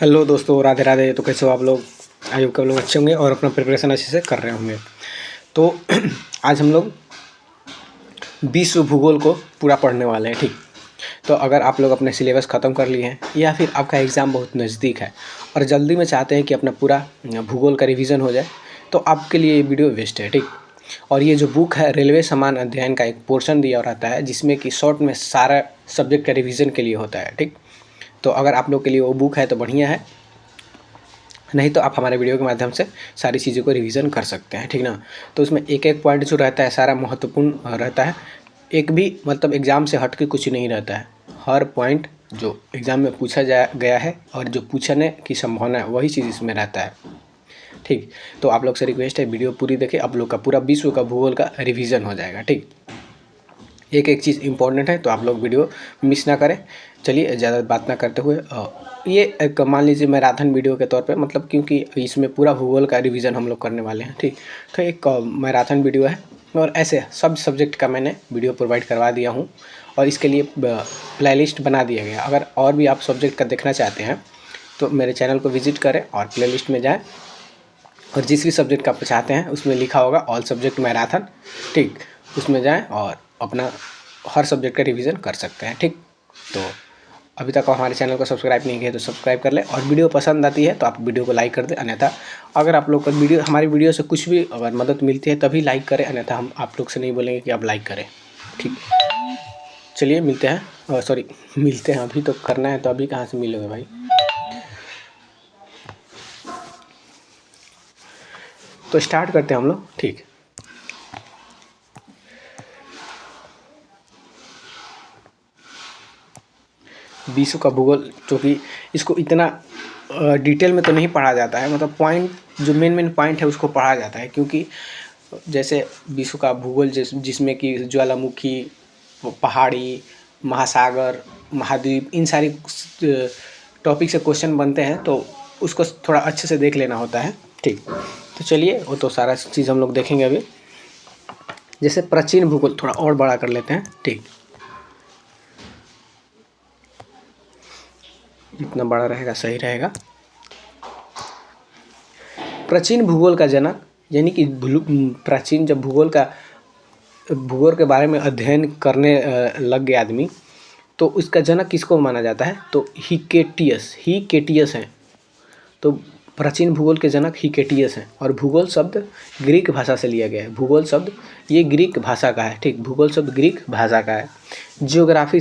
Hello दोस्तों, राधे राधे। तो कैसे हो आप लोग? आई होप आप लोग अच्छे होंगे और अपना प्रिपरेशन अच्छे से कर रहे होंगे। तो आज हम लोग विश्व भूगोल को पूरा पढ़ने वाले हैं, ठीक। तो अगर आप लोग अपने सिलेबस ख़त्म कर लिए हैं या फिर आपका एग्ज़ाम बहुत नज़दीक है और जल्दी में चाहते हैं कि अपना पूरा भूगोल का रिवीजन हो जाए, तो आपके लिए ये वीडियो बेस्ट है, ठीक। और ये जो बुक है, रेलवे समान अध्ययन का एक पोर्शन दिया रहता है जिसमें कि शॉर्ट में सारा सब्जेक्ट का रिवीजन के लिए होता है, ठीक। तो अगर आप लोग के लिए वो बुक है तो बढ़िया है, नहीं तो आप हमारे वीडियो के माध्यम से सारी चीज़ों को रिवीजन कर सकते हैं, ठीक ना। तो उसमें एक एक पॉइंट जो रहता है सारा महत्वपूर्ण रहता है। एक भी मतलब एग्ज़ाम से हट के कुछ नहीं रहता है। हर पॉइंट जो एग्ज़ाम में पूछा गया है और जो पूछने की संभावना है वही चीज़ इसमें रहता है, ठीक। तो आप लोग से रिक्वेस्ट है, वीडियो पूरी देखें, आप लोग का पूरा विश्व का भूगोल का रिवीजन हो जाएगा, ठीक। एक एक चीज़ इंपॉर्टेंट है तो आप लोग वीडियो मिस ना करें। चलिए ज़्यादा बात ना करते हुए ये एक मान लीजिए मैराथन वीडियो के तौर पे, मतलब क्योंकि इसमें पूरा भूगोल का रिवीजन हम लोग करने वाले हैं, ठीक। तो एक मैराथन वीडियो है और ऐसे सब सब्जेक्ट का मैंने वीडियो प्रोवाइड करवा दिया हूँ और इसके लिए प्लेलिस्ट बना दिया गया। अगर और भी आप सब्जेक्ट का देखना चाहते हैं तो मेरे चैनल को विजिट करें और प्लेलिस्ट में जाएँ और जिस भी सब्जेक्ट का आप चाहते हैं उसमें लिखा होगा ऑल सब्जेक्ट मैराथन, ठीक। उसमें जाएं और अपना हर सब्जेक्ट का रिवीजन कर सकते हैं, ठीक। तो अभी तक हमारे चैनल को सब्सक्राइब नहीं किया तो सब्सक्राइब कर लें और वीडियो पसंद आती है तो आप वीडियो को लाइक कर दें। अन्यथा अगर आप लोग का वीडियो हमारी वीडियो से कुछ भी अगर मदद मिलती है तभी लाइक करें, अन्यथा हम आप लोग से नहीं बोलेंगे कि आप लाइक करें, ठीक। चलिए मिलते हैं, सॉरी मिलते हैं, अभी तो करना है तो अभी कहाँ से मिलोगे भाई। तो स्टार्ट करते हैं हम लोग, ठीक। विश्व का भूगोल, चूँकि इसको इतना डिटेल में तो नहीं पढ़ा जाता है, मतलब पॉइंट जो मेन पॉइंट है उसको पढ़ा जाता है, क्योंकि जैसे विश्व का भूगोल जिसमें कि ज्वालामुखी, पहाड़ी, महासागर, महाद्वीप, इन सारी टॉपिक से क्वेश्चन बनते हैं तो उसको थोड़ा अच्छे से देख लेना होता है, ठीक। तो चलिए वो तो सारा चीज़ हम लोग देखेंगे अभी। जैसे प्राचीन भूगोल थोड़ा और बड़ा कर लेते हैं, ठीक। जितना बड़ा रहेगा सही रहेगा। प्राचीन भूगोल का जनक, यानी कि प्राचीन जब भूगोल के बारे में अध्ययन करने लग गया आदमी, तो उसका जनक किसको माना जाता है? तो हिकेटियस हैं। तो प्राचीन भूगोल के जनक हिकेटियस हैं। और भूगोल शब्द ग्रीक भाषा से लिया गया है। भूगोल शब्द ये ग्रीक भाषा का है, ठीक। भूगोल शब्द ग्रीक भाषा का है। जियोग्राफी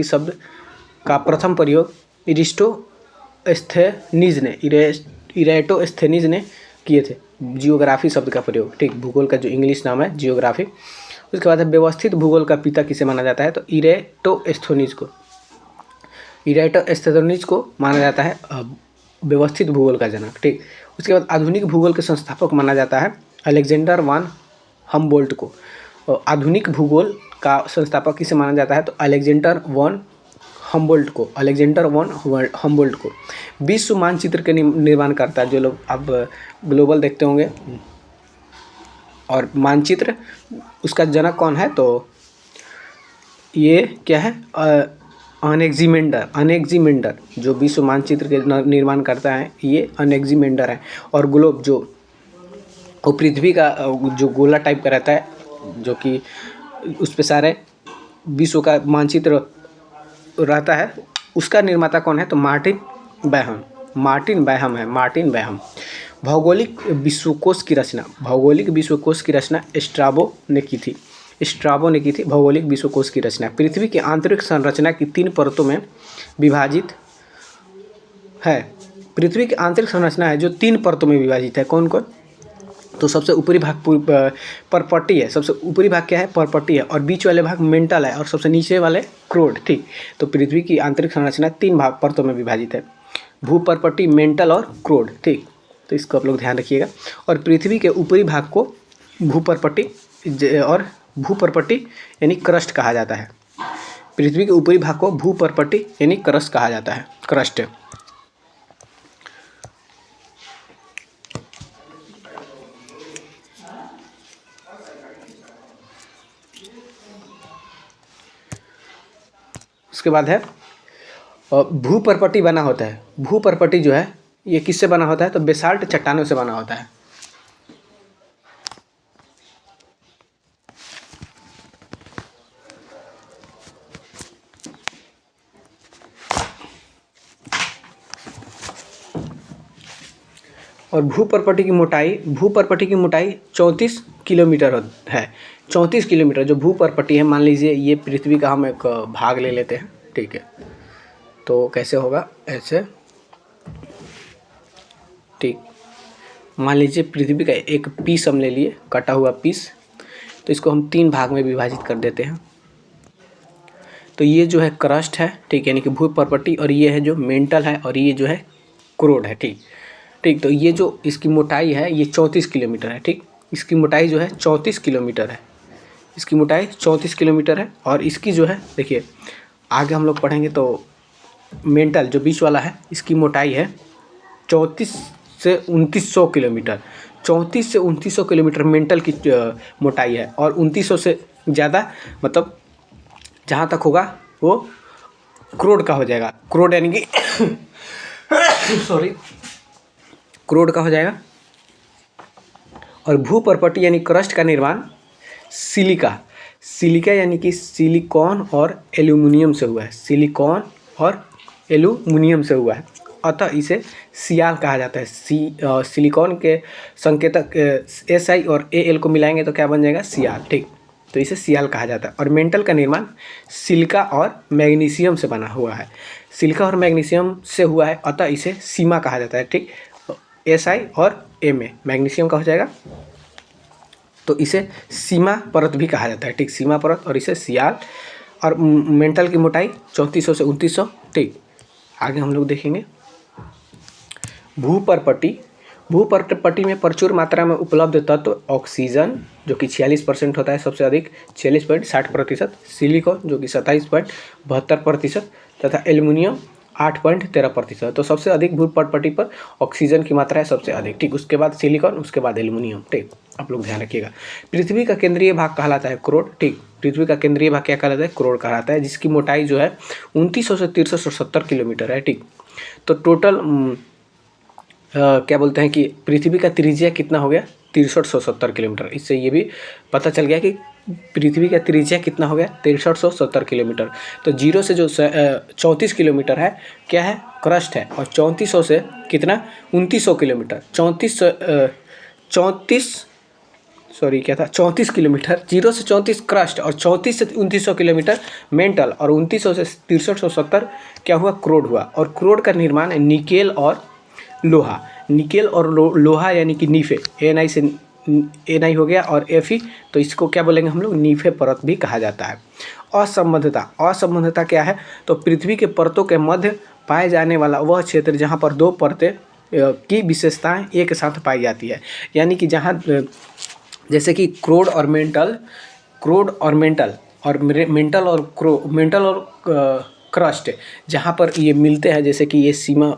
शब्द का प्रथम प्रयोग इरेटोस्थेनीज ने किए थे। जियोग्राफी शब्द का प्रयोग, ठीक। भूगोल का जो इंग्लिश नाम है जियोग्राफी। उसके बाद है व्यवस्थित भूगोल का पिता किसे माना जाता है? तो इरेटोस्थेनीज को माना जाता है व्यवस्थित भूगोल का जनक, ठीक। उसके बाद आधुनिक भूगोल के संस्थापक माना जाता है अलेक्जेंडर वान हम्बोल्ट को। आधुनिक भूगोल का संस्थापक किसे माना जाता है? तो अलेक्जेंडर वन हम्बोल्ट को। विश्व मानचित्र के निर्माण करता है, जो लोग अब ग्लोबल देखते होंगे और मानचित्र, उसका जनक कौन है? तो ये क्या है? अनेक्जिमेंडर जो विश्व मानचित्र के निर्माण करता है ये अनेक्जिमेंडर है। और ग्लोब जो वो पृथ्वी का जो गोला टाइप का रहता है, जो कि उस पे सारे विश्व का मानचित्र रहता है, उसका निर्माता कौन है? तो मार्टिन बैहम। भौगोलिक विश्वकोश की रचना स्ट्राबो ने की थी। भौगोलिक विश्वकोश की रचना पृथ्वी की आंतरिक संरचना की 3 परतों में विभाजित है। पृथ्वी की आंतरिक संरचना है जो 3 परतों में विभाजित है। कौन-कौन? तो सबसे ऊपरी भाग परपट्टी है। सबसे ऊपरी भाग क्या है? परपट्टी है। और बीच वाले भाग मेंटल है और सबसे नीचे वाले क्रोड, ठीक। तो पृथ्वी की आंतरिक संरचना 3 परतों में विभाजित है, भूपर्पट्टी, मेंटल और क्रोड, ठीक। तो इसको आप लोग ध्यान रखिएगा। और पृथ्वी के ऊपरी भाग को भूपर्पट्टी यानी क्रस्ट कहा जाता है। पृथ्वी के ऊपरी भाग को भूपर्पट्टी यानी क्रस्ट कहा जाता है, क्रस्ट। उसके बाद है भूपर्पटी बना होता है। भूपर्पटी जो है ये किससे बना होता है? तो बेसाल्ट चट्टानों से बना होता है। और भूपर्पटी की मोटाई 34 किलोमीटर है। 34 किलोमीटर जो भूपर्पटी है, मान लीजिए ये पृथ्वी का हम एक भाग ले लेते हैं, ठीक है। तो कैसे होगा? ऐसे, ठीक। मान लीजिए पृथ्वी का एक पीस हम ले लिए, कटा हुआ पीस, तो इसको हम 3 भाग में विभाजित कर देते हैं। तो ये जो है क्रस्ट है, ठीक, यानी कि भूपर्पटी, और ये है जो मेंटल है, और ये जो है क्रोड है, ठीक। तो ये जो इसकी मोटाई है ये 34 किलोमीटर है, ठीक। इसकी मोटाई जो है 34 किलोमीटर है। इसकी मोटाई 34 किलोमीटर है। और इसकी जो है, देखिए आगे हम लोग पढ़ेंगे तो मेंटल जो बीच वाला है, इसकी मोटाई है 34 से 2900 किलोमीटर। 34 से 2900 किलोमीटर मेंटल की मोटाई है। और 2900 से ज़्यादा मतलब जहाँ तक होगा वो क्रोड का हो जाएगा। क्रोड यानी कि सॉरी, क्रोड का हो जाएगा। और भूपर्पटी यानी क्रस्ट का निर्माण सिलिका यानी कि सिलिकॉन और एल्यूमिनियम से हुआ है। सिलिकॉन और एल्यूमिनियम से हुआ है, अतः इसे सियाल कहा जाता है। सिलिकॉन के संकेतक SI और AL को मिलाएंगे तो क्या बन जाएगा? सियाल, ठीक। तो इसे सियाल कहा जाता है। और मेंटल का निर्माण सिलिका और मैग्नीशियम से बना हुआ है। सिलिका और मैग्नीशियम से हुआ है, अतः इसे सीमा कहा जाता है, ठीक। SI और Ma मैग्नीशियम का हो जाएगा, तो इसे सीमा परत भी कहा जाता है, ठीक। सीमा परत, और इसे सियाल। और मेंटल की मोटाई 3400 से 2900, ठीक। आगे हम लोग देखेंगे भूपर्पटी में प्रचुर मात्रा में उपलब्ध तत्व ऑक्सीजन जो कि 46% होता है सबसे अधिक, 46.60%, सिलिकॉन जो कि 27.72% तथा एल्युमिनियम 8.13%। तो सबसे अधिक भूपर्पटी पर ऑक्सीजन की मात्रा है सबसे अधिक, ठीक। उसके बाद सिलिकॉन, उसके बाद एल्युमिनियम, ठीक। आप लोग ध्यान रखिएगा। पृथ्वी का केंद्रीय भाग कहलाता है क्रोड, ठीक। पृथ्वी का केंद्रीय भाग क्या कहलाता है? क्रोड कहलाता है, जिसकी मोटाई जो है 2900 से 6370 किलोमीटर है, ठीक। तो टोटल क्या बोलते हैं कि पृथ्वी का त्रिज्या कितना हो गया? 6370 किलोमीटर। इससे ये भी पता चल गया कि पृथ्वी का त्रिज्या कितना हो गया? 6370 किलोमीटर। तो 0 से जो 34 किलोमीटर है क्या है? क्रस्ट है। और 3400 से कितना? 2900 किलोमीटर। 34 किलोमीटर। 0 से 34 क्रस्ट, और 34 से 2900 किलोमीटर मेंटल, और 2900 से 6370 क्या हुआ? क्रोड हुआ। और क्रोड का निर्माण निकेल और लोहा यानी कि नीफे, Na हो गया और Fe, तो इसको क्या बोलेंगे हम लोग? नीफे परत भी कहा जाता है। असंबंधता क्या है? तो पृथ्वी के परतों के मध्य पाए जाने वाला वह क्षेत्र जहाँ पर 2 परतें की विशेषताएं एक साथ पाई जाती है। यानी कि जहाँ जैसे कि क्रोड और मेंटल और क्रस्ट जहाँ पर ये मिलते हैं, जैसे कि ये सीमा,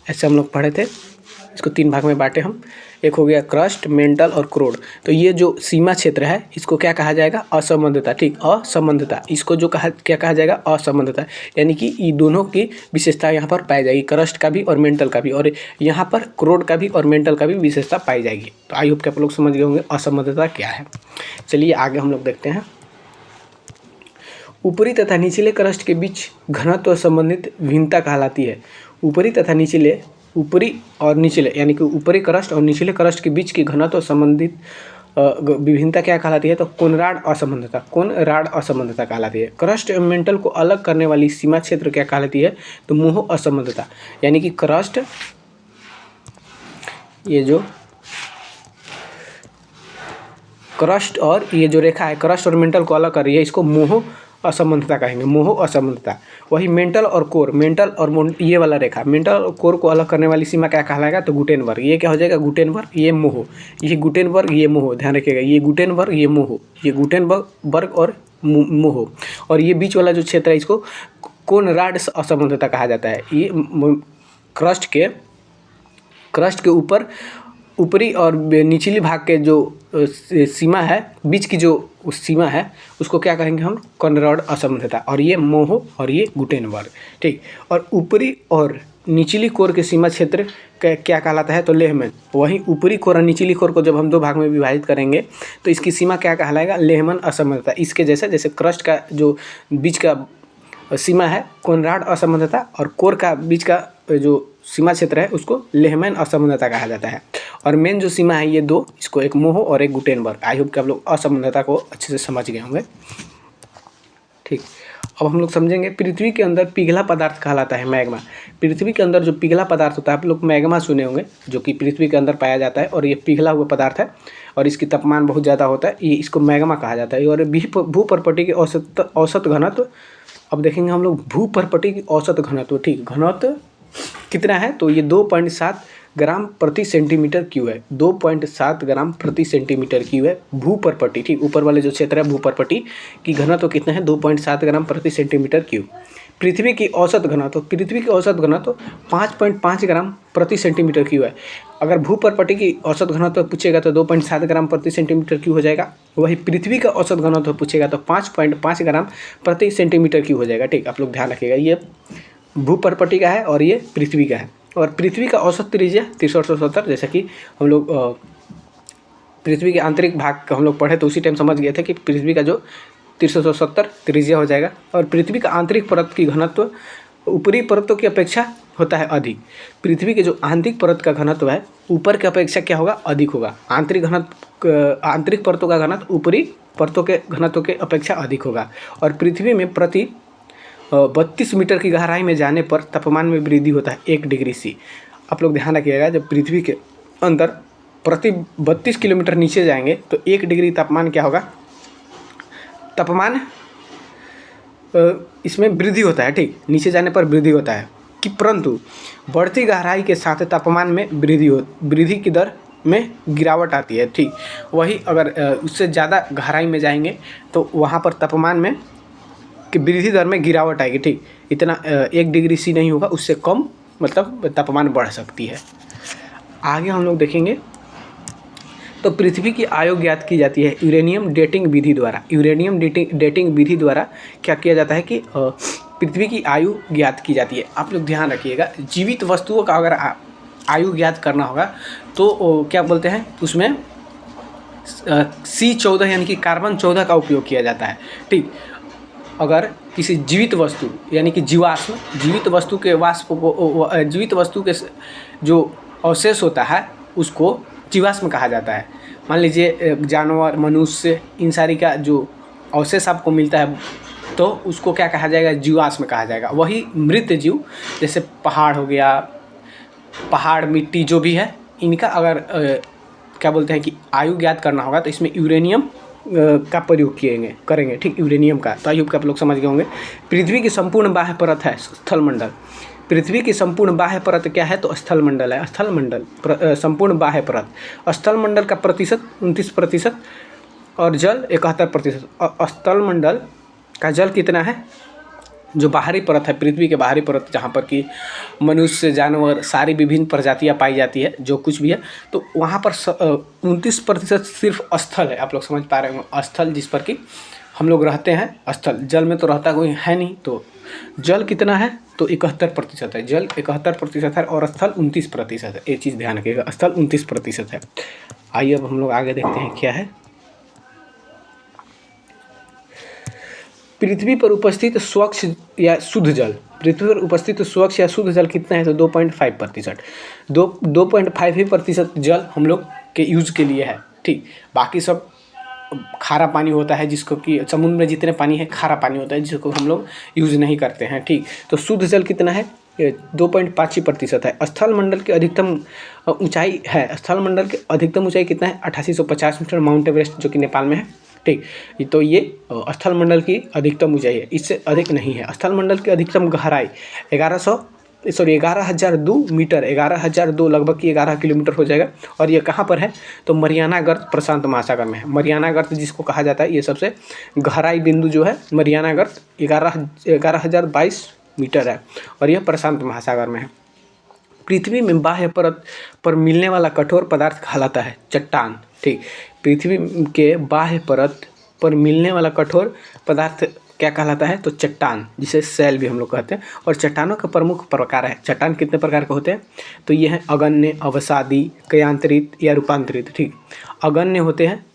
ऐसे हम लोग पढ़े थे, इसको 3 भाग में बांटे हम। एक हो गया क्रस्ट, मेंटल और क्रोड। तो ये जो सीमा क्षेत्र है इसको क्या कहा जाएगा? असंबंधता, ठीक। असंबंधता, इसको जो क्या कहा जाएगा? असंबंधता। यानी कि ये दोनों की विशेषता यहाँ पर पाई जाएगी, क्रस्ट का भी और मेंटल का भी, और यहाँ पर क्रोड का भी और मेंटल का भी विशेषता पाई जाएगी। तो आई होप कि आप लोग समझ गए होंगे असंबंधता क्या है। चलिए आगे हम लोग देखते हैं। ऊपरी तथा निचले क्रस्ट के बीच घनत्व संबंधित भिन्नता कहलाती है। ऊपरी और निचले यानी कि ऊपरी क्रस्ट और निचले क्रस्ट के बीच की घनत्व संबंधित विभिन्नता क्या कहलाती है? तो कोनराड असंबंधता कहलाती है। क्रस्ट एवं मेंटल को अलग करने वाली सीमा क्षेत्र क्या कहलाती है? तो मोह असंबंधता। यानी कि क्रस्ट, ये जो क्रस्ट और ये जो रेखा है क्रस्ट और मेंटल को अलग कर रही है, इसको मोह असंबंधता कहेंगे। मोह असंबंधता। वही मेंटल और ये वाला रेखा मेंटल और कोर को अलग करने वाली सीमा क्या कहलाएगा? तो गुटेनबर्ग। ये क्या हो जाएगा? गुटेनबर्ग, ये मोह, ये गुटेनबर्ग, ये मोह। ध्यान रखिएगा, ये गुटेनबर्ग, ये मोह, ये गुटेनबर्ग और मोह। और ये बीच वाला जो क्षेत्र है इसको कोनराड असंबंधता कहा जाता है। ये क्रस्ट के ऊपर ऊपरी और निचली भाग के जो सीमा है, बीच की जो सीमा है, उसको क्या कहेंगे हम? कॉनरॉड असममितता। और ये मोहो और ये गुटेनबर्ग, ठीक। और ऊपरी और निचली कोर के सीमा क्षेत्र क्या कहलाता है? तो लेहमैन। वहीं ऊपरी कोर और निचली कोर को जब हम दो भाग में विभाजित करेंगे तो इसकी सीमा क्या कहलाएगा? लेहमैन असममितता। इसके जैसे क्रस्ट का जो बीच का सीमा है कॉनरॉड असममितता, और कोर का बीच का जो सीमा क्षेत्र है उसको लेहमैन असममितता कहा जाता है। और मेन जो सीमा है ये दो, इसको एक मोहो और एक गुटेनबर्ग। आई होप कि आप लोग असममितता को अच्छे से समझ गए होंगे, ठीक। अब हम लोग समझेंगे पृथ्वी के अंदर पिघला पदार्थ कहलाता है मैग्मा। पृथ्वी के अंदर जो पिघला पदार्थ होता है, आप लोग मैग्मा सुने होंगे, जो कि पृथ्वी के अंदर पाया जाता है और ये पिघला हुआ पदार्थ है और इसकी तापमान बहुत ज़्यादा होता है, ये इसको मैग्मा कहा जाता है। और भूपर्पटी की औसत घनत्व, अब देखेंगे हम लोग भूपर्पटी की औसत घनत्व, ठीक। घनत्व कितना है? तो ये 2.7 ग्राम प्रति सेंटीमीटर क्यूब है। 2.7 ग्राम प्रति सेंटीमीटर क्यूब है भूपर्पटी, ठीक। ऊपर वाले जो क्षेत्र है भूपर्पटी की घनत्व कितना है? 2.7 ग्राम प्रति सेंटीमीटर क्यूब। पृथ्वी की औसत घनत्व, 5.5 ग्राम प्रति सेंटीमीटर क्यूब है। अगर भूपर्पटी की औसत घनत्व पूछेगा तो 2.7 ग्राम प्रति सेंटीमीटर क्यूब हो जाएगा। वही पृथ्वी का औसत घनत्व पूछेगा तो 5.5 ग्राम प्रति सेंटीमीटर क्यूब हो जाएगा, ठीक। आप लोग ध्यान रखिएगा, ये भूपर्पटी का है और ये पृथ्वी का है। और पृथ्वी का औसत त्रिज्या 6370, जैसा कि हम लोग पृथ्वी के आंतरिक भाग का हम लोग पढ़े तो उसी टाइम समझ गए थे कि पृथ्वी का जो 6370 त्रिज्या हो जाएगा। और पृथ्वी का आंतरिक परत की घनत्व ऊपरी परतों की अपेक्षा होता है अधिक। पृथ्वी के जो आंतरिक परत का घनत्व है ऊपर की अपेक्षा क्या होगा? अधिक होगा। आंतरिक परतों का घनत्व ऊपरी परतों के घनत्व के अपेक्षा अधिक होगा। और पृथ्वी में प्रति 32 मीटर की गहराई में जाने पर तापमान में वृद्धि होता है 1 डिग्री सी। आप लोग ध्यान रखिएगा, जब पृथ्वी के अंदर प्रति 32 किलोमीटर नीचे जाएंगे तो 1 डिग्री तापमान क्या होगा? तापमान इसमें वृद्धि होता है, ठीक। नीचे जाने पर वृद्धि होता है कि परंतु बढ़ती गहराई के साथ तापमान में वृद्धि की दर में गिरावट आती है, ठीक। वही अगर उससे ज़्यादा गहराई में जाएंगे तो वहाँ पर तापमान में कि वृद्धि दर में गिरावट आएगी, ठीक। इतना 1 डिग्री सी नहीं होगा, उससे कम मतलब तापमान बढ़ सकती है। आगे हम लोग देखेंगे तो पृथ्वी की आयु ज्ञात की जाती है यूरेनियम डेटिंग विधि द्वारा। यूरेनियम डेटिंग विधि द्वारा क्या किया जाता है कि पृथ्वी की आयु ज्ञात की जाती है। आप लोग ध्यान रखिएगा, जीवित वस्तुओं का अगर आयु ज्ञात करना होगा तो क्या बोलते हैं उसमें C14 यानी कि कार्बन 14 का उपयोग किया जाता है, ठीक। अगर किसी जीवित वस्तु यानी कि जीवाश्म, जीवित वस्तु के जो अवशेष होता है उसको जीवाश्म कहा जाता है। मान लीजिए जानवर, मनुष्य, इन सारी का जो अवशेष आपको मिलता है तो उसको क्या कहा जाएगा? जीवाश्म कहा जाएगा। वही मृत जीव जैसे पहाड़ हो गया, पहाड़, मिट्टी जो भी है, इनका अगर क्या बोलते हैं कि आयु ज्ञात करना होगा तो इसमें यूरेनियम का प्रयोग करेंगे, ठीक। यूरेनियम का, तो आयु आप लोग समझ गए होंगे। पृथ्वी की संपूर्ण बाह्य परत है स्थलमंडल। पृथ्वी की संपूर्ण बाह्य परत क्या है? तो स्थलमंडल है। स्थलमंडल संपूर्ण बाह्य परत। स्थलमंडल का प्रतिशत 29% और जल 71%। स्थलमंडल का जल कितना है? जो बाहरी परत है, पृथ्वी के बाहरी परत, जहाँ पर कि मनुष्य, जानवर, सारी विभिन्न प्रजातियाँ पाई जाती है, जो कुछ भी है, तो वहाँ पर 29% सिर्फ स्थल है। आप लोग समझ पा रहे होंगे, स्थल जिस पर कि हम लोग रहते हैं, स्थल। जल में तो रहता कोई है नहीं, तो जल कितना है? तो 71% है। जल 71% है और स्थल 29% है। ये चीज़ ध्यान रखिएगा, स्थल 29% है। आइए अब हम लोग आगे देखते हैं क्या है। पृथ्वी पर उपस्थित स्वच्छ या शुद्ध जल, पृथ्वी पर उपस्थित स्वच्छ या शुद्ध जल कितना है? तो 2.5%। 2.5% जल हम लोग के यूज के लिए है, ठीक। बाकी सब खारा पानी होता है, जिसको कि समुद्र में जितने पानी है खारा पानी होता है, जिसको हम लोग यूज़ नहीं करते हैं, ठीक। तो शुद्ध जल कितना है? 2.5% है। स्थलमंडल की अधिकतम ऊंचाई है, स्थलमंडल की अधिकतम ऊंचाई कितना है? 8850 मीटर, माउंट एवरेस्ट जो कि नेपाल में है, ठीक। तो ये स्थलमंडल की अधिकतम ऊंचाई है, इससे अधिक नहीं है। स्थलमंडल की अधिकतम गहराई 11,002 मीटर, 11,002 लगभग की 11 किलोमीटर हो जाएगा। और ये कहाँ पर है? तो मरियाना गर्त प्रशांत महासागर में है। मरियाना गर्त जिसको कहा जाता है, ये सबसे गहराई बिंदु जो है मरियाना गर्त 11,022 मीटर है और यह प्रशांत महासागर में है। पृथ्वी में बाह्य परत पर मिलने वाला कठोर पदार्थ कहलाता है चट्टान। ठीक, पृथ्वी के बाह्य परत पर मिलने वाला कठोर पदार्थ क्या कहलाता है? तो चट्टान, जिसे शैल भी हम लोग कहते हैं। और चट्टानों के प्रमुख प्रकार है। चट्टान कितने प्रकार के होते हैं? तो ये है अगण्य, अवसादी, कयांतरित या रूपांतरित। ठीक, अगण्य होते हैं,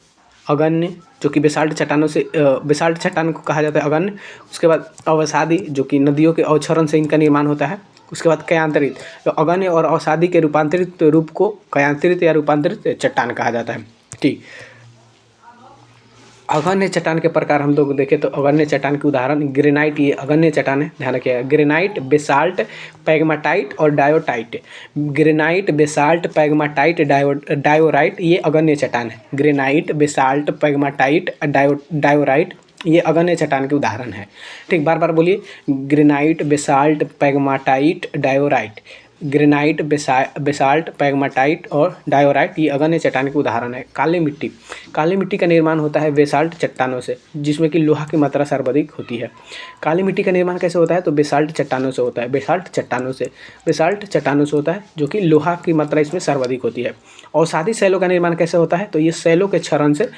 अगण्य जो कि बेसाल्ट चट्टानों से बेसाल्ट चट्टान को कहा जाता है अगण्य। उसके बाद अवसादी जो कि नदियों के अवक्षरण से इनका निर्माण होता है। उसके बाद कयांतरित, तो अगण्य और अवसादी के रूपांतरित रूप को कयांतरित या रूपांतरित चट्टान कहा जाता है। ठीक, अगण्य चट्टान के प्रकार हम लोग देखें तो अगण्य चट्टान के उदाहरण ग्रेनाइट, ये अगण्य चट्टान है, ध्यान रखिएगा। ग्रेनाइट, बेसाल्ट, पैग्माटाइट और डायोटाइट। ग्रेनाइट, बेसाल्ट, पैग्माटाइट, डायोराइट ये अगण्य चट्टान है। ग्रेनाइट, बेसाल्ट, पैग्माटाइट, डायोराइट ये अगण्य चट्टान के उदाहरण है। ठीक, बार बार बोलिए, granite, basalt, pegmatite, diorite. Granite, basalt, pegmatite और डायोराइट ये अगण्य चट्टान के उदाहरण है। काली मिट्टी, काली मिट्टी का निर्माण होता है बेसाल्ट चट्टानों से, जिसमें कि लोहा की मात्रा सर्वाधिक होती है। काली मिट्टी का निर्माण कैसे होता है? तो बेसाल्ट चट्टानों से होता है। बेसाल्ट चट्टानों से होता है, जो कि लोहा की मात्रा इसमें सर्वाधिक होती है। अवसादी शैलों का निर्माण कैसे होता है? तो ये शैलों के क्षरण से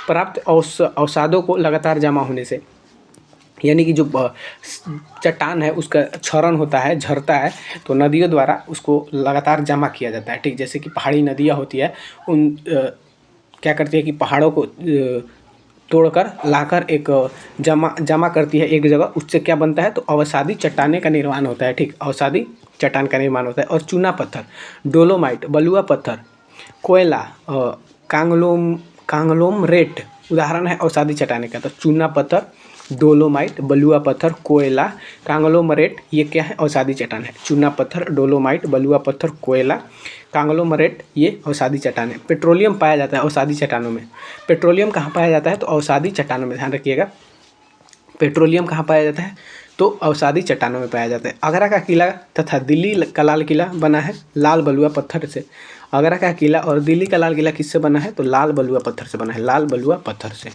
प्राप्त अवसादों को लगातार जमा होने से, यानी कि जो चट्टान है उसका क्षरण होता है, झरता है, तो नदियों द्वारा उसको लगातार जमा किया जाता है। ठीक, जैसे कि पहाड़ी नदियाँ होती है, उन क्या करती है कि पहाड़ों को तोड़कर लाकर एक जमा करती है एक जगह। उससे क्या बनता है? तो अवसादी चट्टाने का निर्माण होता है। ठीक, अवसादी चट्टान का निर्माण होता है। और चूना पत्थर, डोलोमाइट, बलुआ पत्थर, कोयला, कांगलोमरेट उदाहरण है अवसादी चट्टाने का। तो चूना पत्थर, डोलोमाइट, बलुआ पत्थर, कोयला, कांगलोमरेट ये क्या है? अवसादी चट्टान है। चूना पत्थर, डोलोमाइट, बलुआ पत्थर, कोयला, कांगलोमरेट ये अवसादी चट्टान है। पेट्रोलियम पाया जाता है अवसादी चट्टानों में। पेट्रोलियम कहाँ पाया जाता है? तो अवसादी चट्टानों में, ध्यान रखिएगा। पेट्रोलियम कहाँ पाया जाता है? तो अवसादी चट्टानों में पाया जाता है। आगरा का किला तथा दिल्ली का लाल किला बना है लाल बलुआ पत्थर से। आगरा का किला और दिल्ली का लाल किला किससे बना है? तो लाल बलुआ पत्थर से बना है, लाल बलुआ पत्थर से।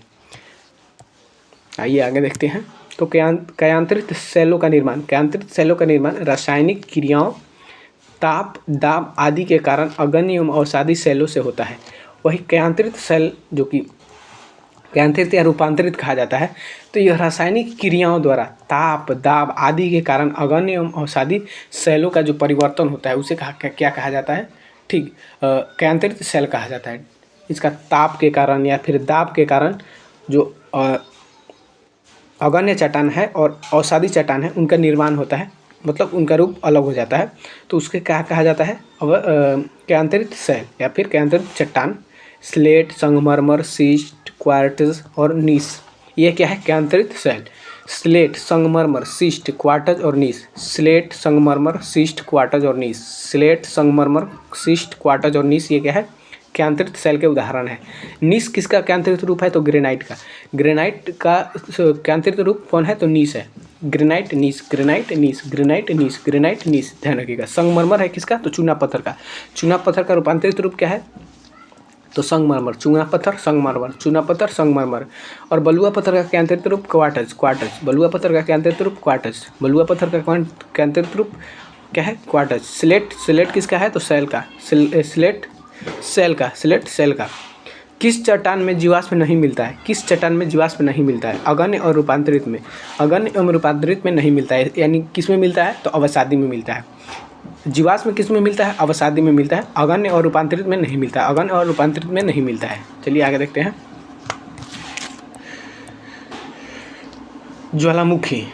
आइए आगे देखते हैं। तो कयांतरित शैलों का निर्माण, कयांतरित शैलों का निर्माण रासायनिक क्रियाओं, ताप, दाब आदि के कारण अगण्य एवं अवसादी शैलों से होता है। वही कयांतरित शैल जो कि कयांतरित या रूपांतरित कहा जाता है, तो यह रासायनिक क्रियाओं द्वारा ताप, दाब आदि के कारण अगण्य एवं अवसादी शैलों का जो परिवर्तन होता है उसे क्या कहा जाता है? ठीक, कयांतरित शैल कहा जाता है। इसका ताप के कारण या फिर दाब के कारण जो अगण्य चट्टान है और अवसादी चट्टान है उनका निर्माण होता है, मतलब उनका रूप अलग हो जाता है, तो उसके क्या कहा जाता है? कयांतरित शैल या फिर कयांतरित चट्टान। स्लेट, संगमरमर, शिस्ट, क्वार्ट्ज और नीस ये क्या है? कयांतरित शैल। स्लेट, संगमरमर, शिस्ट, क्वार्ट्ज और नीस। स्लेट, संगमरमर, शिस्ट, क्वार्ट्ज और नीस। स्लेट, संगमरमर, शिस्ट, क्वार्ट्ज और नीस ये क्या है? कयांतरित शैल के उदाहरण है। नीस किसका कयांतरित रूप है? तो ग्रेनाइट का। ग्रेनाइट का कयांतरित रूप कौन है? तो नीस है। ग्रेनाइट, नीस, ग्रेनाइट, नीस, ग्रेनाइट, नीस, ग्रेनाइट, नीस, ध्यान रखिएगा। संगमरमर है किसका? तो चूना पत्थर का। चूना पत्थर का रूपांतरित रूप क्या है? तो संगमरमर। चूना पत्थर, संगमरमर, चूना पत्थर, संगमरमर। और बलुआ पत्थर का कयांतरित रूप क्वार्ट्ज, क्वार्ट्ज। बलुआ पत्थर का कयांतरित रूप क्वार्ट्ज। बलुआ पत्थर का कयांतरित रूप क्या है? क्वार्ट्ज। स्लेट, स्लेट किसका है? तो शैल का। स्लेट शैल का, स्लेट शैल का। किस चट्टान में जीवाश्म नहीं मिलता है? किस चट्टान में जीवाश्म नहीं मिलता है? अगण्य और रूपांतरित में। अगण्य एवं रूपांतरित में नहीं मिलता है, यानी किस में मिलता है? तो अवसादी में मिलता है। जीवाश्म किस में मिलता है? अवसादी में मिलता है। अगण्य और रूपांतरित में नहीं मिलता है, अगण्य और रूपांतरित में नहीं मिलता है। चलिए आगे देखते हैं। ज्वालामुखी,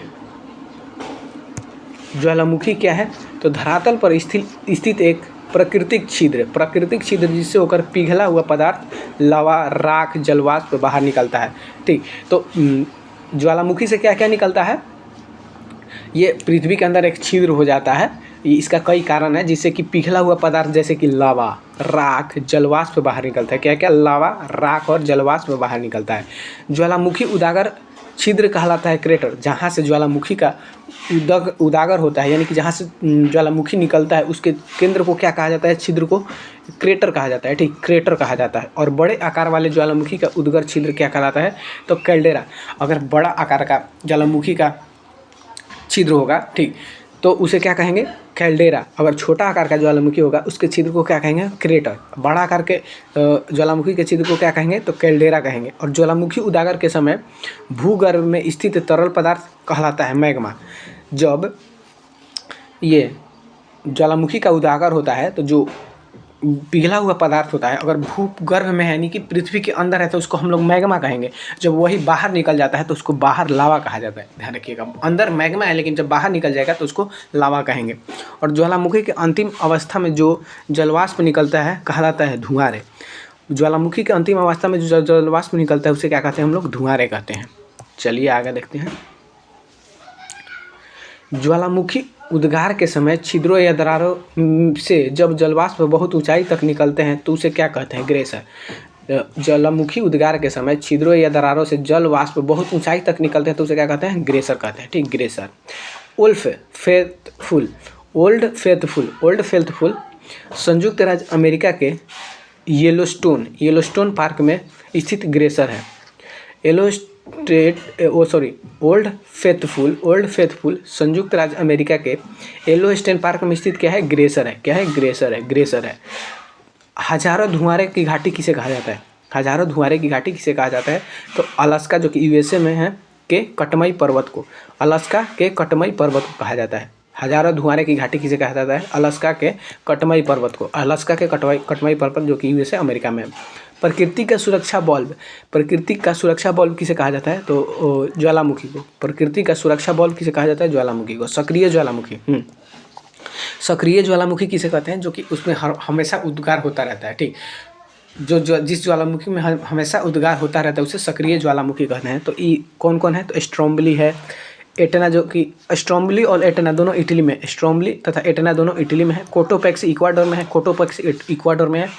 ज्वालामुखी क्या है? तो धरातल पर स्थित एक प्राकृतिक छिद्र जिससे होकर पिघला हुआ पदार्थ लावा, राख, जलवाष्प बाहर निकलता है। ठीक, तो ज्वालामुखी से क्या क्या निकलता है? ये पृथ्वी के अंदर एक छिद्र हो जाता है। इसका कई कारण है, जिससे कि पिघला हुआ पदार्थ जैसे कि लावा, राख, जलवाष्प बाहर निकलता है। क्या क्या? लावा, राख और जलवाष्प बाहर निकलता है। ज्वालामुखी उदागर छिद्र कहलाता है क्रेटर, जहाँ से ज्वालामुखी का उदागर होता है, यानी कि जहाँ से ज्वालामुखी निकलता है उसके केंद्र को क्या कहा जाता है? छिद्र को क्रेटर कहा जाता है। ठीक, क्रेटर कहा जाता है। और बड़े आकार वाले ज्वालामुखी का उद्गार छिद्र क्या कहलाता है? तो कैल्डेरा। अगर बड़ा आकार का ज्वालामुखी का छिद्र होगा, ठीक, तो उसे क्या कहेंगे, कैल्डेरा। अगर छोटा आकार का ज्वालामुखी होगा उसके छिद्र को क्या कहेंगे, क्रेटर। बड़ा आकार के ज्वालामुखी के छिद्र को क्या कहेंगे, तो कैल्डेरा कहेंगे। और ज्वालामुखी उजागर के समय भूगर्भ में स्थित तरल पदार्थ कहलाता है मैग्मा। जब ये ज्वालामुखी का उजागर होता है तो जो पिघला हुआ पदार्थ होता है अगर भूगर्भ में है, यानी कि पृथ्वी के अंदर है, तो उसको हम लोग मैग्मा कहेंगे। जब वही बाहर निकल जाता है तो उसको बाहर लावा कहा जाता है। ध्यान रखिएगा, अंदर मैग्मा है लेकिन जब बाहर निकल जाएगा तो उसको लावा कहेंगे। और ज्वालामुखी के अंतिम अवस्था में जो जलवाष्प निकलता है कहलाता है धुआंरे। ज्वालामुखी के अंतिम अवस्था में जो जलवाष्प निकलता है उसे क्या कहते हैं हम लोग, धुआंरे कहते हैं। चलिए आगे देखते हैं। ज्वालामुखी उद्गार के समय छिद्रों या दरारों से जब जलवाष्प बहुत ऊंचाई तक निकलते हैं तो उसे क्या कहते हैं, ग्रेसर। ज्वालामुखी उद्गार के समय छिद्रों या दरारों से जल वाष्प बहुत ऊंचाई तक निकलते हैं तो उसे क्या कहते हैं, ग्रेसर कहते हैं। ठीक, ग्रेसर। ओल्ड फेथफुल संयुक्त राज्य अमेरिका के येलोस्टोन पार्क में स्थित ग्लेशियर है। ओल्ड फेथफुल संयुक्त राज्य अमेरिका के येलोस्टोन पार्क में स्थित क्या है, ग्लेशियर है। क्या है, ग्लेशियर है। हजारों धुआंरे की घाटी किसे कहा जाता है, हजारों धुआंरे की घाटी किसे कहा जाता है, तो अलास्का जो कि यूएसए में है के कटमई पर्वत को, अलास्का के कटमई पर्वत को कहा जाता है। हजारों धुआंरे की घाटी किसे कहा जाता है, अलास्का के कटमई पर्वत को, अलास्का के कटमई पर्वत जो कि यूएसए अमेरिका में है। प्रकृति का सुरक्षा बल्ब किसे कहा जाता है, तो ज्वालामुखी को। प्रकृति का सुरक्षा बल्ब किसे कहा जाता है, ज्वालामुखी को। सक्रिय ज्वालामुखी किसे कहते हैं, जो कि उसमें हमेशा उद्गार होता रहता है। ठीक, जो जिस ज्वालामुखी में हमेशा उद्गार होता रहता है उसे सक्रिय ज्वालामुखी कहते हैं। तो ये कौन कौन है, तो स्ट्रोम्बली है, एटना, जो कि स्ट्रोम्बली और एटना दोनों इटली में, स्ट्रोम्बली तथा एटना दोनों इटली में है। कोटोपैक्सी इक्वाडोर में है,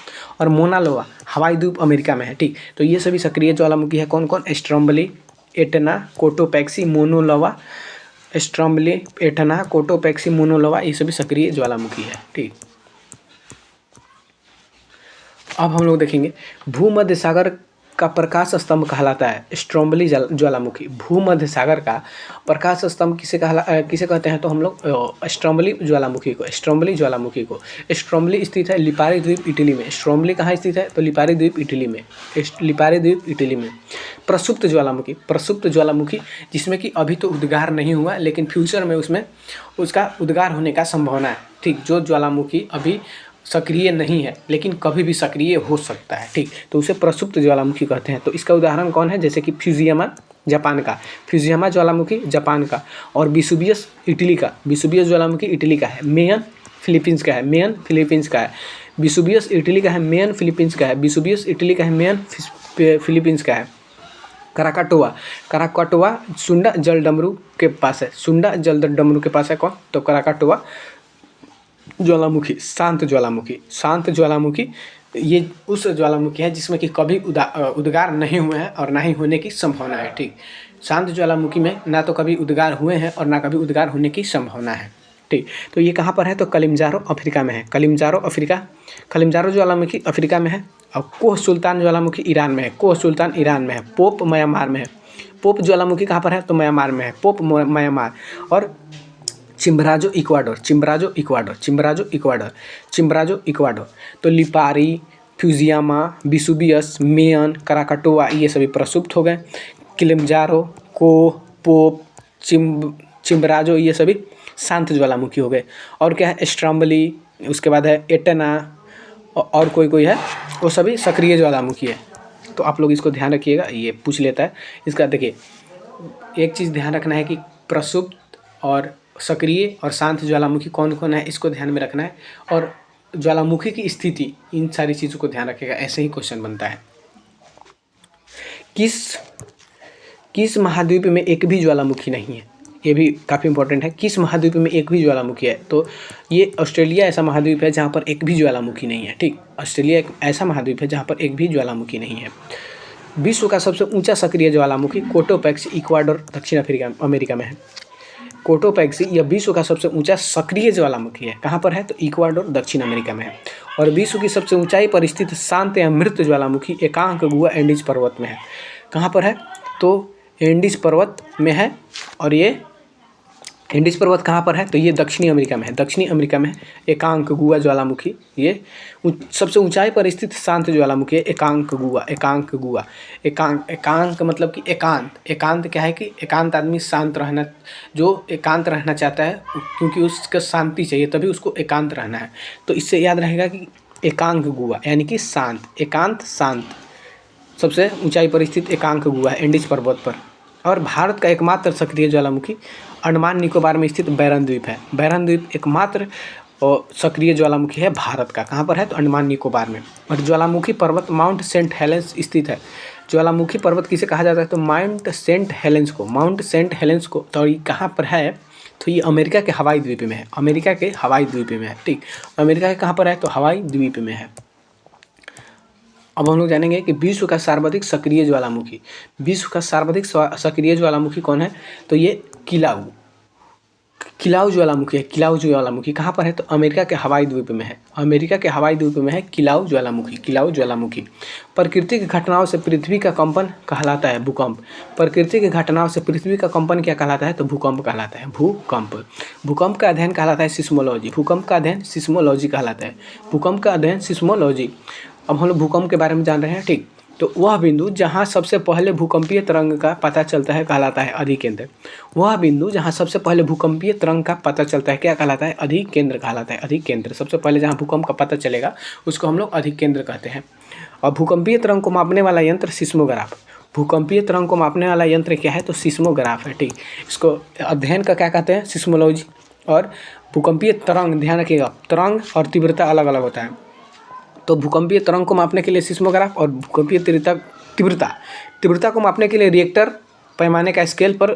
और मोना लोआ हवाई द्वीप अमेरिका में है। ठीक, तो ये सभी सक्रिय ज्वालामुखी है। कौन कौन, स्ट्रोम्बली, एटना, कोटोपैक्सी, मोना लोआ। स्ट्रोम्बली, एटना, कोटोपैक्सी, मोना लोआ, ये सभी सक्रिय ज्वालामुखी है। ठीक, अब हम लोग देखेंगे भूमध्य सागर का प्रकाश स्तंभ कहलाता है स्ट्रोम्बली ज्वालामुखी। भूमध्य सागर का प्रकाश स्तंभ किसे कहते हैं, तो हम लोग स्ट्रोम्बली ज्वालामुखी को। स्ट्रोम्बली स्थित है लिपारी द्वीप इटली में। स्ट्रोम्बली कहाँ स्थित है, तो लिपारी द्वीप इटली में। प्रसुप्त ज्वालामुखी जिसमें कि अभी तो उद्गार नहीं हुआ लेकिन फ्यूचर में उसमें उसका उद्गार होने का संभावना है। ठीक, जो ज्वालामुखी अभी सक्रिय नहीं है लेकिन कभी भी सक्रिय हो सकता है। ठीक, तो उसे प्रसुप्त ज्वालामुखी कहते हैं। तो इसका उदाहरण कौन है, जैसे कि फ्यूजियामा ज्वालामुखी जापान का, और विसुवियस ज्वालामुखी इटली का है। मेयन फिलीपींस का है। विसुवियस इटली का है, मेयन फिलीपींस का है। कराकाटोआ सुंडा जलडमरू के पास है। कौन, तो कराकाटोआ ज्वालामुखी, शांत ज्वालामुखी ये उस ज्वालामुखी है जिसमें कि कभी उद्गार नहीं हुए हैं और ना ही होने की संभावना है। ठीक, शांत ज्वालामुखी में ना तो कभी उद्गार हुए हैं और ना कभी उद्गार होने की संभावना है। ठीक, तो ये कहाँ पर है, तो किलिमंजारो अफ्रीका में है। किलिमंजारो ज्वालामुखी अफ्रीका में है। और कोह सुल्तान ज्वालामुखी ईरान में है। पोप म्यांमार में है। पोप ज्वालामुखी कहाँ पर है, तो म्यांमार में है। Pope Myanmar. और चिम्बराजो इक्वाडोर। तो लिपारी, फ्यूजियामा, विसुवियस, मेयन, कराकाटोआ ये सभी प्रसुप्त हो गए। किलिमंजारो, कोह, पोप, चिम्बराजो ये सभी शांत ज्वालामुखी हो गए। और क्या है, स्ट्रोम्बली, उसके बाद है एटना, और कोई है, वो सभी सक्रिय ज्वालामुखी है। तो आप लोग इसको ध्यान रखिएगा, ये पूछ लेता है। इसका देखिए एक चीज़ ध्यान रखना है कि प्रसुप्त और सक्रिय और शांत ज्वालामुखी कौन कौन है, इसको ध्यान में रखना है। और ज्वालामुखी की स्थिति, इन सारी चीज़ों को ध्यान रखिएगा, ऐसे ही क्वेश्चन बनता है। किस महाद्वीप में एक भी ज्वालामुखी नहीं है, ये भी काफ़ी इंपॉर्टेंट है। किस महाद्वीप में एक भी ज्वालामुखी है, तो ये ऑस्ट्रेलिया ऐसा महाद्वीप है जहाँ पर एक भी ज्वालामुखी नहीं है। ठीक, ऑस्ट्रेलिया एक ऐसा महाद्वीप है जहाँ पर एक भी ज्वालामुखी नहीं है। विश्व का सबसे ऊंचा सक्रिय ज्वालामुखी कोटोपैक्सी इक्वाडोर दक्षिण अमेरिका में है। कोटोपैक्सी यह विश्व का सबसे ऊंचा सक्रिय ज्वालामुखी है। कहाँ पर है, तो इक्वाडोर दक्षिण अमेरिका में है। और विश्व की सबसे ऊंचाई पर स्थित शांत या मृत ज्वालामुखी एकांक गुहा एंडीज पर्वत में है। कहाँ पर है, तो एंडीज पर्वत में है। और ये एंडीज पर्वत कहाँ पर है? तो ये दक्षिणी अमेरिका में है। दक्षिणी अमेरिका में एकांकगुआ ज्वालामुखी, ये सबसे ऊंचाई पर स्थित शांत ज्वालामुखी है। एकांकगुआ, एकांकगुआ, एकांक मतलब कि एकांत। एकांत क्या है कि एकांत आदमी शांत रहना, जो एकांत रहना चाहता है क्योंकि उसको शांति चाहिए, तभी उसको एकांत रहना है। तो इससे याद रहेगा कि एकांकगुआ यानी कि शांत, एकांत शांत, सबसे ऊंचाई पर स्थित एकांकगुआ है एंडीज पर्वत पर। और भारत का एकमात्र सक्रिय ज्वालामुखी अंडमान निकोबार में स्थित बैरन द्वीप है। बैरन द्वीप एकमात्र सक्रिय ज्वालामुखी है भारत का। कहाँ पर है? तो अंडमान निकोबार में। और ज्वालामुखी पर्वत माउंट सेंट हेलेंस स्थित है। ज्वालामुखी पर्वत किसे कहा जाता है? तो माउंट सेंट हेलेंस को, माउंट सेंट हेलेंस को। तो ये कहाँ पर है? तो ये अमेरिका के हवाई द्वीप में है। अमेरिका के हवाई द्वीप में है, ठीक। अमेरिका के कहाँ पर है? तो हवाई द्वीप में है। अब हम लोग जानेंगे कि विश्व का सर्वाधिक सक्रिय ज्वालामुखी। विश्व का सर्वाधिक सक्रिय ज्वालामुखी कौन है? तो ये किलाउ ज्वालामुखी है। किलाउ ज्वालामुखी कहाँ पर है? तो अमेरिका के हवाई द्वीप में है। अमेरिका के हवाई द्वीप में है किलाउ ज्वालामुखी। किलाउ ज्वालामुखी प्राकृतिक घटनाओं से पृथ्वी का कंपन कहलाता है भूकंप। प्राकृतिक घटनाओं से पृथ्वी का कंपन क्या कहलाता है? तो भूकंप कहलाता है। भूकंप। भूकंप का अध्ययन कहलाता है सिस्मोलॉजी। भूकंप का अध्ययन सिस्मोलॉजी कहलाता है। भूकंप का अध्ययन सिस्मोलॉजी। अब हम लोग भूकंप के बारे में जान रहे हैं, ठीक। तो वह बिंदु जहाँ सबसे पहले भूकंपीय तरंग का पता चलता है कहलाता है अधिकेंद्र। वह बिंदु जहाँ सबसे पहले भूकंपीय तरंग का पता चलता है क्या कहलाता है? अधिकेंद्र कहलाता है। अधिकेंद्र, सबसे पहले जहाँ भूकंप का पता चलेगा उसको हम लोग अधिकेंद्र कहते हैं। और भूकंपीय तरंग को मापने वाला यंत्र सिस्मोग्राफ। भूकंपीय तरंग को मापने वाला यंत्र क्या है? तो सिस्मोग्राफ है, ठीक। इसको अध्ययन का क्या कहते हैं? सिस्मोलॉजी। और भूकंपीय तरंग, ध्यान रखिएगा, तरंग और तीव्रता अलग अलग होता है। तो भूकंपीय तरंग को मापने के लिए सिस्मोग्राफ, और भूकंपीय तीव्रता को मापने के लिए रिएक्टर पैमाने का स्केल पर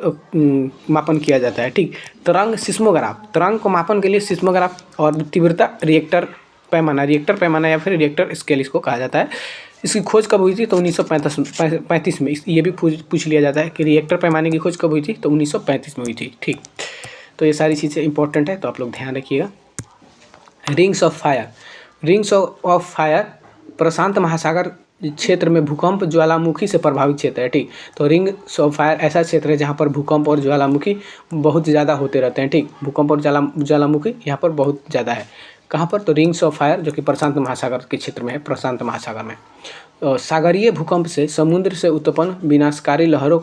मापन किया जाता है, ठीक। तरंग सिस्मोग्राफ, तरंग को मापन के लिए सिस्मोग्राफ, और तीव्रता रिएक्टर पैमाना या फिर रिएक्टर स्केल इसको कहा जाता है। इसकी खोज कब हुई थी? तो 1935 में। ये भी पूछ लिया जाता है कि रिएक्टर पैमाने की खोज कब हुई थी? तो 1935 में हुई थी, ठीक। तो ये सारी चीज़ें इंपॉर्टेंट है, तो आप लोग ध्यान रखिएगा। Rings of fire. Rings of fire प्रशांत महासागर क्षेत्र में भूकंप ज्वालामुखी से प्रभावित क्षेत्र है, ठीक। तो रिंग्स ऑफ फायर ऐसा क्षेत्र है जहाँ पर भूकंप और ज्वालामुखी बहुत ज़्यादा होते रहते हैं, ठीक। भूकंप और ज्वालामुखी यहाँ पर बहुत ज़्यादा है। कहाँ पर? तो रिंग्स ऑफ फायर जो कि प्रशांत महासागर के क्षेत्र में है, प्रशांत महासागर में। सागरीय भूकंप से समुद्र से उत्पन्न विनाशकारी लहरों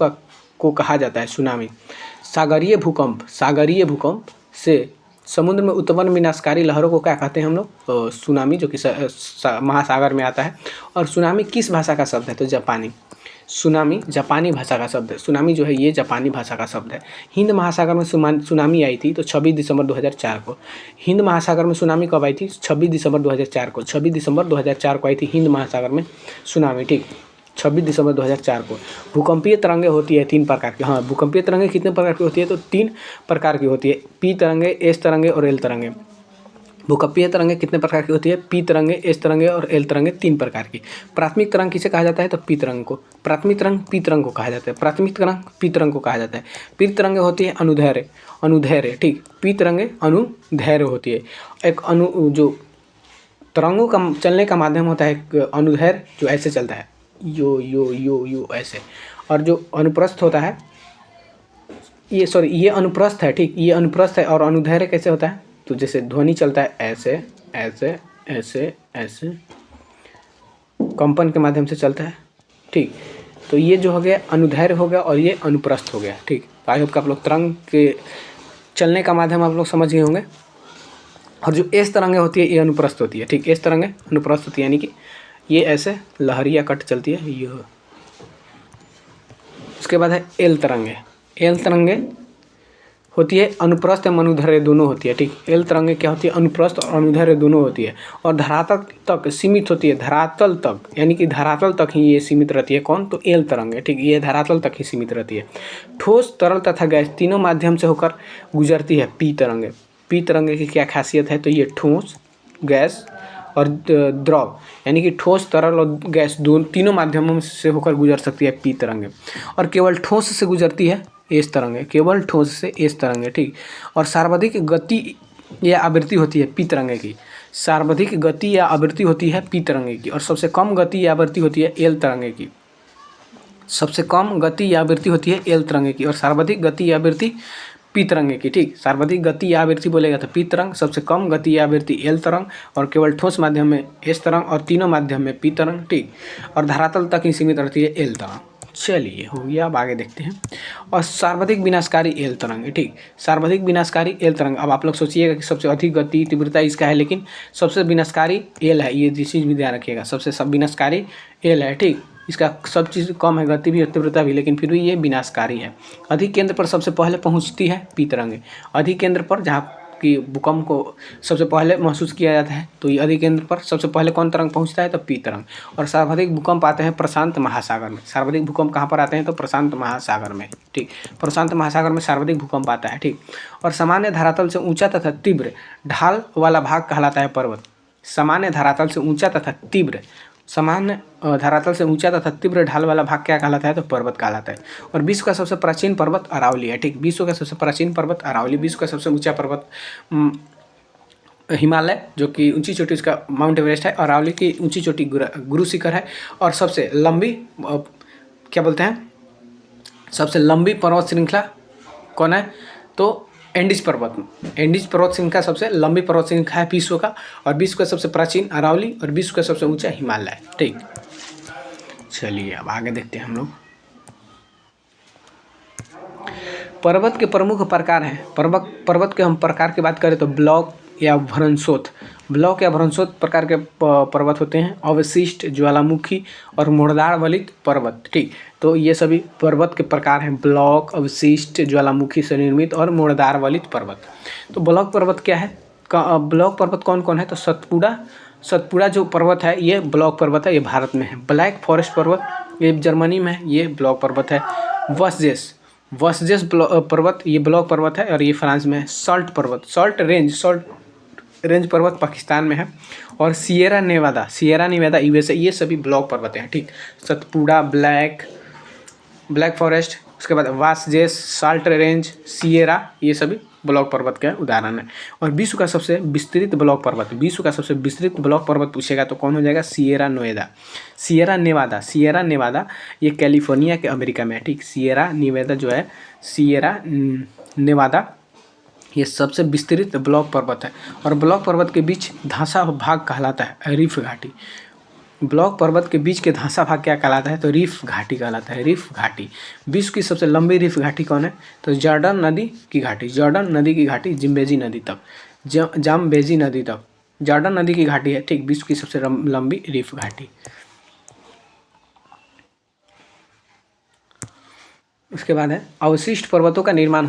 को कहा जाता है सुनामी। सागरीय भूकंप से समुद्र में उत्पन्न विनाशकारी लहरों को क्या कहते हैं हम लोग? सुनामी, जो कि महासागर में आता है। और सुनामी किस भाषा का शब्द है? तो जापानी। सुनामी जापानी भाषा का शब्द है। सुनामी जो है ये जापानी भाषा का शब्द है। हिंद महासागर में सुनामी आई थी तो 26 दिसंबर 2004 को। हिंद महासागर में सुनामी कब आई थी? 26 दिसंबर 2004 को। 26 दिसंबर 2004 को आई थी हिंद महासागर में सुनामी, ठीक। 26 दिसंबर 2004 को। भूकंपीय तरंगें होती है 3 प्रकार की। हाँ, भूकंपीय तरंगें कितने प्रकार की होती है? तो 3 प्रकार की होती है। पी तरंगे, एस तरंगे और एल तरंगे। भूकंपीय तरंगें कितने प्रकार की होती है? पी तरंगे, एस तरंगे और एल तरंगे, 3 प्रकार की। प्राथमिक तरंग किसे कहा जाता है? तो पी तरंग को। प्राथमिक तरंग पी तरंग को कहा जाता है। प्राथमिक तरंग पी तरंग को कहा जाता है। पी तरंगें होती है अनुदैर्घ्य, ठीक। पी तरंगें अनुदैर्घ्य होती है। एक जो तरंगों का चलने का माध्यम होता है अनुदैर्घ्य, जो ऐसे चलता है, यो ऐसे। और जो अनुप्रस्थ होता है, ये अनुप्रस्थ है, ठीक। ये अनुप्रस्थ है। और अनुदैर्घ्य कैसे होता है? तो जैसे ध्वनि चलता है ऐसे ऐसे ऐसे ऐसे, कंपन के माध्यम से चलता है, ठीक। तो ये जो हो गया अनुदैर्घ्य हो गया और ये अनुप्रस्थ हो गया, ठीक। आई होप कि आप लोग तरंग के चलने का माध्यम आप लोग समझ गए होंगे। और जो एस तरंगें होती है ये अनुप्रस्थ होती है, ठीक। एस तरंगें अनुप्रस्थ होती है, यानी कि ये ऐसे लहरिया कट चलती है ये। उसके बाद है एल तरंगे। एल तरंगे होती है अनुप्रस्थ एवं अनुदैर्घ्य दोनों होती है, ठीक। एल तरंगे क्या होती है? अनुप्रस्थ और अनुदैर्घ्य दोनों होती है। और धरातल तक सीमित होती है। धरातल तक, यानी कि धरातल तक ही ये सीमित रहती है। कौन? तो एल तरंगे, ठीक। ये धरातल तक ही सीमित रहती है। ठोस, तरल तथा गैस तीनों माध्यम से होकर गुजरती है पी तरंगे। पी तरंगे की क्या खासियत है? तो ये ठोस, गैस और द्रव, यानी कि ठोस, तरल और गैस तीनों माध्यमों से होकर गुजर सकती है पी तरंगे। और केवल ठोस से गुजरती है एस तरंगे। केवल ठोस से एस तरंगे, ठीक। और सर्वाधिक गति या आवृत्ति होती है पी तरंगे की। सर्वाधिक गति या आवृत्ति होती है पी तरंगे की। और सबसे कम गति या आवृत्ति होती है एल तरंगे की। सबसे कम गति या आवृत्ति होती है एल तरंगे की। और सर्वाधिक गति या आवृत्ति पी तरंगे की, ठीक। सर्वाधिक गति या आवृत्ति बोलेगा तो पी तरंग, सबसे कम गति या आवृत्ति एल तरंग, और केवल ठोस माध्यम में एस तरंग, और तीनों माध्यम में पी तरंग, ठीक। और धरातल तक ही सीमित रहती है एल तरंग। चलिए हो गया, अब आगे देखते हैं। और सर्वाधिक विनाशकारी एल तरंग, ठीक। सर्वाधिक विनाशकारी एल तरंग, अब आप लोग सोचिएगा कि सबसे अधिक गति तीव्रता इसका है, लेकिन सबसे विनाशकारी एल है, ये चीज़ भी ध्यान रखिएगा, सबसे सब विनाशकारी एल है, ठीक। इसका सब चीज़ कम है, गति भी और तीव्रता भी, लेकिन फिर भी ये विनाशकारी है। अधिक केंद्र पर सबसे पहले पहुंचती है पी तरंगे। अधिक केंद्र पर, जहाँ कि भूकंप को सबसे पहले महसूस किया जाता है, तो ये अधिक केंद्र पर सबसे पहले कौन तरंग पहुंचता है, तो पी तरंग। और सर्वाधिक भूकंप आते हैं प्रशांत महासागर में। सर्वाधिक भूकंप कहाँ पर आते हैं, तो प्रशांत महासागर में, ठीक। प्रशांत महासागर में सर्वाधिक भूकंप आता है, ठीक। और सामान्य धरातल से ऊंचा तथा तीव्र ढाल वाला भाग कहलाता है पर्वत। सामान्य धरातल से ऊंचा तथा तीव्र, सामान्य धरातल से ऊंचा तथा तीव्र ढाल वाला भाग क्या कहलाता है, तो पर्वत कहलाता है। और विश्व का सबसे प्राचीन पर्वत अरावली है, ठीक। विश्व का सबसे प्राचीन पर्वत अरावली। विश्व का सबसे ऊंचा पर्वत हिमालय, जो कि ऊंची चोटी उसका माउंट एवरेस्ट है। अरावली की ऊंची चोटी गुरु शिखर है। और सबसे लंबी क्या बोलते हैं, सबसे लंबी पर्वत श्रृंखला कौन है, तो एंडीज पर्वत। एंडीज पर्वत श्रृंखला सबसे लंबी पर्वत श्रृंखला है विश्व का। और विश्व का सबसे प्राचीन अरावली, और विश्व का सबसे ऊंचा हिमालय, ठीक। चलिए अब आगे देखते हैं हम लोग। पर्वत के प्रमुख प्रकार हैं। पर्वत के हम प्रकार की बात करें तो ब्लॉक या भ्रंशोथ, ब्लॉक या भ्रंशोथ प्रकार के पर्वत होते हैं। अवशिष्ट, ज्वालामुखी और मुर्दार वलित पर्वत, ठीक। तो ये सभी पर्वत के प्रकार हैं, ब्लॉक, अवशिष्ट, ज्वालामुखी से निर्मित और मुर्दार वलित पर्वत। तो ब्लॉक पर्वत क्या है, ब्लॉक पर्वत कौन कौन है, तो सतपुड़ा जो पर्वत है ये ब्लॉक पर्वत है, ये भारत में है। ब्लैक फॉरेस्ट पर्वत ये जर्मनी में है, ये ब्लॉक पर्वत है। वसजेस पर्वत ये ब्लॉक पर्वत है, और ये फ्रांस में है। सॉल्ट पर्वत, सॉल्ट रेंज पर्वत पाकिस्तान में है। और सिएरा नेवादा यूएसए, ये सभी ब्लॉक पर्वत हैं, ठीक। सतपुड़ा, ब्लैक फॉरेस्ट, उसके बाद वासजेस, सॉल्ट रेंज, सिएरा, ये सभी ब्लॉक पर्वत के उदाहरण है। और विश्व का सबसे विस्तृत ब्लॉक पर्वत पूछेगा तो कौन हो जाएगा, सिएरा नेवादा ये कैलिफोर्निया के अमेरिका में है, ठीक। सिएरा नेवादा ये सबसे विस्तृत ब्लॉक पर्वत है। और ब्लॉक पर्वत के बीच धंसा भाग कहलाता है रिफ घाटी। ब्लॉक पर्वत के बीच के धंसा भाग क्या कहलाता है, तो रिफ घाटी कहलाता है, रिफ घाटी। विश्व की सबसे लंबी रिफ घाटी कौन है, तो जॉर्डन नदी की घाटी जाम्बेजी नदी तक जॉर्डन नदी की घाटी है, ठीक। विश्व की सबसे लंबी रिफ घाटी। उसके बाद है अवशिष्ट पर्वतों का निर्माण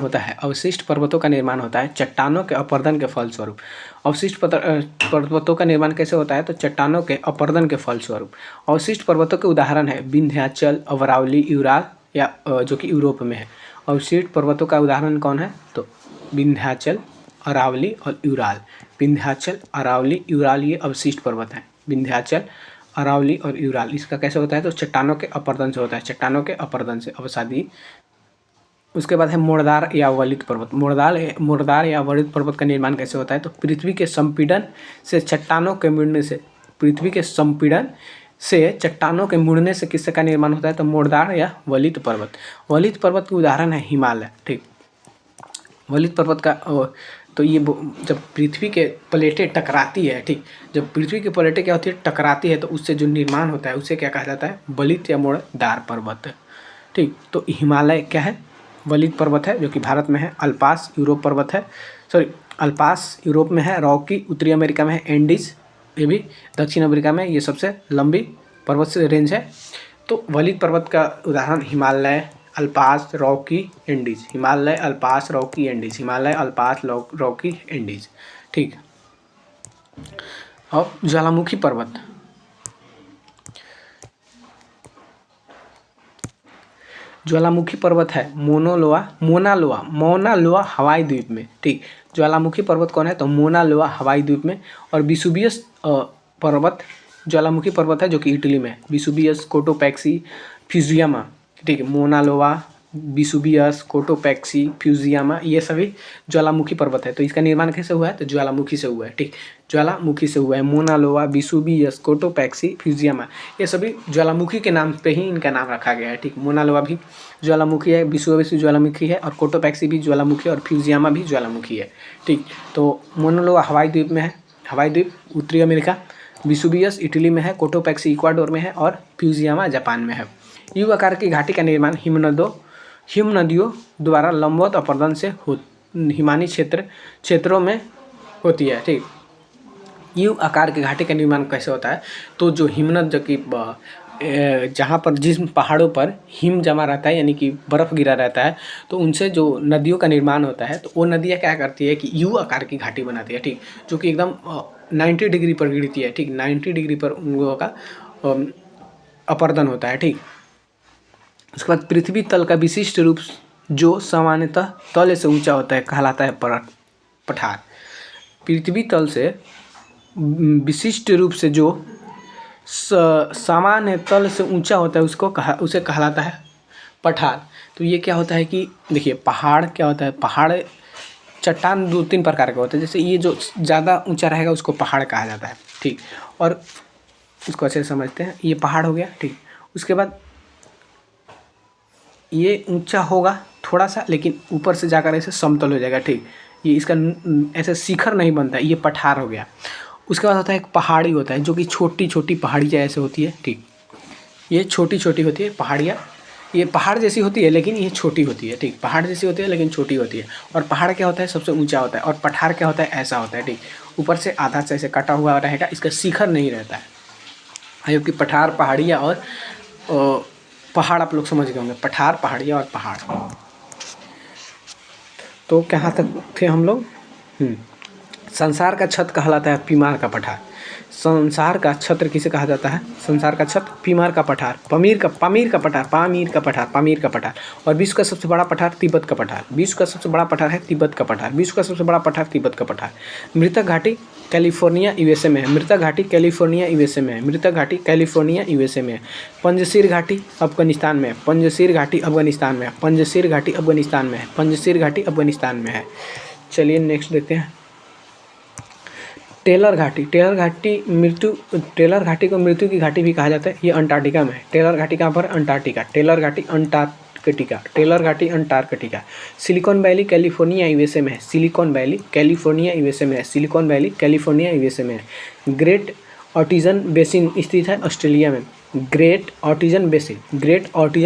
होता है चट्टानों के अपरदन के फलस्वरूप। अवशिष्ट पर्वतों का निर्माण कैसे होता है, तो चट्टानों के अपरदन के फलस्वरूप। अवशिष्ट पर्वतों के उदाहरण है विंध्याचल, अरावली, यूराल, या जो कि यूरोप में है। अवशिष्ट पर्वतों का उदाहरण कौन है, तो विंध्याचल, अरावली और यूराल। विंध्याचल, अरावली, यूराल ये अवशिष्ट पर्वत हैं। विंध्याचल, अरावली और यूराल, इसका कैसे होता है, तो चट्टानों के अपरदन से होता है, चट्टानों के अपरदन से अवसादी। उसके बाद है मुर्दार या वलित पर्वत। मुर्दार या वलित पर्वत का निर्माण कैसे होता है, तो पृथ्वी के संपीड़न से चट्टानों के मुड़ने से किसका निर्माण होता है, तो मुर्दार या वलित पर्वत। वलित पर्वत के उदाहरण है हिमालय, ठीक। वलित पर्वत का तो ये जब पृथ्वी के प्लेटें टकराती है, ठीक, जब पृथ्वी की प्लेटें क्या होती है, टकराती है, तो उससे जो निर्माण होता है उसे क्या कहा जाता है, वलित या मुर्दार पर्वत, ठीक। तो हिमालय क्या है, वलित पर्वत है, जो कि भारत में है। अल्पास यूरोप में है। रॉकी उत्तरी अमेरिका में है। एंडीज ये भी दक्षिण अमेरिका में, ये सबसे लंबी पर्वत से रेंज है। तो वलित पर्वत का उदाहरण Himalaya, अल्पास, Rocky, Andes. Himalaya, अल्पास, Rocky, Andes, ठीक। और ज्वालामुखी पर्वत, ज्वालामुखी पर्वत है मोना लोआ हवाई द्वीप में, ठीक। ज्वालामुखी पर्वत कौन है, तो मोना लोआ हवाई द्वीप में। और विसुवियस पर्वत ज्वालामुखी पर्वत है, जो कि इटली में है। विसुवियस, कोटोपैक्सी, फ्यूजियामा, ठीक है। मोना लोआ विसुवियस, कोटोपैक्सी, फ्यूजियामा, ये सभी ज्वालामुखी पर्वत है। तो इसका निर्माण कैसे हुआ है? तो ज्वालामुखी से हुआ है। ठीक, ज्वालामुखी से हुआ है। मोना लोआ, विसुवियस, कोटोपैक्सी, फ्यूजियामा, ये सभी ज्वालामुखी के नाम पे ही इनका नाम रखा गया है। ठीक, मोना लोआ भी ज्वालामुखी है, विसुवियस भी ज्वालामुखी है, और कोटोपैक्सी भी ज्वालामुखी है, और फ्यूजियामा भी ज्वालामुखी है। ठीक, तो मोना लोआ हवाई द्वीप में है, हवाई द्वीप उत्तरी अमेरिका। विसुवियस इटली में है, कोटोपैक्सी इक्वाडोर में है, और फ्यूजियामा जापान में है। यू आकार की घाटी का निर्माण हिम नदियों द्वारा लंबवत अपर्दन से हिमानी क्षेत्रों में होती है। ठीक, यू आकार की घाटी का निर्माण कैसे होता है? तो जो हिमनद जो कि जहाँ पर जिस पहाड़ों पर हिम जमा रहता है, यानी कि बर्फ़ गिरा रहता है, तो उनसे जो नदियों का निर्माण होता है, तो वो नदियाँ क्या करती है कि यू आकार की घाटी बनाती है। ठीक, जो कि एकदम 90 डिग्री पर गिरती है। ठीक, 90 डिग्री पर उन लोगों का अपर्दन होता है। ठीक, उसके बाद पृथ्वी तल का विशिष्ट रूप जो सामान्यतः तल से ऊंचा होता है कहलाता है पठार। पृथ्वी तल से विशिष्ट रूप से जो सामान्य तल से ऊंचा होता है उसे कहलाता है पठार। तो ये क्या होता है कि देखिए, पहाड़ क्या होता है? पहाड़ चट्टान 2-3 प्रकार के होते हैं। जैसे ये जो ज़्यादा ऊंचा रहेगा उसको पहाड़ कहा जाता है। ठीक, और इसको अच्छे से समझते हैं। ये पहाड़ हो गया। ठीक, उसके बाद ये ऊंचा होगा थोड़ा सा, लेकिन ऊपर से जाकर ऐसे समतल हो जाएगा। ठीक, ये इसका ऐसे शिखर नहीं बनता है, ये पठार हो गया। उसके बाद होता है एक पहाड़ी होता है, जो कि छोटी छोटी पहाड़ियाँ ऐसे होती है। ठीक, ये छोटी छोटी होती है पहाड़ियाँ, ये पहाड़ जैसी होती है लेकिन ये छोटी होती है। ठीक, पहाड़ जैसी होती है लेकिन छोटी होती है। और पहाड़ क्या होता है? सबसे ऊंचा होता है। और पठार क्या होता है? ऐसा होता है। ठीक, ऊपर से आधा से ऐसे कटा हुआ रहेगा, इसका शिखर नहीं रहता है। आयो कि पठार, पहाड़ियाँ और पहाड़ आप लोग समझ गए होंगे। पठार, पहाड़ियाँ और पहाड़। तो कहाँ तक थे हम लोग? संसार का छत कहलाता है पीमार का पठार। संसार का छत्र किसे कहा जाता है? संसार का छत पीमार का पठार, पामीर का पठार। और विश्व का सबसे बड़ा पठार तिब्बत का पठार। विश्व का सबसे बड़ा पठार है तिब्बत का पठार। विश्व का सबसे बड़ा पठार तिब्बत का पठार। मृतक घाटी कैलिफोर्निया यूएसए में है। मृतक घाटी कैलिफोर्निया यूएसए में है। मृतक घाटी कैलिफोर्निया यूएसए में है। पंजशीर घाटी अफगानिस्तान में है। पंजशीर घाटी अफगानिस्तान में है। पंजशीर घाटी अफगानिस्तान में है। पंजशीर घाटी अफगानिस्तान में है। चलिए नेक्स्ट देखते हैं। टेलर घाटी। टेलर घाटी को मृत्यु की घाटी भी कहा जाता है। ये अंटार्कटिका में है। टेलर घाटी कहाँ पर? अंटार्कटिका। टेलर घाटी अंटार्कटिका। टेलर घाटी Antarctica. Silicon valley California USA में है। सिलिकॉन वैली कैलिफोर्निया यूएसए में है। सिलिकॉन वैली कैलिफोर्निया यूएसए में है। ग्रेट ऑटिजन बेसिन स्थित है ऑस्ट्रेलिया में। ग्रेट ऑटिजन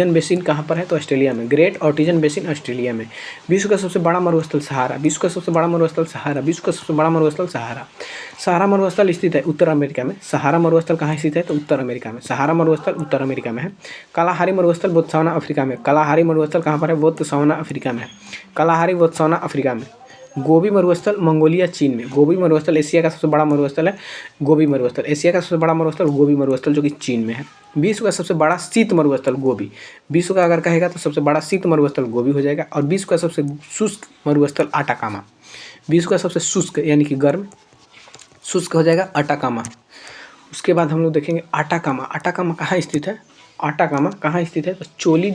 बेसिन कहाँ पर है? तो ऑस्ट्रेलिया में। ग्रेट ऑटिजन बेसिन ऑस्ट्रेलिया में। विश्व का सबसे बड़ा मरुस्थल सहारा। विश्व का सबसे बड़ा मरुस्थल सहारा। विश्व का सबसे बड़ा मरुस्थल सहारा। सहारा मरुस्थल स्थित है उत्तर अमेरिका में। सहारा मरुस्थल कहाँ स्थित है? तो उत्तर अमेरिका में। सहारा मरुस्थल उत्तर अमेरिका में है। कालाहारी मरुस्थल बोत्सवाना अफ्रीका में। कालाहारी मरुस्थल कहाँ पर है? बोत्सवाना अफ्रीका में है। कालाहारी बोत्सवाना अफ्रीका में। गोबी मरुस्थल मंगोलिया चीन में। गोबी मरुस्थल एशिया का सबसे बड़ा मरुस्थल है। गोबी मरुस्थल एशिया का सबसे बड़ा मरुस्थल गोबी मरुस्थल, जो कि चीन में है। विश्व का सबसे बड़ा शीत मरुस्थल गोबी। विश्व का अगर कहेगा तो सबसे बड़ा शीत मरुस्थल गोबी हो जाएगा। और विश्व का सबसे शुष्क मरुस्थल अटाकामा। विश्व का सबसे शुष्क यानी कि गर्म शुष्क हो जाएगा अटाकामा। उसके बाद हम लोग देखेंगे अटाकामा। अटाकामा कहाँ स्थित है? अटाकामा कहाँ स्थित है? तो चोली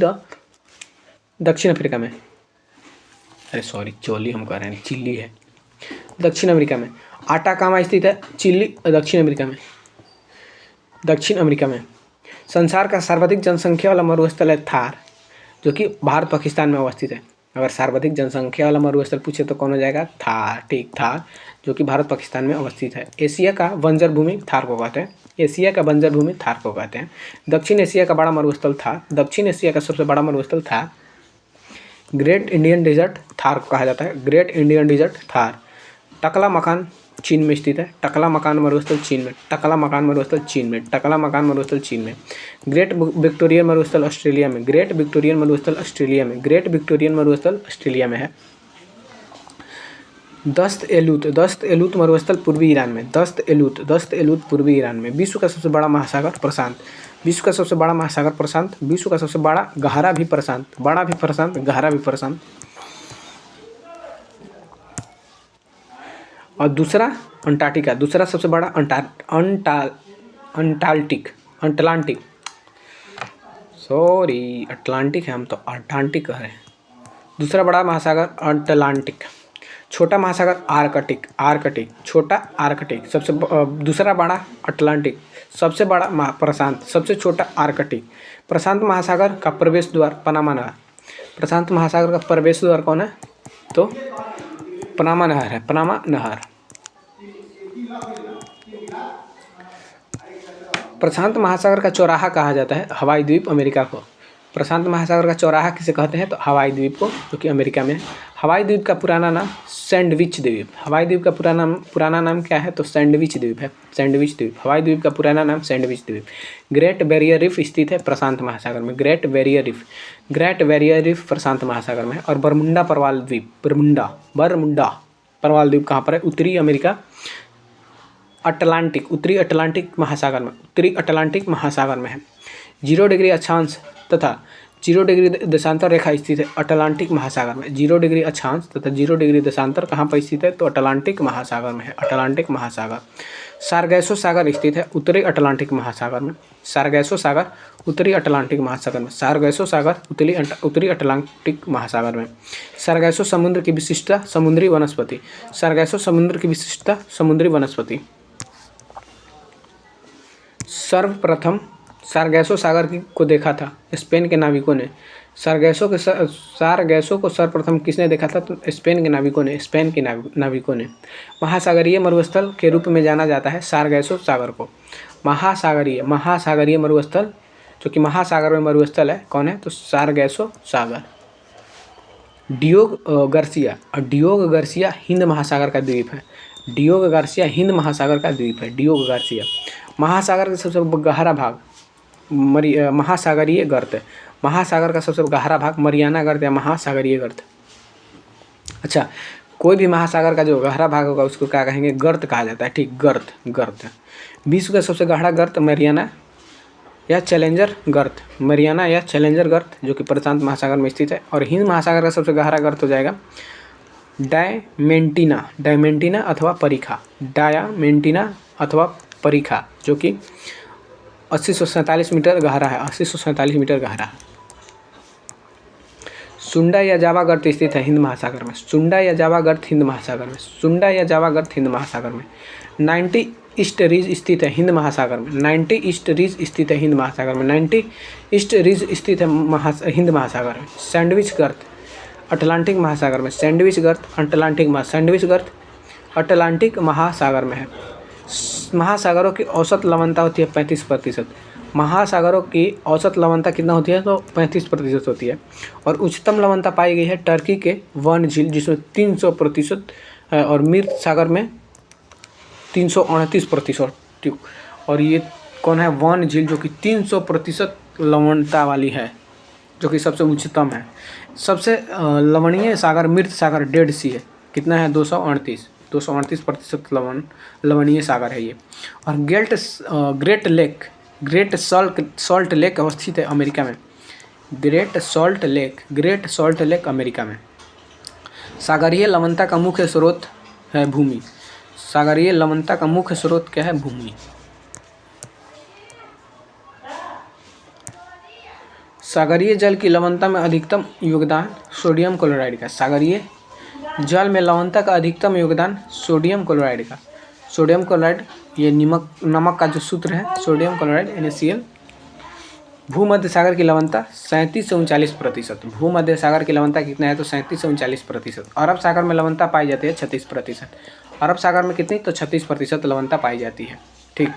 दक्षिण अफ्रीका में। अरे सॉरी, चोली हम कह रहे हैं, चिल्ली है। दक्षिण अमेरिका में अटाकामा स्थित है। चिल्ली दक्षिण अमेरिका में। संसार का सर्वाधिक जनसंख्या वाला मरुस्थल है थार, जो कि भारत पाकिस्तान में अवस्थित है। अगर सर्वाधिक जनसंख्या वाला मरुस्थल पूछे तो कौन हो जाएगा? थार। ठीक, थार, जो कि भारत पाकिस्तान में अवस्थित है। एशिया का बंजर भूमि थार को कहते हैं। एशिया का बंजर भूमि थार को कहते हैं। दक्षिण एशिया का बड़ा मरुस्थल थार। दक्षिण एशिया का सबसे बड़ा मरुस्थल Thar. Great Indian Desert Thar को कहा जाता है। Great Indian Desert Thar. Taklamakan चीन में स्थित है। टकला मकान मरुस्थल चीन में। टकला मकान मरुस्थल चीन में। टकला मकान मरुस्थल चीन में। ग्रेट विक्टोरियन मरुस्थल ऑस्ट्रेलिया में। ग्रेट विक्टोरियन मरुस्थल ऑस्ट्रेलिया में। ग्रेट विक्टोरियन मरुस्थल ऑस्ट्रेलिया में है। दस्त एलूत मरुस्थल पूर्वी ईरान में। दस्त एलूत पूर्वी ईरान में। विश्व का सबसे बड़ा महासागर प्रशांत। विश्व का सबसे बड़ा महासागर प्रशांत। विश्व का सबसे बड़ा गहरा भी प्रशांत। बड़ा भी प्रशांत, गहरा भी प्रशांत। और दूसरा अंटार्कटिका। दूसरा सबसे बड़ा अटलांटिक। सॉरी अटलांटिक है, हम तो अटलांटिक कह रहे हैं। दूसरा बड़ा महासागर अटलांटिक। छोटा महासागर आर्कटिक, आर्कटिक छोटा आर्कटिक। दूसरा बड़ा अटलांटिक, सबसे बड़ा प्रशांत, सबसे छोटा आर्कटिक। प्रशांत महासागर का प्रवेश द्वार पनामा नहर। प्रशांत महासागर का प्रवेश द्वार कौन है? तो पनामा नहर है, पनामा नहर। प्रशांत महासागर का चौराहा कहा जाता है हवाई द्वीप अमेरिका को। प्रशांत महासागर का चौराहा किसे कहते हैं? तो हवाई द्वीप को, जो कि अमेरिका में है। हवाई द्वीप का पुराना नाम सैंडविच द्वीप। हवाई द्वीप का पुराना नाम क्या है? तो सैंडविच द्वीप है, सैंडविच द्वीप। हवाई द्वीप का पुराना नाम सैंडविच द्वीप। ग्रेट बैरियर रीफ स्थित है प्रशांत महासागर में। ग्रेट बैरियर रीफ प्रशांत महासागर में है। और बरमुंडा प्रवाल द्वीप, बरमुंडा प्रवाल द्वीप कहाँ पर है? उत्तरी अमेरिका, अटलांटिक, उत्तरी अटलांटिक महासागर में, उत्तरी अटलांटिक महासागर में है। 0 डिग्री अक्षांश तथा 0 डिग्री देशांतर रेखा स्थित है अटलांटिक महासागर में। 0 डिग्री अक्षांश तथा 0 डिग्री देशांतर कहाँ पर स्थित है? तो अटलांटिक महासागर में है, अटलांटिक महासागर। सारगैसो सागर स्थित है उत्तरी अटलांटिक महासागर में। सारगैसो सागर उत्तरी अटलांटिक महासागर में। सारगैसो सागर उत्तरी अटलांटिक महासागर में। सारगैसो समुद्र की विशिष्टता समुद्री वनस्पति। सारगैसो समुद्र की विशिष्टता समुद्री वनस्पति। सर्वप्रथम सारगैसो सागर को देखा था स्पेन के नाविकों ने। सारगैसो को सर्वप्रथम किसने देखा था? तो स्पेन के नाविकों ने। महासागरीय मरुस्थल के रूप में जाना जाता है सारगैसो सागर को। महासागरीय मरुस्थल, जो कि महासागर में मरुस्थल है, कौन है? तो सारगैसो सागर। डियोग गार्सिया हिंद महासागर का द्वीप है। डियोग गार्सिया हिंद महासागर का द्वीप है, डियोग गार्सिया। महासागर का सबसे गहरा भाग महासागरीय गर्त। महासागर का सबसे गहरा भाग मरियाना गर्त या महासागरीय गर्त। अच्छा, कोई भी महासागर का जो गहरा भाग होगा उसको क्या कहेंगे? गर्त कहा जाता है, ठीक, गर्त। विश्व का सबसे गहरा गर्त मरियाना या चैलेंजर गर्त, जो कि प्रशांत महासागर में स्थित है। और हिंद महासागर का सबसे गहरा गर्त हो जाएगा डायमेंटिना अथवा परीखा, जो कि 8047 मीटर गहरा है, 8047 मीटर गहरा है। सुंडा या जावा गर्त स्थित है हिंद महासागर में। सुंडा या जावा गर्त हिंद महासागर में। 90 ईस्ट रिज स्थित है हिंद महासागर में। 90 ईस्ट रिज स्थित है हिंद महासागर में। सैंडविच गर्त अटलांटिक महासागर में। सैंडविच गर्त अटलांटिक महासागर में है। महासागरों की औसत लवणता होती है 35%। महासागरों की औसत लवणता कितना होती है? तो 35% होती है। और उच्चतम लवणता पाई गई है टर्की के वन झील, जिसमें 300% है, और मीर्त सागर में 338%। और ये कौन है? वन झील, जो कि 300% लवणता वाली है, जो कि सबसे उच्चतम है। सबसे लवणीय सागर मृत सागर डेड सी है। कितना है? 238% लवणीय सागर है ये। और ग्रेट सॉल्ट लेक अवस्थित है अमेरिका में। ग्रेट सॉल्ट लेक अमेरिका में। सागरीय लवणता का मुख्य स्रोत है भूमि। सागरीय लवणता का मुख्य स्रोत क्या है? भूमि। सागरीय जल की लवणता में अधिकतम योगदान सोडियम क्लोराइड का। सागरीय जल में लवणता का अधिकतम योगदान सोडियम क्लोराइड का। सोडियम क्लोराइड ये नमक का जो सूत्र है, सोडियम क्लोराइड NaCl। भूमध्य सागर की लवणता 37 से 39%। भूमध्य सागर की लवणता कितना है? तो 37 से 39%। अरब सागर में लवणता पाई जाती है 36%। अरब सागर में कितनी? तो 36% लवणता पाई जाती है, ठीक।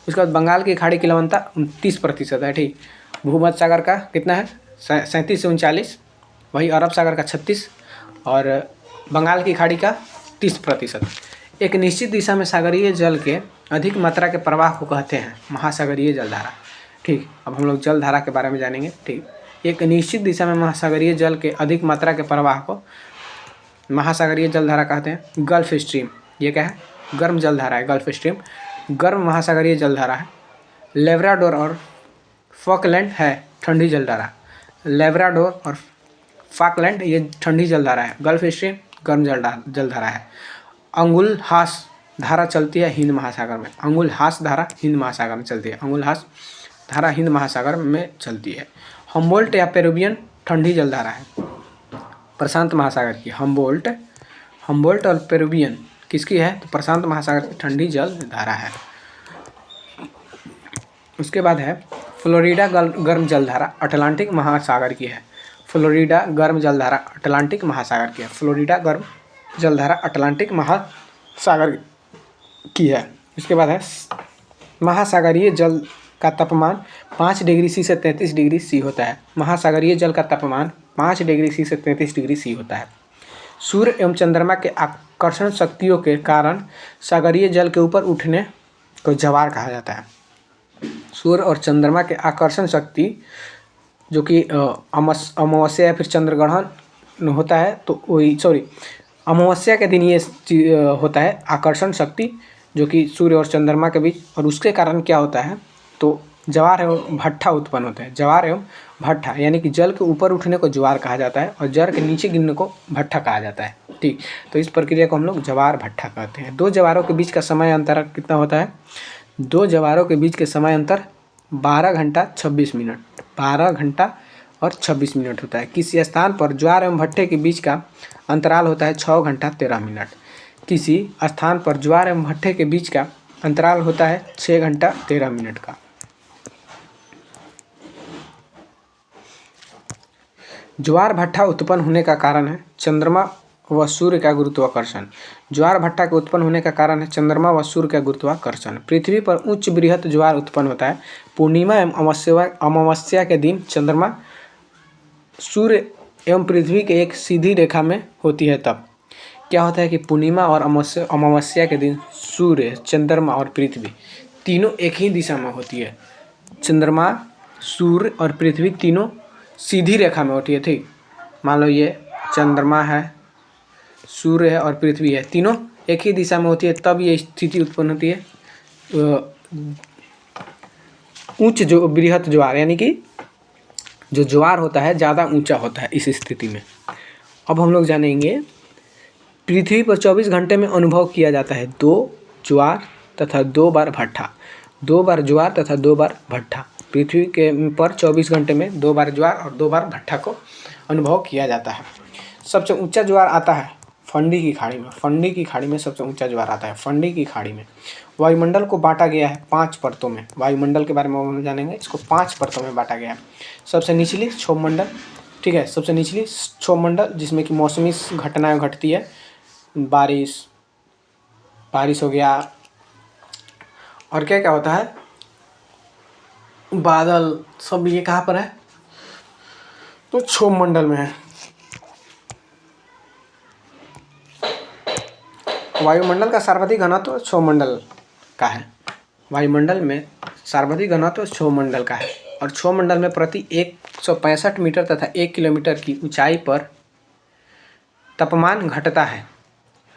उसके बाद बंगाल की खाड़ी की लवणता 29% है, ठीक। भूमध्य सागर का कितना है? 37 से 39, वही अरब सागर का 36 और बंगाल की खाड़ी का 30%। एक निश्चित दिशा में सागरीय जल के अधिक मात्रा के प्रवाह को कहते हैं महासागरीय जलधारा, ठीक। अब हम लोग जलधारा के बारे में जानेंगे, ठीक। एक निश्चित दिशा में महासागरीय जल के अधिक मात्रा के प्रवाह को महासागरीय जलधारा कहते हैं। गल्फ स्ट्रीम, ये क्या है? गर्म जलधारा है। गल्फ स्ट्रीम गर्म महासागरीय जलधारा है। लेब्राडोर और फॉकलैंड है ठंडी जलधारा। लेब्राडोर और फॉकलैंड ये ठंडी जलधारा है। गल्फ स्ट्रीम गर्म जलधारा है। अंगुलहास धारा चलती है हिंद महासागर में। अंगुलहास धारा हिंद महासागर में चलती है। अंगुलहास धारा हिंद महासागर में चलती है। हम्बोल्ट या पेरुवियन ठंडी जलधारा है, प्रशांत महासागर की। हम्बोल्ट और पेरुवियन किसकी है? तो प्रशांत महासागर की ठंडी जल धारा है। उसके बाद है फ्लोरिडा गर्म जलधारा अटलांटिक महासागर की है। फ्लोरिडा गर्म जलधारा अटलांटिक महासागर की है। फ्लोरिडा गर्म जलधारा अटलांटिक महासागर की है। इसके बाद है महासागरीय जल का तापमान 5 डिग्री सी से 33 डिग्री सी होता है। महासागरीय जल का तापमान 5 डिग्री सी से 33 डिग्री सी होता है। सूर्य एवं चंद्रमा के आकर्षण शक्तियों के कारण सागरीय जल के ऊपर उठने को ज्वार कहा जाता है। सूर्य और चंद्रमा के आकर्षण शक्ति जो कि अमावस्या या फिर चंद्रग्रहण होता है तो वही अमावस्या के दिन ये होता है आकर्षण शक्ति जो कि सूर्य और चंद्रमा के बीच, और उसके कारण क्या होता है तो ज्वार एवं भट्ठा उत्पन्न होता है। ज्वार एवं भट्ठा यानी कि जल के ऊपर उठने को ज्वार कहा जाता है और जल के नीचे गिरने को भट्ठा कहा जाता है। ठीक, तो इस प्रक्रिया को हम लोग ज्वार भट्ठा कहते हैं। दो ज्वारों के बीच का समय अंतर कितना होता है? दो ज्वारों के बीच के समय अंतर 12 घंटा 26 मिनट, 12 घंटा और 26 मिनट होता है। किसी स्थान पर ज्वार एवं भट्ठे के बीच का अंतराल होता है 6 घंटा 13 मिनट। किसी स्थान पर ज्वार एवं भट्ठे के बीच का अंतराल होता है 6 घंटा 13 मिनट का। ज्वार भट्ठा उत्पन्न होने का कारण है चंद्रमा व सूर्य का गुरुत्वाकर्षण। ज्वार भट्ठा के उत्पन्न होने का कारण है चंद्रमा व सूर्य का गुरुत्वाकर्षण। पृथ्वी पर उच्च बृहत ज्वार उत्पन्न होता है पूर्णिमा एवं अमावस्या के दिन। चंद्रमा सूर्य एवं पृथ्वी के एक सीधी रेखा में होती है। तब क्या होता है कि पूर्णिमा और अमावस्या के दिन सूर्य, चंद्रमा और पृथ्वी तीनों एक ही दिशा में होती है। चंद्रमा, सूर्य और पृथ्वी तीनों सीधी रेखा में होती है। ठीक, मान लो ये चंद्रमा है, सूर्य है और पृथ्वी है, तीनों एक ही दिशा में होती है, तब ये स्थिति उत्पन्न होती है उच्च जो बृहत ज्वार, यानी कि जो ज्वार होता है ज़्यादा ऊंचा होता है इस स्थिति में। अब हम लोग जानेंगे पृथ्वी पर 24 घंटे में अनुभव किया जाता है 2 ज्वार तथा 2 बार भट्ठा। 2 बार ज्वार तथा 2 बार भट्ठा। पृथ्वी के पर 24 घंटे में 2 बार ज्वार और 2 बार भट्ठा को अनुभव किया जाता है। सबसे ऊंचा ज्वार आता है फंडी की खाड़ी में। फंडी की खाड़ी में सबसे ऊंचा ज्वार आता है फंडी की खाड़ी में। वायुमंडल को बांटा गया है 5 परतों में। वायुमंडल के बारे में हम जानेंगे, इसको 5 परतों में बांटा गया है। सबसे निचली क्षोभ मंडल, ठीक है, सबसे निचली क्षोभ मंडल जिसमें कि मौसमी घटनाएं घटती है, बारिश हो गया और क्या क्या होता है, बादल, सब ये कहाँ पर है तो क्षोभ मंडल में है। वायुमंडल का सर्वाधिक घनत्व क्षोभ मंडल का है। वायुमंडल में सर्वाधिक घनत्व क्षोभ मंडल का है और क्षोभ मंडल में प्रति 165 मीटर तथा 1 किलोमीटर की ऊंचाई पर तापमान घटता है।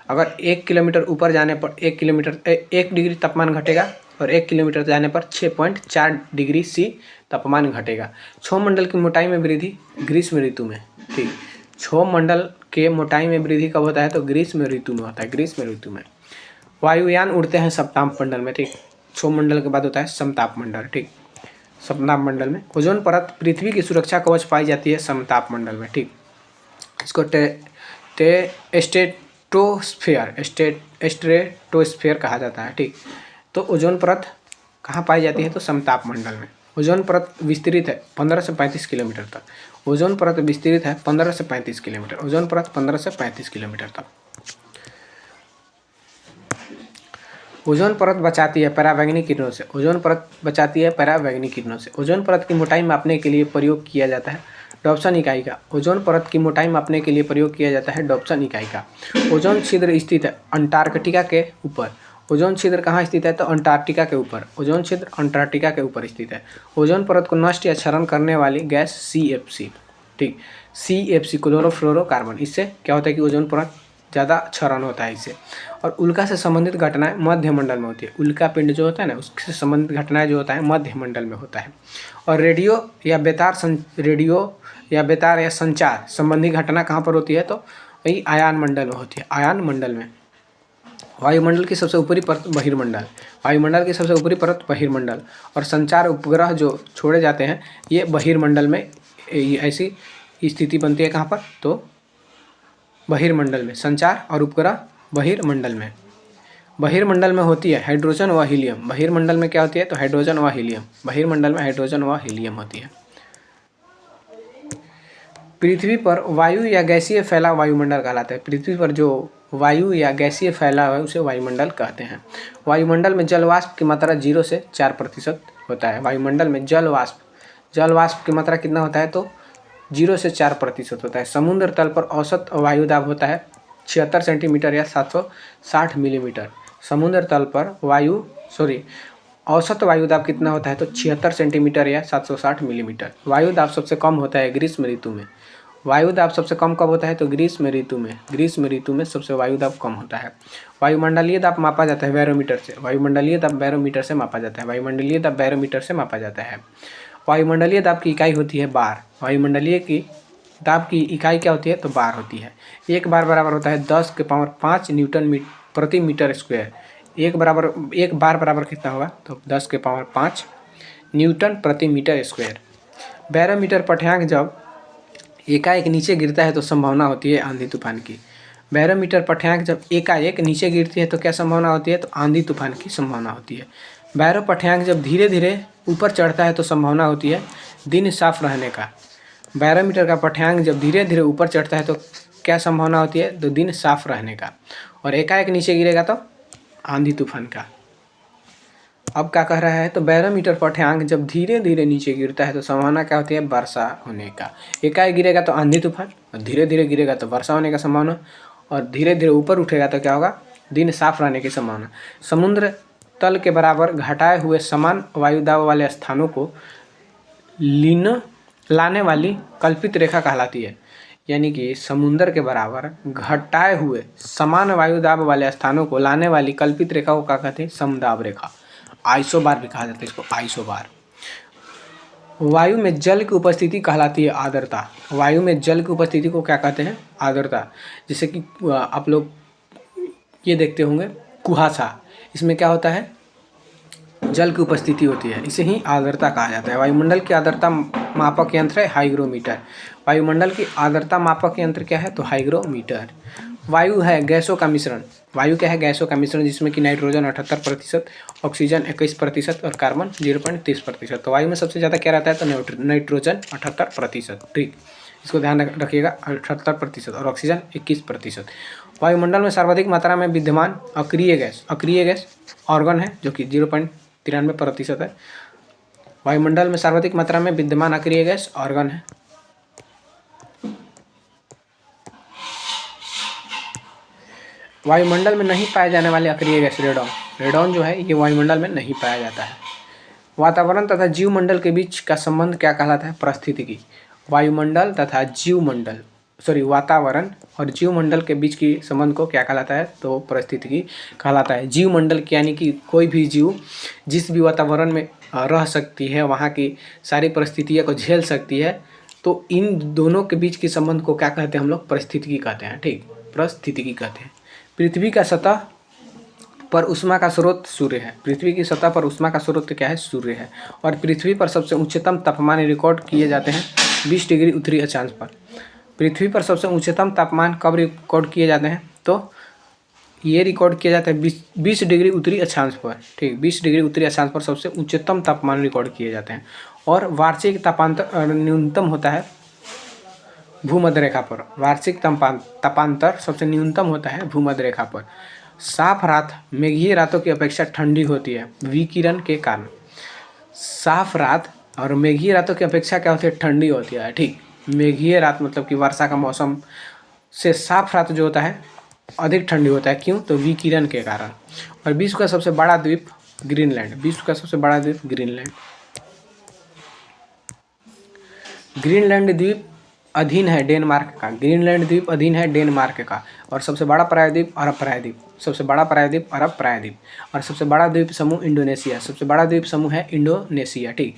अगर 1 किलोमीटर ऊपर जाने पर 1 डिग्री तापमान घटेगा और 1 किलोमीटर जाने पर 6.4 डिग्री सी तापमान घटेगा। क्षोभ मंडल की मोटाई में वृद्धि ग्रीष्म ऋतु में। ठीक, क्षोभ मंडल के मोटाई में वृद्धि कब होता है तो ग्रीष्म ऋतु में होता है। ग्रीष्म ऋतु में वायुयान उड़ते हैं समताप मंडल में। ठीक, क्षोभ मंडल के बाद होता है समताप मंडल। ठीक, समताप मंडल में ओजोन परत पृथ्वी की सुरक्षा कवच पाई जाती है समताप मंडल में। ठीक, इसको स्ट्रेटोस्फेयर कहा जाता है। ठीक, तो ओजोन परत कहाँ पाई जाती है तो समताप मंडल में। ओजोन परत विस्तृत है 15 से 35 किलोमीटर तक। ओजोन परत विस्तृत है 15 से 35 किलोमीटर। ओजोन परत 15 से 35 किलोमीटर तक। ओजोन परत बचाती है पराबैंगनी किरणों से। ओजोन परत बचाती है पराबैंगनी किरणों से। ओजोन परत की मोटाई मापने के लिए प्रयोग किया जाता है डॉप्सन इकाई का। ओजोन परत की मोटाई मापने के लिए प्रयोग किया जाता है डॉप्सन इकाई का। ओजोन छिद्र स्थित है अंटार्कटिका के ऊपर। ओजोन छिद्र कहाँ स्थित है तो अंटार्कटिका के ऊपर। ओजोन छिद्र अंटार्कटिका के ऊपर स्थित है। ओजोन परत को नष्ट या क्षरण करने वाली गैस CFC। ठीक, CFC क्लोरोफ्लोरोकार्बन, इससे क्या होता है कि ओजोन परत ज़्यादा क्षरण होता है इससे। और उल्का से संबंधित घटनाएं मध्य मंडल में होती है। उल्का पिंड जो होता है ना, उससे संबंधित घटनाएं जो होता है मध्य मंडल में होता है। और रेडियो या बेतार या संचार संबंधी घटना कहाँ पर होती है तो वही आयान मंडल में होती है। आयान मंडल में वायुमंडल की सबसे ऊपरी परत बहिर्मंडल। वायुमंडल की सबसे ऊपरी परत बहिर्मंडल और संचार उपग्रह जो छोड़े जाते हैं ये बहिर्मंडल में ऐसी स्थिति बनती है कहाँ पर, तो बहिर्मंडल में। संचार और उपग्रह बहिर्मंडल में। बहिर्मंडल में होती है हाइड्रोजन व हीलियम। बहिर्मंडल में क्या होती है, तो हाइड्रोजन व हीलियम। बहिर्मंडल में हाइड्रोजन व हीलियम होती है। पृथ्वी पर वायु या गैसीय फैलाव वायुमंडल कहलाता है। पृथ्वी पर जो वायु या गैसीय फैलाव है उसे वायुमंडल कहते हैं। वायुमंडल में जल वाष्प की मात्रा 0 से 4% होता है। वायुमंडल में जल वाष्प की मात्रा कितना होता है, तो 0 से 4% होता है। समुद्र तल पर औसत वायुदाब होता है 76 सेंटीमीटर या 760 मिलीमीटर। समुद्र तल पर औसत वायुदाब कितना होता है, तो 76 सेंटीमीटर या 760 मिलीमीटर। वायुदाब सबसे कम होता है ग्रीष्म ऋतु में। वायुदाब सबसे कम कब होता है, तो ग्रीष्म ऋतु में। ग्रीष्म ऋतु में सबसे वायुदाब कम होता है। वायुमंडलीय दाब मापा जाता है बैरोमीटर से। वायुमंडलीय दाब बैरोमीटर से मापा जाता है। वायुमंडलीय दाब बैरोमीटर से मापा जाता है। वायुमंडलीय दाब की इकाई होती है बार। वायुमंडलीय की दाब की इकाई क्या होती है, तो बार होती है। एक बार बराबर होता है 10 के पावर 5 न्यूटन प्रति मीटर स्क्वायर। एक बार बराबर कितना होगा, तो 10 के पावर 5 न्यूटन प्रति मीटर स्क्वायर। बैरोमीटर पठ्यांक जब एकाएक नीचे गिरता है तो संभावना होती है आंधी तूफान की। बैरोमीटर पठ्यांक जब एकाएक नीचे गिरती है तो क्या संभावना होती है, तो आंधी तूफान की संभावना होती है। बैरो पठ्यांक जब धीरे धीरे ऊपर चढ़ता है तो संभावना होती है दिन साफ रहने का। बैरोमीटर का पठ्यांक जब धीरे धीरे ऊपर चढ़ता है तो क्या संभावना होती है, तो दिन साफ रहने का। और एकाएक नीचे गिरेगा तो आंधी तूफान का। अब क्या कह रहा है, तो बैरोमीटर पठ्यांक जब धीरे धीरे नीचे गिरता है तो संभावना क्या होती है, वर्षा होने का। एकाएक गिरेगा तो आंधी तूफान, और धीरे धीरे गिरेगा तो वर्षा होने का संभावना, और धीरे धीरे ऊपर उठेगा तो क्या होगा, दिन साफ रहने की संभावना। समुद्र तल के बराबर घटाए हुए समान वायुदाब वाले स्थानों को लाने वाली कल्पित रेखा कहलाती है। यानी कि समुद्र के बराबर घटाए हुए समान वायुदाब वाले स्थानों को लाने वाली कल्पित रेखा को क्या कहते हैं, समदाब रेखा। आइसोबार भी कहा जाता है इसको, आइसोबार। वायु में जल की उपस्थिति कहलाती है आर्द्रता। वायु में जल की उपस्थिति को क्या कहते हैं, आर्द्रता। जैसे कि आप लोग ये देखते होंगे कुहासा, इसमें क्या होता है, जल की उपस्थिति होती है, इसे ही आर्द्रता कहा जाता है। वायुमंडल की आर्द्रता मापक यंत्र है हाइग्रोमीटर। वायुमंडल की आर्द्रता मापक यंत्र क्या है, तो हाइग्रोमीटर। वायु है गैसों का मिश्रण। वायु क्या है, गैसों का मिश्रण, जिसमें कि नाइट्रोजन 78%, ऑक्सीजन 21% और कार्बन 0.30%। तो वायु में सबसे ज़्यादा क्या रहता है, तो नाइट्रोजन 78%। ठीक, इसको ध्यान रखिएगा, 78% और ऑक्सीजन 21%। वायुमंडल में सर्वाधिक मात्रा में विद्यमान अक्रिय गैस ऑर्गन है, जो कि 0.93% है। वायुमंडल में सर्वाधिक मात्रा में विद्यमान अक्रिय गैस ऑर्गन है। वायुमंडल में नहीं पाए जाने वाले अक्रिय गैस रेडॉन। रेडॉन जो है ये वायुमंडल में नहीं पाया जाता है। वातावरण तथा जीवमंडल के बीच का संबंध क्या कहलाता है, पारिस्थितिकी। वायुमंडल तथा वातावरण और जीवमंडल के बीच की संबंध को क्या कहलाता है, तो पारिस्थितिकी कहलाता है। जीवमंडल यानी कि कोई भी जीव जिस भी वातावरण में रह सकती है, वहाँ की सारी परिस्थितियों को झेल सकती है, तो इन दोनों के बीच के संबंध को क्या कहते हैं हम लोग, पारिस्थितिकी कहते हैं। ठीक, पारिस्थितिकी कहते हैं। पृथ्वी का सतह पर उष्मा का स्रोत सूर्य है। पृथ्वी की सतह पर उष्मा का स्रोत क्या है, सूर्य है। और पृथ्वी पर सबसे उच्चतम तापमान रिकॉर्ड किए जाते हैं 20 डिग्री उत्तरी अक्षांश पर। पृथ्वी पर सबसे उच्चतम तापमान कब रिकॉर्ड किए जाते हैं, तो ये रिकॉर्ड किया जाता है 20 डिग्री उत्तरी अक्षांश पर। ठीक, 20 डिग्री उत्तरी अक्षांश पर सबसे उच्चतम तापमान रिकॉर्ड किए जाते हैं। और वार्षिक तापांतर न्यूनतम होता है भूमध्य रेखा पर। वार्षिक तापांतर सबसे न्यूनतम होता है भूमध्य रेखा पर। साफ रात मेघीय रातों की अपेक्षा ठंडी होती है विकिरण के कारण। साफ रात और मेघीय रातों की अपेक्षा क्या होती है, ठंडी होती है। ठीक, मेघीय रात मतलब कि वर्षा का मौसम से साफ रात जो होता है अधिक ठंडी होता है। क्यों, तो विकिरण के कारण। और विश्व का सबसे बड़ा द्वीप ग्रीनलैंड। विश्व का सबसे बड़ा द्वीप ग्रीनलैंड। ग्रीनलैंड द्वीप अधीन है डेनमार्क का। ग्रीनलैंड द्वीप अधीन है डेनमार्क का। और सबसे बड़ा प्रायद्वीप अरब प्रायद्वीप। सबसे बड़ा प्रायद्वीप अरब प्रायद्वीप। और सबसे बड़ा द्वीप समूह इंडोनेशिया। सबसे बड़ा द्वीप समूह है इंडोनेशिया। ठीक,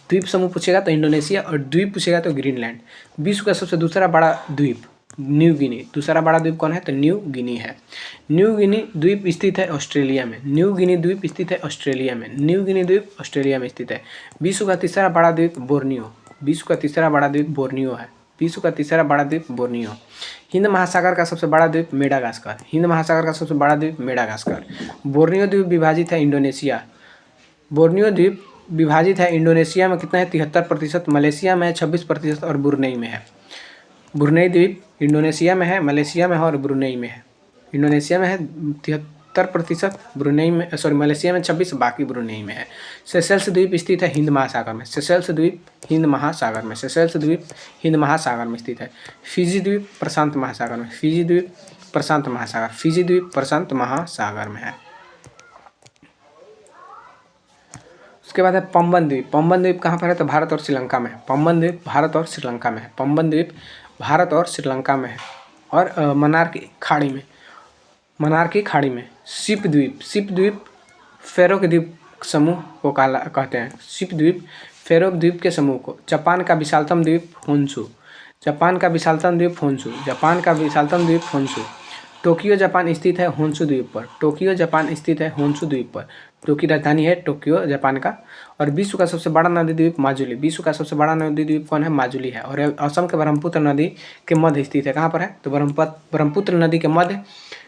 द्वीप समूह पूछेगा तो इंडोनेशिया, और द्वीप पूछेगा तो ग्रीनलैंड। विश्व का सबसे दूसरा बड़ा द्वीप न्यू गिनी। दूसरा बड़ा द्वीप कौन है, तो न्यू गिनी है। न्यू गिनी द्वीप स्थित है ऑस्ट्रेलिया में। न्यू गिनी द्वीप स्थित है ऑस्ट्रेलिया में। न्यू गिनी द्वीप ऑस्ट्रेलिया में स्थित है। विश्व का तीसरा बड़ा द्वीप बोर्नियो। विश्व का तीसरा बड़ा द्वीप बोर्नियो है। विश्व का तीसरा बड़ा द्वीप बोर्नियो। हिंद महासागर का सबसे बड़ा द्वीप मेडागास्कर। हिंद महासागर का सबसे बड़ा द्वीप मेडागास्कर। बोर्नियो द्वीप विभाजित है इंडोनेशिया। बोर्नियो द्वीप विभाजित है इंडोनेशिया में कितना है 73%, मलेशिया में 26% और ब्रुनेई में है। ब्रुनेई द्वीप इंडोनेशिया में है, मलेशिया में है और ब्रुनेई में है। इंडोनेशिया में है 73%, ब्रुनेई में मलेशिया में 26, बाकी ब्रुनेई में है। सेशेल्स द्वीप स्थित है हिंद महासागर में। सेशेल्स द्वीप हिंद महासागर में। सेशेल्स द्वीप हिंद महासागर में स्थित है। फिजी द्वीप प्रशांत महासागर में। फिजी द्वीप प्रशांत महासागर। फिजी द्वीप प्रशांत महासागर में है। उसके बाद है पंबन द्वीप। पंबन द्वीप कहाँ पर है तो भारत और श्रीलंका में है। पंबन द्वीप भारत और श्रीलंका में है। पंबन द्वीप भारत और श्रीलंका में है और मन्नार की खाड़ी में। मन्नार की खाड़ी में। सिप द्वीप। सिप द्वीप फेरो के द्वीप समूह को कहते हैं। सिप द्वीप फेरो द्वीप के समूह को। जापान का विशालतम द्वीप होन्शु। जापान का विशालतम द्वीप होन्शु। जापान का विशालतम द्वीप होन्शु। टोक्यो जापान स्थित है होन्शु द्वीप पर। टोक्यो जापान स्थित है होन्शु द्वीप पर। टोक्यो राजधानी है टोक्यो जापान का। और विश्व का सबसे बड़ा नदी द्वीप माजुली। विश्व का सबसे बड़ा नदी द्वीप कौन है माजुली है। और असम के ब्रह्मपुत्र नदी के मध्य स्थित है। कहाँ पर है तो ब्रह्मपुत्र नदी के मध्य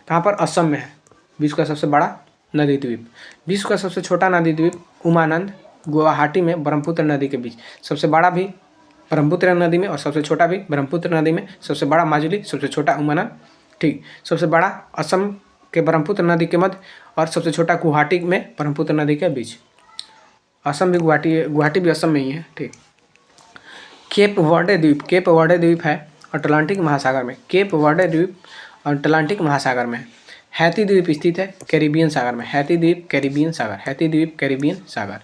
कहाँ पर असम में है विश्व का सबसे बड़ा नदी द्वीप। विश्व का सबसे छोटा नदी द्वीप उमानंद गुवाहाटी में ब्रह्मपुत्र नदी के बीच। सबसे बड़ा भी ब्रह्मपुत्र नदी में और सबसे छोटा भी ब्रह्मपुत्र नदी में। सबसे बड़ा माजुली, सबसे छोटा उमानंद, ठीक। सबसे बड़ा असम के ब्रह्मपुत्र नदी के मध्य और सबसे छोटा गुवाहाटी में ब्रह्मपुत्र नदी के बीच। असम भी गुवाहाटी भी असम में ही है, ठीक। केप वर्डे द्वीप। केप वर्डे द्वीप है अटलांटिक महासागर में। केप वर्डे द्वीप अटलांटिक महासागर में। हैती द्वीप स्थित है कैरिबियन सागर में। हैती द्वीप कैरिबियन सागर। हैती द्वीप कैरिबियन सागर।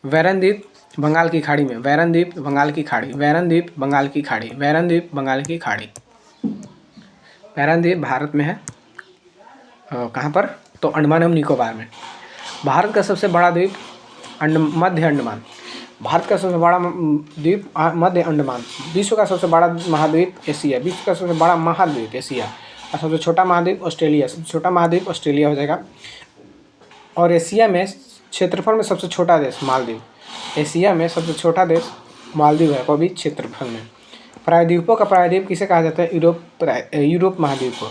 वैरन द्वीप बंगाल की खाड़ी में। वैरन द्वीप बंगाल की खाड़ी। वैरन द्वीप बंगाल की खाड़ी। वैरन द्वीप बंगाल की खाड़ी। वैरन द्वीप भारत में है। कहाँ पर तो अंडमान एवं निकोबार में। भारत का सबसे बड़ा द्वीप मध्य अंडमान। भारत का सबसे बड़ा द्वीप मध्य अंडमान। विश्व का सबसे बड़ा महाद्वीप एशिया। विश्व का सबसे बड़ा महाद्वीप एशिया। और सबसे छोटा महाद्वीप ऑस्ट्रेलिया। सबसे छोटा महाद्वीप ऑस्ट्रेलिया हो जाएगा। और एशिया में क्षेत्रफल में सबसे छोटा देश मालदीव। एशिया में सबसे छोटा देश मालदीव है, वो भी क्षेत्रफल में। प्रायद्वीपों का प्रायद्वीप किसे कहा जाता है यूरोप महाद्वीप को।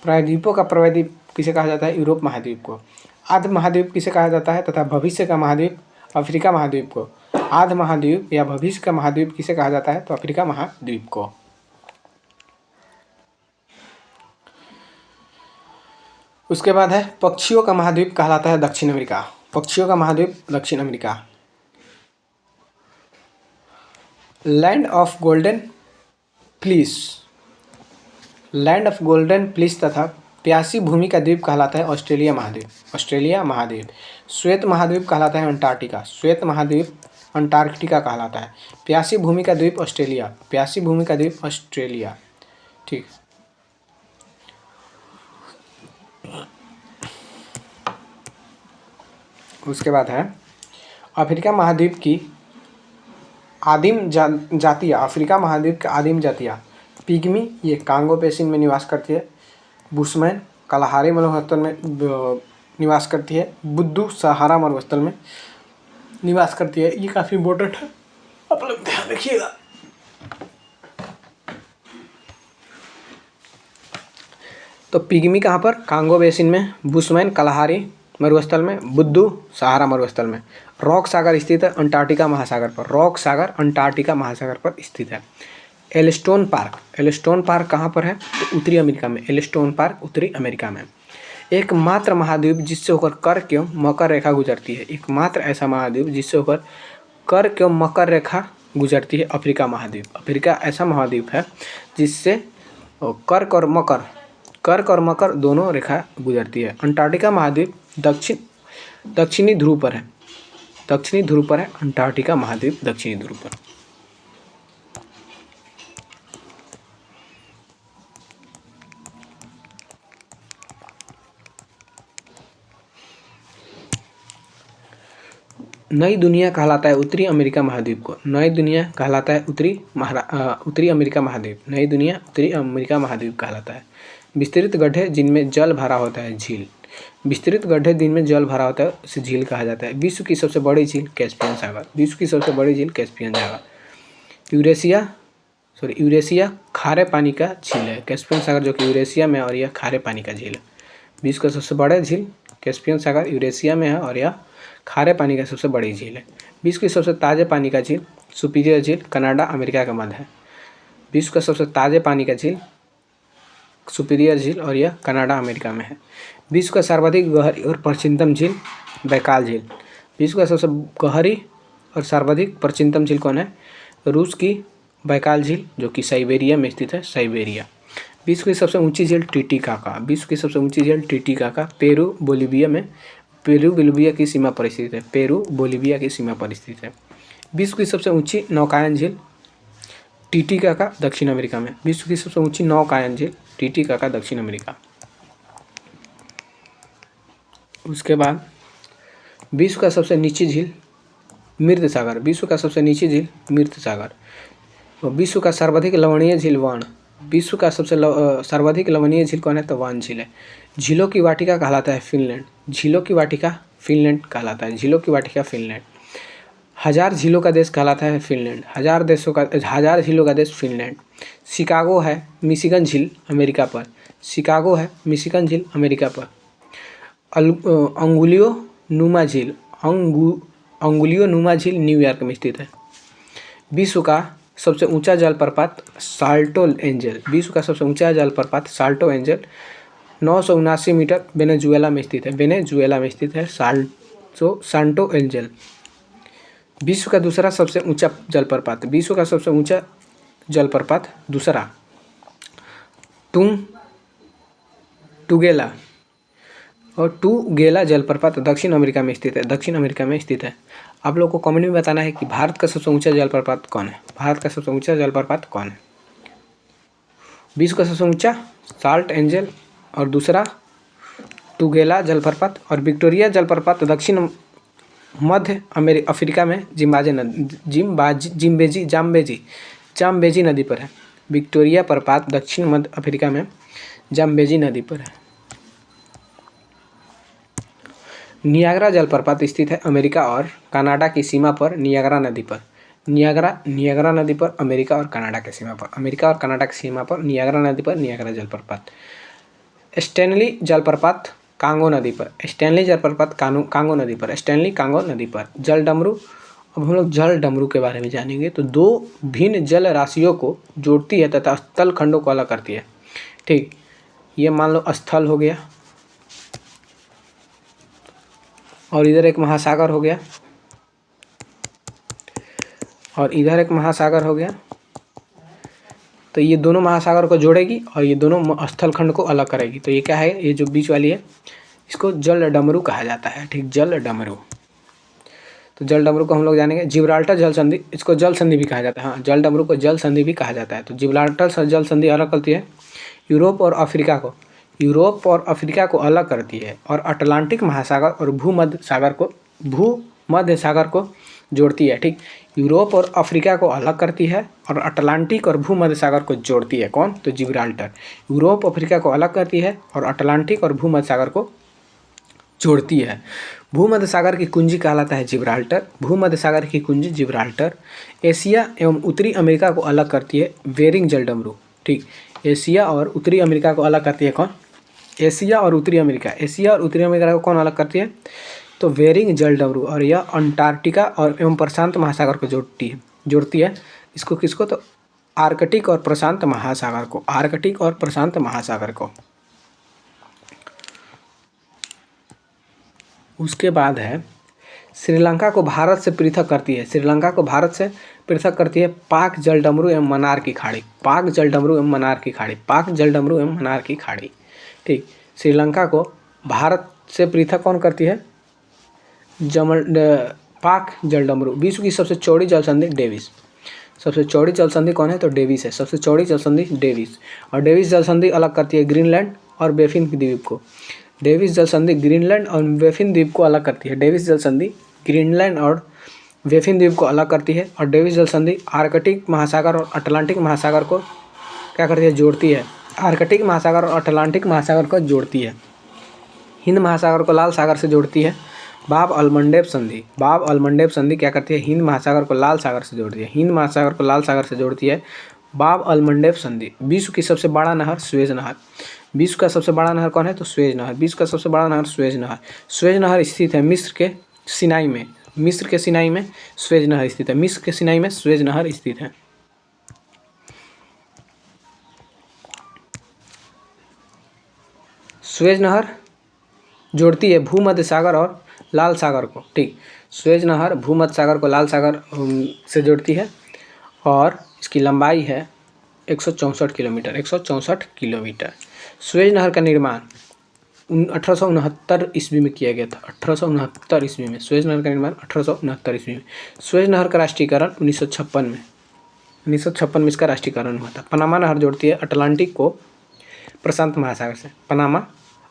प्रायद्वीपों का प्रायद्वीप किसे कहा जाता है यूरोप महाद्वीप को। आध महाद्वीप किसे कहा जाता है तथा भविष्य का महाद्वीप अफ्रीका महाद्वीप को। आध महाद्वीप या भविष्य का महाद्वीप किसे कहा जाता है तो अफ्रीका महाद्वीप को। उसके बाद है पक्षियों का महाद्वीप कहलाता है दक्षिण अमेरिका। पक्षियों का महाद्वीप दक्षिण America. Land of golden fleece. Land of golden fleece तथा प्यासी भूमि का द्वीप कहलाता है ऑस्ट्रेलिया महाद्वीप। ऑस्ट्रेलिया महाद्वीप। श्वेत महाद्वीप कहलाता है अंटार्कटिका। श्वेत महाद्वीप अंटार्कटिका कहलाता है। प्यासी भूमि का द्वीप ऑस्ट्रेलिया। प्यासी भूमि का द्वीप ऑस्ट्रेलिया, ठीक। उसके बाद है अफ्रीका महाद्वीप की आदिम जातियाँ। अफ्रीका महाद्वीप के आदिम जातियाँ पिग्मी, ये कांगो बेसिन में निवास करती है। बुशमैन कलाहारी मरुस्थल में निवास करती है। बुद्दू सहारा मरुस्थल में निवास करती है। ये काफ़ी इम्पोर्टेंट है, आप लोग ध्यान रखिएगा। तो पिग्मी कहाँ पर कांगो बेसिन में, बुशमैन कलाहारी मरुस्थल में, बुद्दू सहारा मरुस्थल में। रॉक सागर स्थित है अंटार्कटिका महासागर पर। रॉक सागर अंटार्कटिका महासागर पर स्थित है। एल्स्टोन पार्क। एल्स्टोन पार्क कहाँ पर है तो उत्तरी अमेरिका में। एल्स्टोन पार्क उत्तरी अमेरिका में। एकमात्र महाद्वीप जिससे होकर कर्क एवं मकर रेखा गुजरती है। एकमात्र ऐसा महाद्वीप जिससे होकर कर्क एवं मकर रेखा गुजरती है अफ्रीका महाद्वीप। अफ्रीका ऐसा महाद्वीप है जिससे कर्क और मकर दोनों रेखा गुजरती है। अंटार्कटिका महाद्वीप दक्षिणी ध्रुव पर है। दक्षिणी ध्रुव पर है अंटार्कटिका महाद्वीप, दक्षिणी ध्रुव पर। नई दुनिया कहलाता है उत्तरी अमेरिका महाद्वीप को। नई दुनिया कहलाता है उत्तरी अमेरिका महाद्वीप। नई दुनिया उत्तरी अमेरिका महाद्वीप कहलाता है। विस्तृत गड्ढे जिनमें जल भरा होता है झील। विस्तृत गड्ढे जिनमें जल भरा होता है उसे झील कहा जाता है। विश्व की सबसे बड़ी झील कैस्पियन सागर। विश्व की सबसे बड़ी झील कैस्पियन सागर। यूरेशिया खारे पानी का झील है। कैस्पियन सागर जो कि यूरेशिया में है और यह खारे पानी का झील है। विश्व का सबसे बड़ा झील कैस्पियन सागर यूरेशिया में है और यह खारे पानी का सबसे बड़ी झील है। विश्व की सबसे ताज़े पानी का झील सुपीरियर झील कनाडा अमेरिका का मध्य है। विश्व का सबसे ताज़े पानी का झील सुपीरियर झील और यह कनाडा अमेरिका में है। विश्व का सर्वाधिक गहरी और प्राचीनतम झील बैकाल झील। विश्व का सबसे गहरी और सर्वाधिक प्राचीनतम झील कौन है? रूस की बैकाल झील जो कि साइबेरिया में स्थित है, साइबेरिया। विश्व की सबसे ऊंची झील टीटीकाका। विश्व की सबसे ऊंची झील टीटीकाका पेरू बोलिविया की सीमा पर स्थित है। पेरू बोलिविया की सीमा पर स्थित है। विश्व की सबसे ऊंची नौकायन झील टीटीकाका दक्षिण अमेरिका में। विश्व की सबसे ऊंची नौकायन झील टीटीकाका दक्षिण अमेरिका। उसके बाद विश्व का सबसे नीची झील मृत सागर। विश्व का सबसे नीची झील मृत सागर। विश्व का सर्वाधिक लवणीय झील वाण। विश्व का सबसे सर्वाधिक लवणीय झील कौन है? तो वाण झील है। झीलों की वाटिका कहलाता है फिनलैंड। झीलों की वाटिका फिनलैंड कहलाता है। झीलों की वाटिका फिनलैंड। हजार झीलों का देश कहलाता है फिनलैंड। हजार झीलों का देश फिनलैंड। शिकागो है मिशिगन झील अमेरिका पर। शिकागो है मिशिगन झील अमेरिका पर। अंगुलियो नुमा झील न्यूयॉर्क में स्थित है। विश्व का सबसे ऊंचा जलप्रपात साल्टो एंजल। विश्व का सबसे ऊंचा जलप्रपात साल्टो एंजल 979 मीटर वेनेजुएला में स्थित है। वेनेजुएला में स्थित है सांटो एंजल। विश्व का दूसरा सबसे ऊंचा जलप्रपात। विश्व का सबसे ऊंचा जलप्रपात दूसरा टुगेला और टुगेला जलप्रपात दक्षिण अमेरिका में स्थित है। दक्षिण अमेरिका में स्थित है। आप लोगों को कमेंट में बताना है कि भारत का सबसे ऊंचा जलप्रपात कौन है? भारत का सबसे ऊंचा जलप्रपात कौन है? विश्व का सबसे ऊंचा साल्ट एंजल और दूसरा टुगेला जलप्रपात और विक्टोरिया जलप्रपात दक्षिण मध्य अफ्रीका में जाम्बेजी नदी पर है। विक्टोरिया प्रपात दक्षिण मध्य अफ्रीका में जाम्बेजी नदी पर है। नियाग्रा जलप्रपात स्थित है अमेरिका और कनाडा की सीमा पर नियाग्रा नदी पर। नियाग्रा नदी पर अमेरिका और कनाडा की सीमा पर। अमेरिका और कनाडा की सीमा पर नियाग्रा नदी पर नियाग्रा जलप्रपात। स्टैनली जलप्रपात कांगो नदी पर। स्टैनली जलप्रपात कांगो नदी पर। स्टैनली कांगो नदी पर। जल डमरू। अब हम लोग जल डमरू के बारे में जानेंगे। तो दो भिन्न जल राशियों को जोड़ती है तथा स्थल खंडों को अलग करती है। ठीक, ये मान लो स्थल हो गया और इधर एक महासागर हो गया और इधर एक महासागर हो गया। तो ये दोनों महासागर को जोड़ेगी और ये दोनों स्थल खंड को अलग करेगी। तो ये क्या है? ये जो बीच वाली है इसको जल डमरू कहा जाता है। ठीक, जल डमरू। तो जल डमरू को हम लोग जानेंगे। जिब्राल्टर जल संधि, इसको जल संधि भी कहा जाता है। हाँ, जल डमरू को जल संधि भी कहा जाता है। तो जिब्राल्टर जल संधि अलग करती है यूरोप और अफ्रीका को अलग करती है और अटलांटिक महासागर और भूमध्य सागर को जोड़ती है। ठीक, यूरोप और अफ्रीका को अलग करती है और अटलांटिक और भूमध्य सागर को जोड़ती है। कौन? तो जिब्राल्टर। यूरोप अफ्रीका को अलग करती है और अटलांटिक और भूमध्य सागर को जोड़ती है। भूमध्य सागर की कुंजी कहलाता है जिब्राल्टर। भूमध्य सागर की कुंजी जिब्राल्टर। एशिया एवं उत्तरी अमेरिका को अलग करती है बेरिंग जल डमरू। ठीक, एशिया और उत्तरी अमेरिका को अलग करती है कौन? एशिया और उत्तरी अमेरिका को कौन अलग करती है? तो बेरिंग जल डमरू। और यह अंटार्कटिका और एवं प्रशांत महासागर को जोड़ती है। इसको किसको? तो आर्कटिक और प्रशांत महासागर को। उसके बाद है श्रीलंका को भारत से पृथक करती है। श्रीलंका को भारत से पृथक करती है पाक जल डमरू एवं मन्नार की खाड़ी। पाक जल डमरू एवं मन्नार की खाड़ी। ठीक, श्रीलंका को भारत से पृथक कौन करती है? पाक जल डमरू। विश्व की सबसे चौड़ी जल संधि डेविस। सबसे चौड़ी जल संधि कौन है? तो डेविस है। सबसे चौड़ी जल संधि डेविस। और डेविस जल संधि अलग करती है ग्रीनलैंड और बेफिन द्वीप को। डेविस जल संधि ग्रीनलैंड और बेफिन द्वीप को अलग करती है। डेविस जल संधि ग्रीनलैंड और बेफिन द्वीप को अलग करती है। और डेविस जल संधि आर्कटिक महासागर और अटलांटिक महासागर को क्या करती है? जोड़ती है। आर्कटिक महासागर और अटलांटिक महासागर को जोड़ती है। हिंद महासागर को लाल सागर से जोड़ती है। बाब अलमंडेब संधि। बाब अलमंडेब संधि क्या करती है? हिंद महासागर को लाल सागर से जोड़ती है। हिंद महासागर को लाल सागर से जोड़ती है बाब अलमंडेब संधि। विश्व की सबसे बड़ा नहर सुएज नहर। विश्व का सबसे बड़ा नहर कौन है? तो सुएज नहर। विश्व का सबसे बड़ा नहर सुएज नहर। सुएज नहर स्थित है मिस्र के सिनाई में। मिस्र के सिनाई में सुएज नहर स्थित है। मिस्र के सिनाई में सुएज नहर स्थित है। सुएज नहर जोड़ती है भूमध्य सागर और लाल सागर को। ठीक, सुएज नहर भूमध्य सागर को लाल सागर से जोड़ती है और इसकी लंबाई है 164 किलोमीटर। 164 किलोमीटर। सुएज नहर का निर्माण 1869 ईस्वी में किया गया था। 1869 ईस्वी में सुएज नहर का निर्माण 1869 ईस्वी में। सुएज नहर का राष्ट्रीयकरण 1956 में। 1956 में इसका राष्ट्रीयकरण हुआ था। पनामा नहर जोड़ती है अटलांटिक को प्रशांत महासागर से। पनामा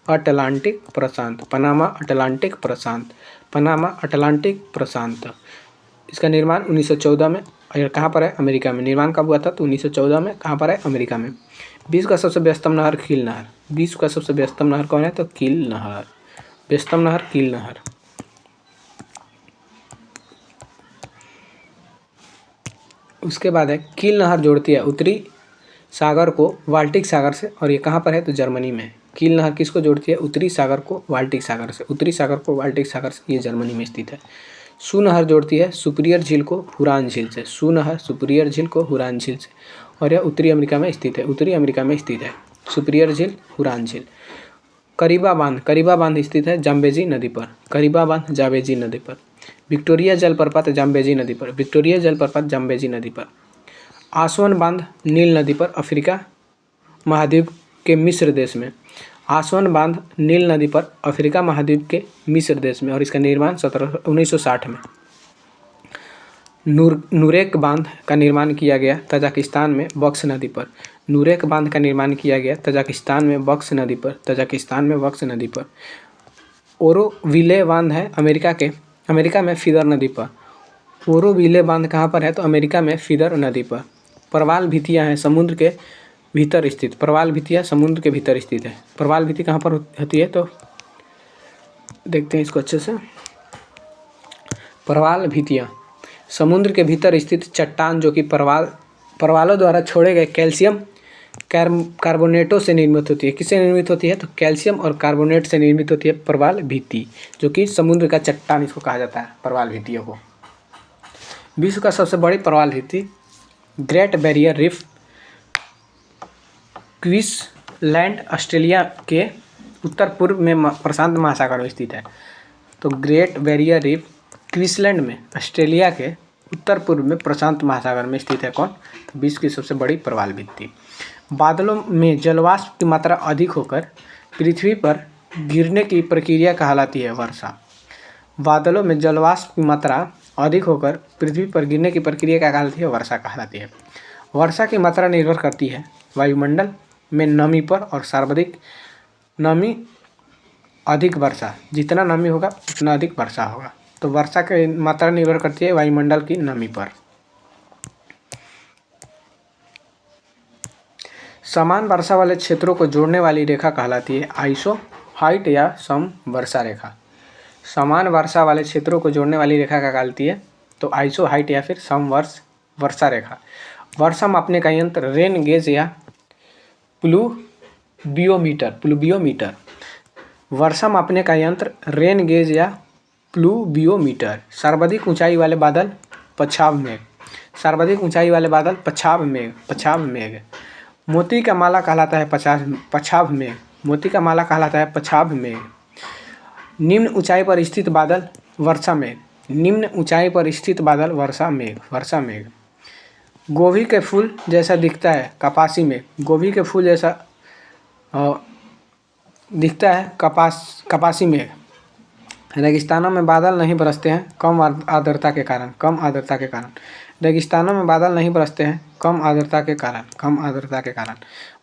अटलांटिक प्रशांत। पनामा अटलांटिक प्रशांत। पनामा अटलांटिक प्रशांत। इसका निर्माण 1914 में। और कहाँ पर है? अमेरिका में। निर्माण कब हुआ था? तो 1914 में। कहाँ पर है? अमेरिका में। विश्व का सबसे व्यस्तम नहर कील नहर। विश्व का सबसे व्यस्तम नहर कौन है? तो कील नहर। व्यस्तम नहर कील नहर। उसके बाद है कील नहर जोड़ती है उत्तरी सागर को बाल्टिक सागर से। और ये कहाँ पर है? तो जर्मनी में। कील नहर किसको जोड़ती है? उत्तरी सागर को बाल्टिक सागर से। उत्तरी सागर को बाल्टिक सागर से। ये जर्मनी में स्थित है। सू नहर जोड़ती है सुपीरियर झील को हुरान झील से। सू नहर सुपीरियर झील को हुरान झील से और यह उत्तरी अमेरिका में स्थित है। उत्तरी अमेरिका में स्थित है सुपीरियर झील, हुरान झील। करीबा बांध। करीबा बांध स्थित है जाम्बेजी नदी पर। करीबा बांध जाम्बेजी नदी पर। विक्टोरिया जलप्रपात जाम्बेजी नदी पर। विक्टोरिया जलप्रपात जाम्बेजी नदी पर। आसवन बांध नील नदी पर अफ्रीका महाद्वीप के मिस्र देश में। आसवन बांध नील नदी पर अफ्रीका महाद्वीप के मिस्र देश में और इसका निर्माण 1960 में। नूरेक बांध का निर्माण किया गया तजाकिस्तान में बक्स नदी पर। नूरेक बांध का निर्माण किया गया तजाकिस्तान में बक्स नदी पर। तजाकिस्तान में बक्स नदी पर। ओरोविले बांध है अमेरिका में फीदर नदी पर। ओरोविले बांध कहाँ पर है? तो अमेरिका में फीदर नदी पर। प्रवाल भितियाँ हैं समुद्र के भीतर स्थित। प्रवाल भितियाँ समुद्र के भीतर स्थित है। प्रवाल भिति कहाँ पर होती है? तो देखते हैं इसको अच्छे से। प्रवाल भितियाँ समुद्र के भीतर स्थित चट्टान जो कि प्रवालों द्वारा छोड़े गए कैल्शियम कार्बोनेटों से निर्मित होती है। किससे निर्मित होती है? तो कैल्शियम और कार्बोनेट से निर्मित होती है प्रवाल भित्ति, जो कि समुद्र का चट्टान इसको कहा जाता है प्रवाल भित्तियों को। विश्व का सबसे बड़ी प्रवाल भित्ति great barrier reef Queensland Australia के उत्तर पूर्व में प्रशांत महासागर में स्थित है। तो ग्रेट बैरियर रीफ क्वींसलैंड में ऑस्ट्रेलिया के उत्तर पूर्व में प्रशांत महासागर में स्थित है। कौन? तो विश्व की सबसे बड़ी प्रवाल भित्ति। बादलों में जलवाष्प की मात्रा अधिक होकर पृथ्वी पर गिरने की प्रक्रिया कहलाती है वर्षा। बादलों में जलवाष्प की मात्रा अधिक होकर पृथ्वी पर गिरने की प्रक्रिया क्या कहलाती है? वर्षा कहलाती है। वर्षा की मात्रा निर्भर करती है वायुमंडल में नमी पर और सर्वाधिक नमी अधिक वर्षा। जितना नमी होगा उतना अधिक वर्षा होगा। तो वर्षा की मात्रा निर्भर करती है वायुमंडल की नमी पर। समान वर्षा वाले क्षेत्रों को जोड़ने वाली रेखा कहलाती है आइसो हाइट या सम वर्षा रेखा। समान वर्षा वाले क्षेत्रों को जोड़ने वाली रेखा क्या कहलाती है? तो आइसो हाइट या फिर सम वर्षा रेखा। वर्षा मापने का यंत्र रेन गेज या प्लूवियोमीटर। वर्षा मापने का यंत्र रेन गेज या प्लूवियोमीटर। सर्वाधिक ऊंचाई वाले बादल पछाव मेघ। सर्वाधिक ऊंचाई वाले बादल पछाव मेघ। मोती का माला कहलाता है पछाव मेघ। मोती का माला कहलाता है पछाव मेघ। निम्न ऊंचाई पर स्थित बादल वर्षा मेघ। निम्न ऊंचाई पर स्थित बादल वर्षा मेघ। गोभी के फूल जैसा दिखता है कपासी मेघ। गोभी के फूल जैसा दिखता है कपासी मेघ। रेगिस्तानों में बादल नहीं बरसते हैं कम आर्द्रता के कारण। रेगिस्तानों में बादल नहीं बरसते हैं कम आर्द्रता के कारण।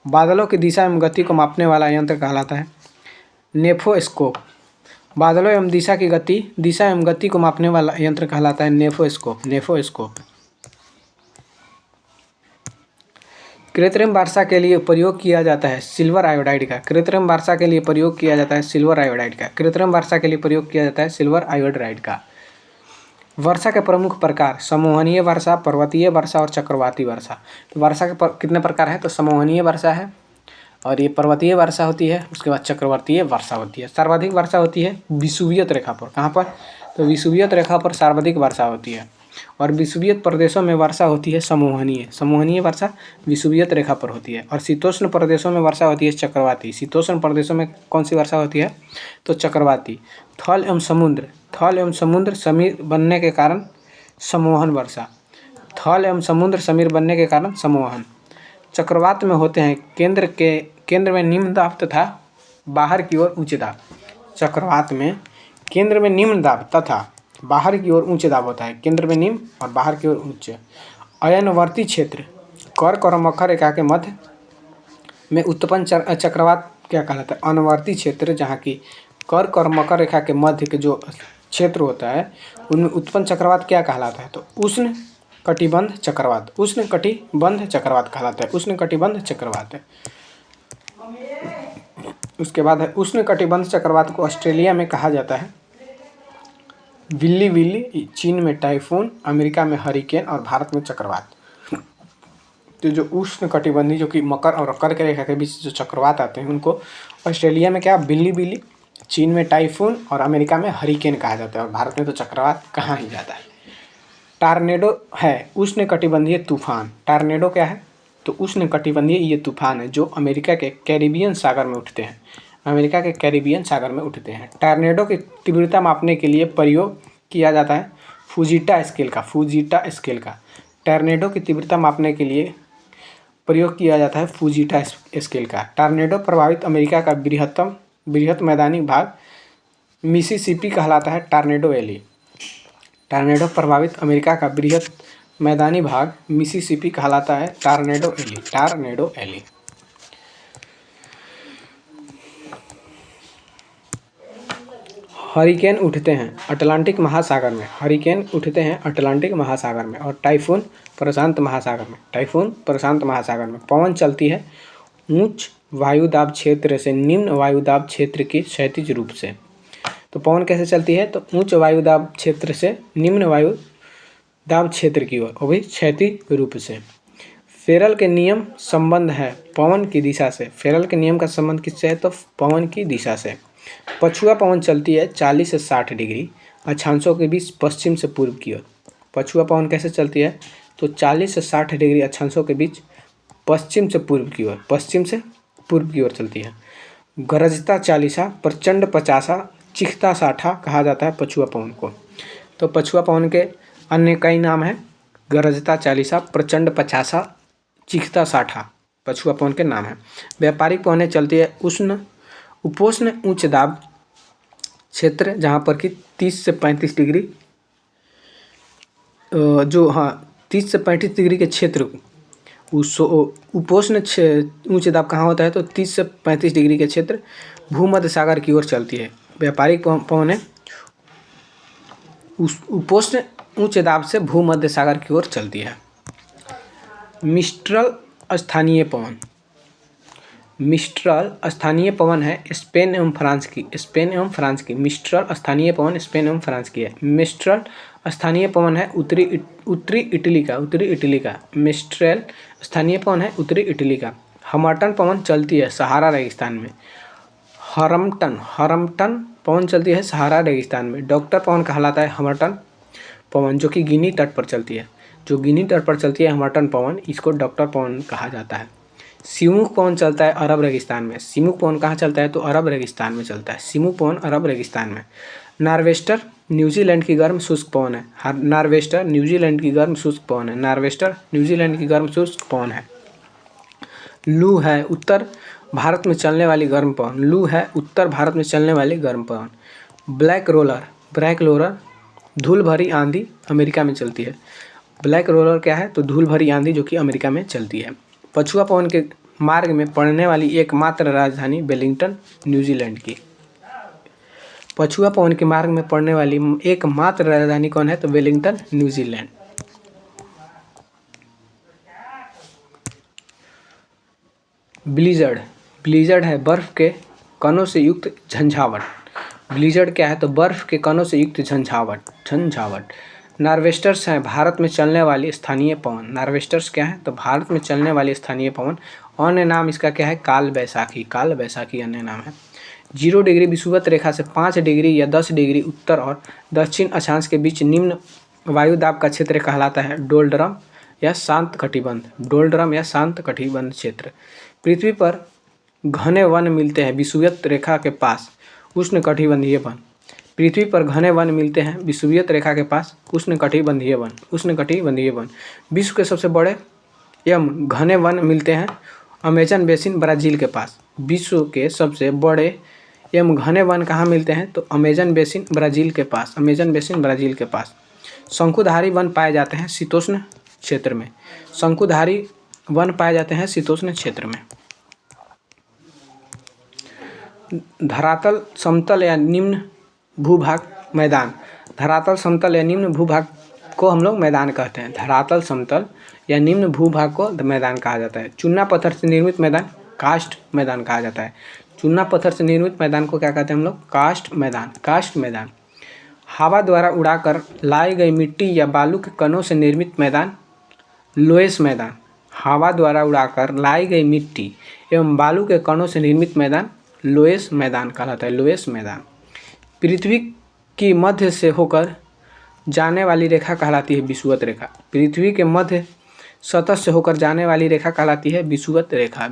बादलों की दिशा एवं गति को मापने वाला यंत्र कहलाता है नेफोस्कोप। बादलों एवं दिशा एवं गति को मापने वाला यंत्र कहलाता है नेफोस्कोप। कृत्रिम वर्षा के लिए प्रयोग किया जाता है सिल्वर आयोडाइड का। कृत्रिम वर्षा के लिए प्रयोग किया जाता है सिल्वर आयोडाइड का। कृत्रिम वर्षा के लिए प्रयोग किया जाता है सिल्वर आयोडाइड का। वर्षा के प्रमुख प्रकार समूहनीय वर्षा, पर्वतीय वर्षा और चक्रवाती वर्षा। तो वर्षा के कितने प्रकार है? तो समूहनीय वर्षा है और ये पर्वतीय वर्षा होती है, उसके बाद चक्रवातीय वर्षा होती है। सर्वाधिक वर्षा होती है विषुवत रेखा पर। कहाँ पर? तो विषुवत रेखा पर सर्वाधिक वर्षा होती है और विषुवत प्रदेशों में वर्षा होती है समूहनीय। समूहनीय वर्षा विषुवत रेखा पर होती है और शीतोष्ण प्रदेशों में वर्षा होती है चक्रवाती। शीतोष्ण प्रदेशों में कौन सी वर्षा होती है? तो चक्रवाती। थल एवं समुद्र समीर बनने के कारण समोहन वर्षा। थल एवं समुद्र समीर बनने के कारण समोहन। चक्रवात में होते हैं केंद्र में निम्न दाब तथा बाहर की ओर ऊंचे दाब। चक्रवात में केंद्र में निम्न दाब तथा बाहर की ओर ऊंचे दाब होता है। केंद्र में निम्न और बाहर की ओर उच्च। अयनवर्ती क्षेत्र कर्क और मकर रेखा के मध्य में उत्पन्न चक्रवात क्या कहलाता है? अनवर्ती क्षेत्र, जहाँ की कर्क और मकर रेखा के मध्य के जो क्षेत्र होता है उनमें उत्पन्न चक्रवात क्या कहलाता है? तो उष्ण कटिबंध चक्रवात। उष्ण कटिबंध चक्रवात कहलाता है। उष्ण कटिबंध चक्रवात है। उसके बाद है उष्ण कटिबंध चक्रवात को ऑस्ट्रेलिया में कहा जाता है विल्ली विल्ली, चीन में टाइफून, अमेरिका में हरिकेन और भारत में चक्रवात। तो जो उष्ण कटिबंधी जो कि मकर और कर्क रेखा के बीच जो चक्रवात आते हैं उनको ऑस्ट्रेलिया में क्या बिल्ली बिल्ली, चीन में टाइफून और अमेरिका में हरिकेन कहा जाता है और भारत में तो चक्रवात कहाँ ही जाता है। टार्नेडो है उष्ण कटिबंधीय तूफान। टार्नेडो क्या है? तो उष्ण कटिबंधीय ये तूफान है जो अमेरिका के कैरिबियन सागर में उठते हैं। अमेरिका के कैरिबियन सागर में उठते हैं। टॉर्नेडो की तीव्रता मापने के लिए प्रयोग किया जाता है फुजीटा स्केल का। फुजीटा स्केल का टॉर्नेडो की तीव्रता मापने के लिए प्रयोग किया जाता है फुजीटा स्केल का। टॉर्नेडो प्रभावित अमेरिका का बृहत मैदानी भाग मिसिसिपी कहलाता है टॉर्नेडो वैली। टॉर्नेडो प्रभावित अमेरिका का बृहत मैदानी भाग मिसिसिपी कहलाता है tornado valley. Tornado valley. Hurricane उठते हैं अटलांटिक महासागर में। हरिकेन उठते हैं अटलांटिक महासागर में और टाइफून प्रशांत महासागर में। टाइफून प्रशांत महासागर में। पवन चलती है उच्च वायुदाब क्षेत्र से निम्न वायुदाब क्षेत्र की क्षैतिज रूप से। तो पवन कैसे चलती है? तो उच्च वायुदाब क्षेत्र से निम्न वायुदाब क्षेत्र की ओर, वो भी क्षैतिज रूप से। फेरल के नियम संबंध है पवन की दिशा से। फेरल के नियम का संबंध किससे है? तो पवन की दिशा से। पछुआ पवन चलती है 40 से 60 डिग्री अक्षांशों के बीच पश्चिम से पूर्व की ओर। पछुआ पवन कैसे चलती है? तो 40 से 60 डिग्री अक्षांशों के बीच पश्चिम से पूर्व की ओर, पश्चिम से पूर्व की ओर चलती है। गरजता 40, प्रचंड 50, चीखता 60 कहा जाता है पछुआ पवन को। तो पछुआ पवन के अन्य कई नाम हैं। गरजता 40, प्रचंड 50, चीखता 60 पछुआ पवन के नाम हैं। व्यापारिक पवनें चलती है उपोष्ण उच्च दाब क्षेत्र, जहाँ पर कि 30 से 35 डिग्री 30 से 35 डिग्री के क्षेत्र उपोष्ण उच्च दाब कहाँ होता है? तो 30 से 35 डिग्री के क्षेत्र भूमध्य सागर की ओर चलती है। व्यापारिक पवनें उपोष्ण उच्च दाब से भूमध्य सागर की ओर चलती है। मिस्ट्रल स्थानीय पवन। मिस्ट्रल स्थानीय पवन है स्पेन एवं फ्रांस की। स्पेन एवं फ्रांस की मिस्ट्रल स्थानीय पवन स्पेन एवं फ्रांस की है। मिस्ट्रल स्थानीय पवन है उत्तरी इटली का। उत्तरी इटली का मिस्ट्रल स्थानीय पवन है उत्तरी इटली का। हर्मटन पवन चलती है सहारा रेगिस्तान में। हर्मटन पवन चलती है सहारा रेगिस्तान में। डॉक्टर पवन कहलाता है हर्मटन पवन, जो कि गिनी तट पर चलती है। जो गिनी तट पर चलती है हर्मटन पवन, इसको डॉक्टर पवन कहा जाता है। सिमुक पवन चलता है अरब रेगिस्तान में। सिमुक पवन कहाँ चलता है? तो अरब रेगिस्तान में चलता है। सिमुक पवन अरब रेगिस्तान में। नार्वेस्टर न्यूजीलैंड की गर्म शुष्क पवन है। नार्वेस्टर न्यूजीलैंड की गर्म शुष्क पवन है। नार्वेस्टर न्यूजीलैंड की गर्म शुष्क पवन है। लू है उत्तर भारत में चलने वाली गर्म पवन। लू है उत्तर भारत में चलने वाली गर्म पवन। ब्लैक रोलर धूल भरी आंधी अमेरिका में चलती है। ब्लैक रोलर क्या है? तो धूल भरी आंधी जो कि अमेरिका में चलती है। पछुआ पवन के मार्ग में पड़ने वाली एकमात्र राजधानी वेलिंगटन न्यूजीलैंड की। पछुआ पवन के मार्ग में पड़ने वाली एकमात्र राजधानी कौन है? तो वेलिंगटन न्यूजीलैंड। ब्लीजर्ड, ब्लीजर्ड है बर्फ़ के कणों से युक्त झंझावट। ब्लीजर्ड क्या है? तो बर्फ़ के कणों से युक्त झंझावट। नार्वेस्टर्स हैं भारत में चलने वाली स्थानीय पवन। नार्वेस्टर्स क्या है? तो भारत में चलने वाली स्थानीय पवन। अन्य नाम इसका क्या है? काल बैसाखी। काल बैसाखी अन्य नाम है। 0 डिग्री विषुवत रेखा से 5 डिग्री या 10 डिग्री उत्तर और दक्षिण अक्षांश के बीच निम्न वायु दाब का क्षेत्र कहलाता है डोल्ड्रम या शांत कटिबंध। डोल्ड्रम या शांत कटिबंध क्षेत्र। पृथ्वी पर घने वन मिलते हैं विषुवत रेखा के पास उष्णकटिबंधीय वन। पृथ्वी पर घने वन मिलते हैं विषुवत रेखा के पास उष्णकटिबंधीय वन। विश्व के सबसे बड़े एवं घने वन मिलते हैं अमेजन बेसिन ब्राज़ील के पास। विश्व के सबसे बड़े एवं घने वन कहाँ मिलते हैं? तो अमेजन बेसिन ब्राज़ील के पास। शंकुधारी वन पाए जाते हैं शीतोष्ण क्षेत्र में। शंकुधारी वन पाए जाते हैं शीतोष्ण क्षेत्र में। धरातल समतल या निम्न भूभाग मैदान। धरातल समतल या निम्न भूभाग को हम लोग मैदान कहते हैं। धरातल समतल या निम्न भूभाग को मैदान कहा जाता है। चूना पत्थर से निर्मित मैदान कास्ट मैदान कहा जाता है। चूना पत्थर से निर्मित मैदान को क्या कहते हैं हम लोग? कास्ट मैदान। हवा द्वारा उड़ाकर लाई गई मिट्टी या बालू के कणों से निर्मित मैदान लोएस मैदान। हवा द्वारा उड़ाकर लाई गई मिट्टी एवं बालू के कणों से निर्मित मैदान लोएस मैदान कहलाता है। लोएस मैदान। पृथ्वी की मध्य से होकर जाने वाली रेखा कहलाती है विषुवत रेखा। पृथ्वी के मध्य सतह से होकर जाने वाली रेखा कहलाती है विषुवत रेखा।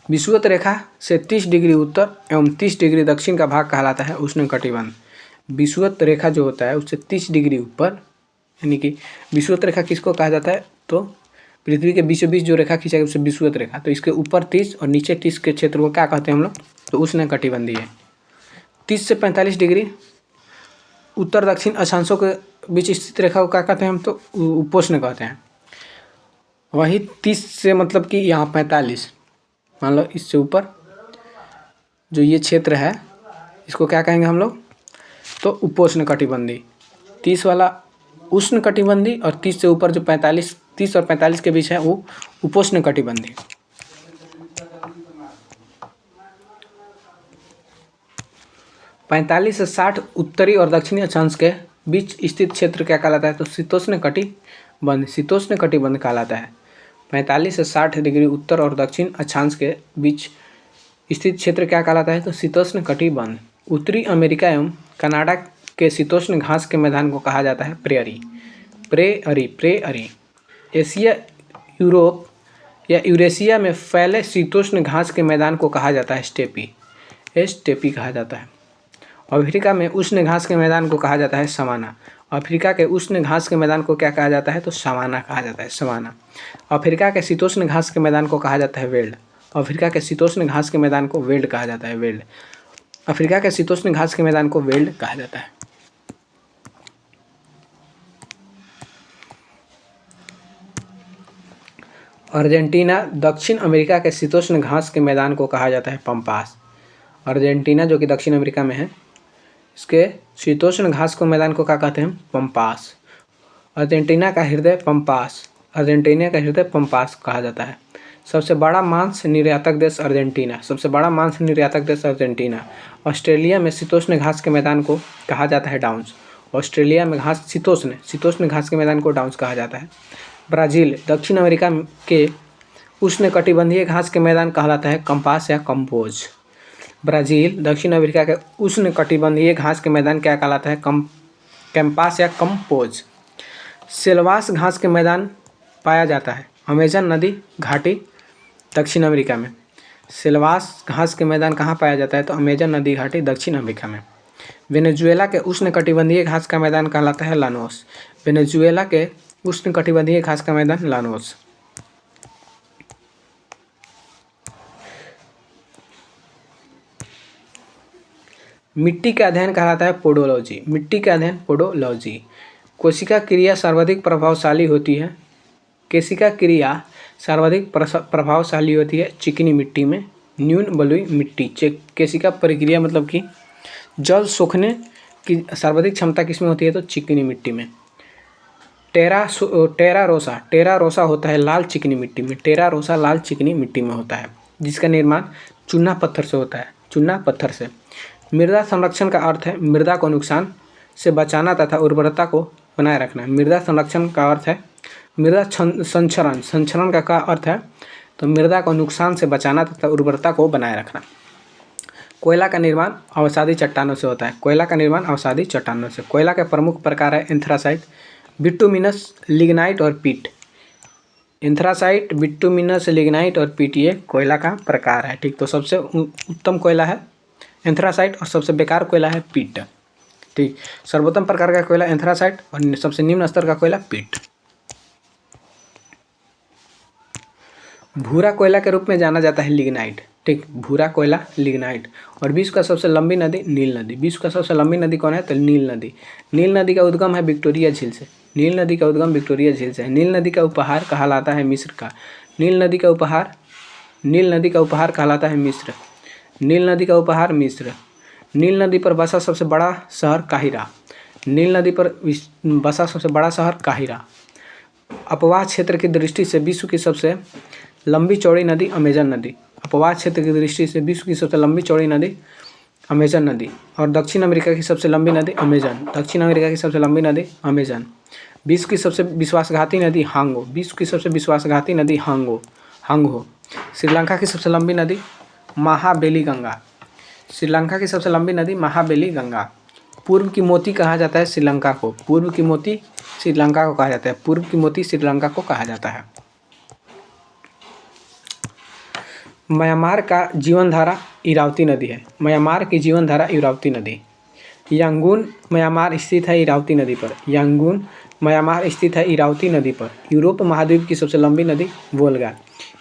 विषुवत रेखा से 30 डिग्री उत्तर एवं 30 डिग्री दक्षिण का भाग कहलाता है उष्णकटिबंध। विषुवत रेखा जो होता है उससे 30 डिग्री ऊपर, यानी कि विषुवत रेखा किसको कहा जाता है? तो पृथ्वी के बीचों बीच जो रेखा खींचा है उससे विषुवत रेखा। तो इसके ऊपर 30 और नीचे 30 के क्षेत्र को क्या कहते हैं हम लोग? तो उष्णकटिबंधीय है। 30 से 45 डिग्री उत्तर दक्षिण अक्षांशों के बीच स्थित रेखा को क्या कहते हैं हम? तो उपोष्ण कहते हैं। वही 30 से मतलब कि यहाँ 45, मान लो इससे ऊपर जो ये क्षेत्र है इसको क्या कहेंगे हम लोग? तो उपोष्ण कटिबंधी। 30 वाला उष्ण कटिबंधी और 30 से ऊपर जो 30 और 45 के बीच है वो उपोष्ण कटिबंधी। पैंतालीस से 60 उत्तरी और दक्षिणी अक्षांश के बीच स्थित क्षेत्र क्या कहलाता है? तो शीतोष्ण कटिबंध कहलाता है। 45 से 60 डिग्री उत्तर और दक्षिण अक्षांश के बीच स्थित क्षेत्र क्या कहलाता है? तो शीतोष्ण कटिबंध। उत्तरी अमेरिका एवं कनाडा के शीतोष्ण घास के मैदान को कहा जाता है प्रेअरी। एशिया, यूरोप या यूरेशिया में फैले शीतोष्ण घास के मैदान को कहा जाता है स्टेपी कहा जाता है। अफ्रीका में उष्ण घास के मैदान को कहा जाता है सवाना। अफ्रीका के उष्ण घास के मैदान को क्या कहा जाता है? तो सवाना कहा जाता है, सवाना। अफ्रीका के शीतोष्ण घास के मैदान को कहा जाता है वेल्ड। अफ्रीका के शीतोष्ण घास के मैदान को वेल्ड कहा जाता है, वेल्ड। अफ्रीका के शीतोष्ण घास के मैदान को वेल्ड कहा जाता है। अर्जेंटीना, दक्षिण अमेरिका के शीतोष्ण घास के मैदान को कहा जाता है पम्पास। अर्जेंटीना जो कि दक्षिण अमेरिका में है, इसके शीतोष्ण घास को मैदान को क्या कहते हैं? पम्पास। अर्जेंटीना का हृदय पम्पास कहा जाता है। सबसे बड़ा मांस निर्यातक देश अर्जेंटीना। ऑस्ट्रेलिया में शीतोष्ण घास के मैदान को कहा जाता है डाउन्स। ऑस्ट्रेलिया में शीतोष्ण घास के मैदान को डाउन्स कहा जाता है। ब्राज़ील, दक्षिण अमेरिका के उष्णकटिबंधीय घास के मैदान कहलाता है कंपास या कंपोज। ब्राज़ील, दक्षिण अमेरिका के उष्णकटिबंधीय घास के मैदान क्या कहलाता है? कैंपास या कंपोज। सेल्वास घास के मैदान पाया जाता है अमेजन नदी घाटी, दक्षिण अमेरिका में। सेल्वास घास के मैदान कहाँ पाया जाता है? तो अमेजन नदी घाटी, दक्षिण अमेरिका में। वेनेजुएला के उष्णकटिबंधीय घास का मैदान कहलाता है लानोस। वेनेजुएला के उष्णकटिबंधीय घास का मैदान लानोस। मिट्टी का अध्ययन कहलाता है पोडोलॉजी। कोशिका क्रिया सर्वाधिक प्रभावशाली होती है चिकनी मिट्टी में, न्यून बलुई मिट्टी। केशिका प्रक्रिया मतलब कि जल सोखने की सर्वाधिक क्षमता किसमें होती है? तो चिकनी मिट्टी में। टेरा रोसा होता है लाल चिकनी मिट्टी में। टेरा रोसा लाल चिकनी मिट्टी में होता है, जिसका निर्माण चूना पत्थर से होता है, चूना पत्थर से। मृदा संरक्षण का अर्थ है मृदा को नुकसान से बचाना तथा उर्वरता को बनाए रखना। मृदा संरक्षण का अर्थ है मृदा संचरण, संचरण का क्या अर्थ है तो मृदा को नुकसान से बचाना तथा उर्वरता को बनाए रखना। कोयला का निर्माण अवसादी चट्टानों से होता है। कोयला का निर्माण अवसादी चट्टानों से। कोयला के प्रमुख प्रकार है एंथ्रासाइट, बिटुमिनस, लिग्नाइट और पीट। एंथ्रासाइट, बिटुमिनस, लिग्नाइट और पीट ये कोयला का प्रकार है। ठीक, तो सबसे उत्तम कोयला है एंथ्रासाइट और सबसे बेकार कोयला है पीट। ठीक, सर्वोत्तम प्रकार का कोयला एंथ्रासाइट और सबसे निम्न स्तर का कोयला पीट। भूरा कोयला के रूप में जाना जाता है लिग्नाइट। ठीक, भूरा कोयला लिग्नाइट। और विश्व का सबसे लंबी नदी नील नदी। विश्व का सबसे लंबी नदी कौन है तो नील नदी। नील नदी का उद्गम है विक्टोरिया झील से। नील नदी का उद्गम विक्टोरिया झील से है। नील नदी का उपहार कहलाता है मिस्र का। नील नदी का उपहार कहलाता है मिस्र। नील नदी का उपहार मिस्र। नील नदी पर बसा सबसे बड़ा शहर काहिरा। नील नदी पर बसा सबसे बड़ा शहर काहिरा। अपवाह क्षेत्र की दृष्टि से विश्व की सबसे लंबी चौड़ी नदी अमेजन नदी। अपवाह क्षेत्र की दृष्टि से विश्व की सबसे लंबी चौड़ी नदी अमेजन नदी। और दक्षिण अमेरिका की सबसे लंबी नदी अमेजन। दक्षिण अमेरिका की सबसे लंबी नदी अमेजन। विश्व की सबसे विश्वासघाती नदी हांगो। विश्व की सबसे विश्वासघाती नदी हांगो। श्रीलंका की सबसे लंबी नदी महाबेली गंगा। श्रीलंका की सबसे लंबी नदी महाबेली गंगा। पूर्व की मोती कहा जाता है श्रीलंका को। पूर्व की मोती श्रीलंका को कहा जाता है। पूर्व की मोती श्रीलंका को कहा जाता है। म्यांमार का जीवन धारा इरावती नदी है। म्यांमार की जीवन धारा इरावती नदी। यांगून म्यांमार स्थित है इरावती नदी पर। यांगून म्यांमार स्थित है इरावती नदी पर। यूरोप महाद्वीप की सबसे लंबी नदी वोल्गा।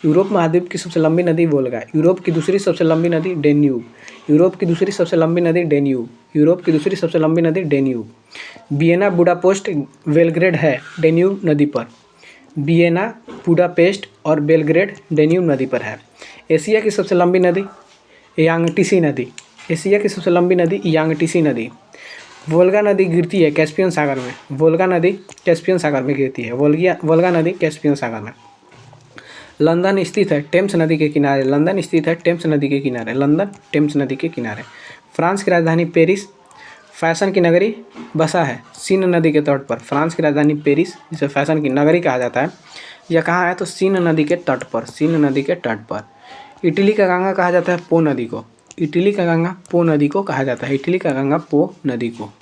यूरोप महाद्वीप की सबसे लंबी नदी वोल्गा। यूरोप की दूसरी सबसे लंबी नदी डेन्यूब। यूरोप की दूसरी सबसे लंबी नदी डेन्यूब। यूरोप की दूसरी सबसे लंबी नदी डेन्यूब। वियना बुडापेस्ट बेलग्रेड है डेन्यूब नदी पर। वियना बुडापेस्ट और बेलग्रेड डेन्यूब नदी पर है। एशिया की सबसे लंबी नदी यांगटीसी नदी। एशिया की सबसे लंबी नदी यांगटीसी नदी। वोल्गा नदी गिरती है कैस्पियन सागर में। वोल्गा नदी कैस्पियन सागर में गिरती है। वोल्गा नदी कैस्पियन सागर में। लंदन स्थित है टेम्स नदी के किनारे। लंदन स्थित है टेम्स नदी के किनारे। लंदन टेम्स नदी के किनारे। फ्रांस की राजधानी पेरिस फैशन की नगरी बसा है सीन नदी के तट पर। फ्रांस की राजधानी पेरिस, जिसे फैशन की नगरी कहा जाता है, यह कहाँ है तो सीन नदी के तट पर। सीन नदी के तट पर। इटली का गंगा कहा जाता है पो नदी को। इटली का गंगा पो नदी को कहा जाता है। इटली का गंगा पो नदी को।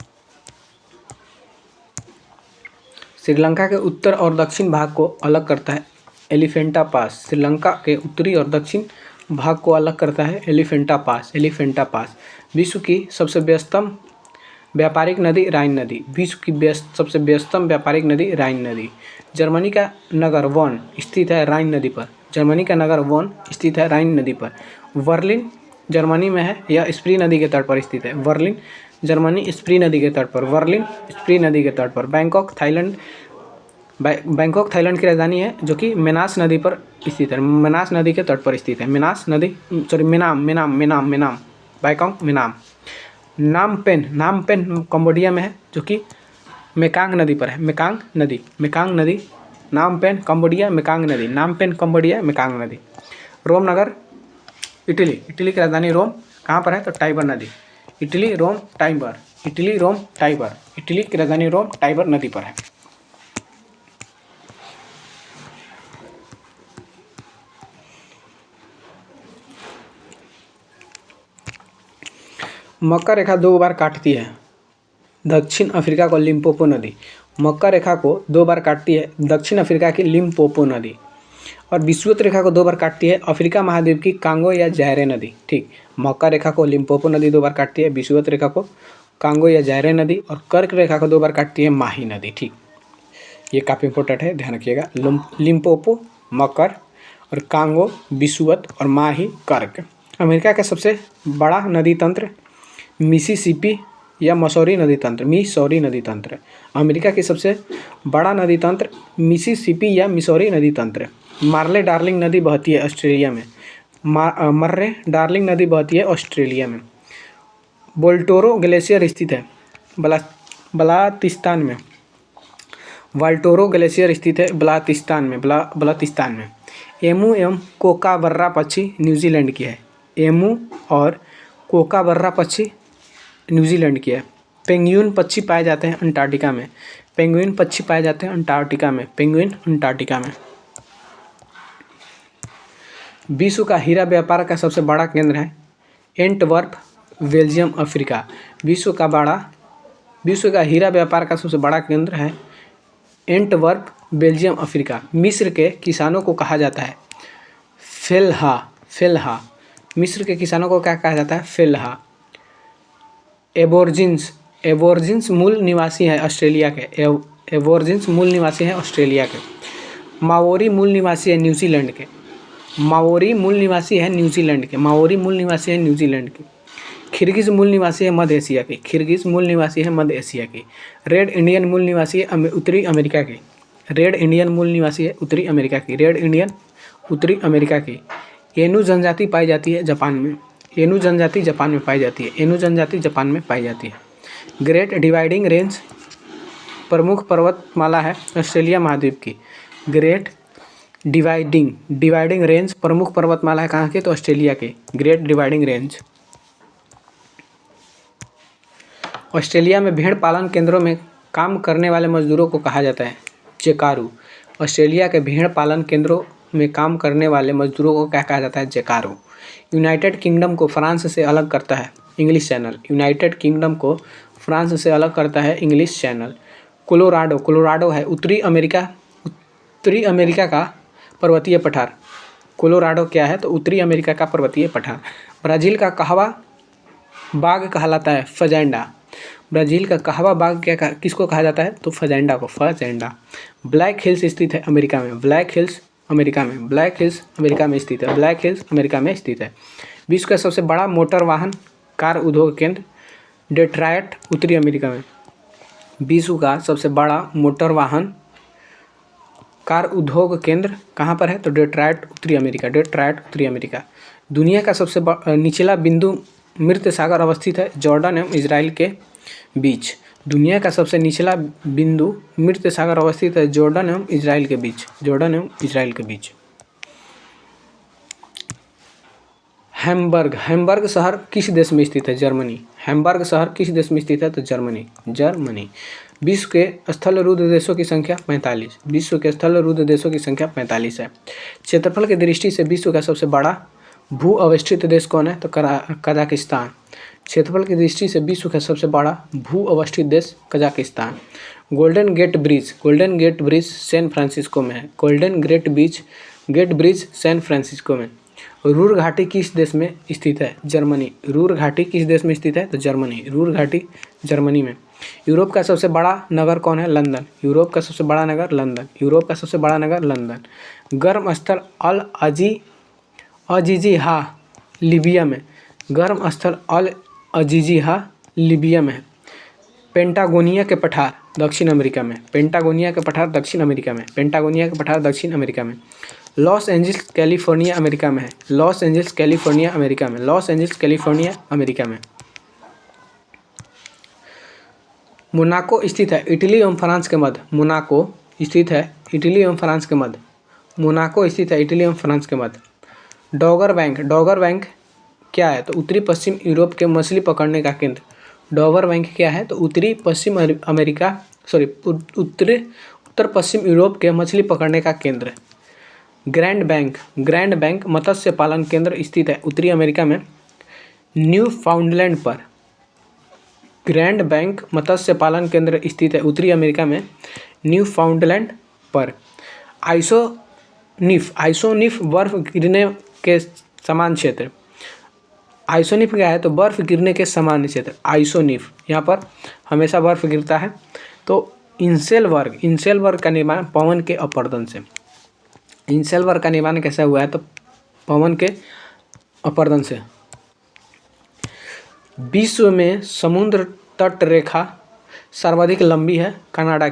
श्रीलंका के उत्तर और दक्षिण भाग को अलग करता है एलिफेंटा पास। श्रीलंका के उत्तरी और दक्षिण भाग को अलग करता है एलिफेंटा पास। एलिफेंटा पास। विश्व की सबसे व्यस्तम व्यापारिक नदी राइन नदी। विश्व की सबसे व्यस्तम व्यापारिक नदी राइन नदी। जर्मनी का नगर वॉन स्थित है राइन नदी पर। जर्मनी का नगर वॉन स्थित है राइन नदी पर। बर्लिन जर्मनी में है, यह स्प्री नदी के तट पर स्थित है। बर्लिन जर्मनी स्प्री नदी के तट पर। बर्लिन स्प्री नदी के तट पर। बैंकॉक थाईलैंड की राजधानी है, जो कि मेनास नदी पर स्थित है। मेनास नदी के तट पर स्थित है। मेनाम बैंकॉक मेनाम। नामपेन कंबोडिया में है, जो कि मेकांग नदी पर है। मेकांग नदी। नामपेन कंबोडिया मेकांग नदी। नामपेन कंबोडिया मेकांग नदी। रोम नगर इटली की राजधानी रोम कहाँ पर है तो टाइबर नदी। इटली रोम टाइबर। इटली की राजधानी रोम टाइबर नदी पर है। मक्का रेखा 2 बार काटती है दक्षिण अफ्रीका को लिम्पोपो नदी। मक्का रेखा को 2 बार काटती है दक्षिण अफ्रीका की लिम्पोपो नदी। और विषुवत रेखा को 2 बार काटती है अफ्रीका महाद्वीप की कांगो या जायरे नदी। ठीक, मक्का रेखा को लिम्पोपो नदी 2 बार काटती है, विषुवत रेखा को कांगो या जायरे नदी, और कर्क रेखा को 2 बार काटती है माही नदी। ठीक, ये काफ़ी इंपॉर्टेंट है, ध्यान रखिएगा। लिम्पोपो मकर और कांगो विषुवत और माही कर्क। अमेरिका का सबसे बड़ा नदी तंत्र मिसिसिपी या मसौरी नदी तंत्र। अमेरिका की सबसे बड़ा नदी तंत्र मिसिसिपी या मिसौरी नदी तंत्र। मार्ले डार्लिंग नदी बहती है ऑस्ट्रेलिया में। मर्रे डार्लिंग नदी बहती है ऑस्ट्रेलिया में। बोल्टोरो ग्लेशियर स्थित है बलातिस्तान में। वाल्टोरो ग्लेशियर स्थित है बलातिस्तान में। एमू एवं कोकाबर्रा पक्षी न्यूजीलैंड की है। एमू और कोकाबर्रा पक्षी न्यूजीलैंड की है। पेंगुइन पक्षी पाए जाते हैं अंटार्कटिका में। विश्व का हीरा व्यापार का सबसे बड़ा केंद्र है एंटवर्प, बेल्जियम, अफ्रीका। विश्व का हीरा व्यापार का सबसे बड़ा केंद्र है एंटवर्प, बेल्जियम, अफ्रीका। मिस्र के किसानों को कहा जाता है फेल्हा। मिस्र के किसानों को क्या कहा जाता है? फेल्हा। एबोर्जिन्स मूल निवासी हैं ऑस्ट्रेलिया के। माओरी मूल निवासी है न्यूजीलैंड के। किर्गिज मूल निवासी है मध्य एशिया की। रेड इंडियन मूल निवासी है उत्तरी अमेरिका की। एनु जनजाति पाई जाती है जापान में। जापान में पाई जाती है। ग्रेट डिवाइडिंग रेंज प्रमुख पर्वतमाला है ऑस्ट्रेलिया महाद्वीप की। ग्रेट डिवाइडिंग रेंज प्रमुख पर्वतमाला है कहाँ की? तो ऑस्ट्रेलिया की ग्रेट डिवाइडिंग रेंज। ऑस्ट्रेलिया में भेड़ पालन केंद्रों में काम करने वाले मजदूरों को कहा जाता है जेकारू। ऑस्ट्रेलिया के भेड़ पालन केंद्रों में काम करने वाले मजदूरों को क्या कहा जाता है? जेकारू। यूनाइटेड किंगडम को फ्रांस से अलग करता है इंग्लिश चैनल। कोलोराडो है उत्तरी अमेरिका का पर्वतीय पठार। कोलोराडो क्या है? तो उत्तरी अमेरिका का पर्वतीय पठार। ब्राज़ील का कहवा बाग कहलाता है फजेंडा। किसको कहा जाता है? तो फजेंडा को। ब्लैक हिल्स स्थित है अमेरिका में। ब्लैक हिल्स अमेरिका में स्थित है। विश्व का सबसे बड़ा मोटर वाहन कार उद्योग केंद्र डेट्रॉयट, उत्तरी अमेरिका में। विश्व का सबसे बड़ा मोटर वाहन कार उद्योग केंद्र कहाँ पर है? तो डेट्रॉयट, उत्तरी अमेरिका। दुनिया का सबसे निचला बिंदु मृत सागर अवस्थित है जॉर्डन एवं इजराइल के बीच। जॉर्डन एवं इजराइल के बीच। हैम्बर्ग शहर किस देश में स्थित है? जर्मनी। तो जर्मनी। विश्व के स्थल रुद्ध देशों की संख्या 45 है। क्षेत्रफल की दृष्टि से विश्व का सबसे बड़ा भू अवस्थित देश कौन है? तो Kazakhstan. Golden Gate Bridge San Francisco में है। रूर घाटी किस देश में स्थित है? जर्मनी। तो जर्मनी में। यूरोप का सबसे बड़ा नगर कौन है? लंदन। गर्म स्थल अल अजीजिहा लीबिया में। है। पेंटागोनिया के पठार दक्षिण अमेरिका में। लॉस एंजिल्स कैलिफोर्निया अमेरिका में। मोनाको स्थित है इटली एवं फ्रांस के मध्य। डॉगर बैंक क्या है? तो उत्तरी पश्चिम यूरोप के मछली पकड़ने का केंद्र। उत्तर पश्चिम यूरोप के मछली पकड़ने का केंद्र। ग्रैंड बैंक मत्स्य पालन केंद्र स्थित है उत्तरी अमेरिका में न्यू फाउंडलैंड पर। आइसोनिफ बर्फ गिरने के समान क्षेत्र। आइसोनिफ क्या है? तो बर्फ गिरने के समान क्षेत्र। आइसोनिफ यहाँ पर हमेशा बर्फ गिरता है। तो इंसेलबर्ग का निर्माण पवन के अपर्दन से। इंसेलबर्ग का निर्माण कैसा हुआ है? तो पवन के अपर्दन से। विश्व में समुद्र तट रेखा सर्वाधिक लंबी है कनाडा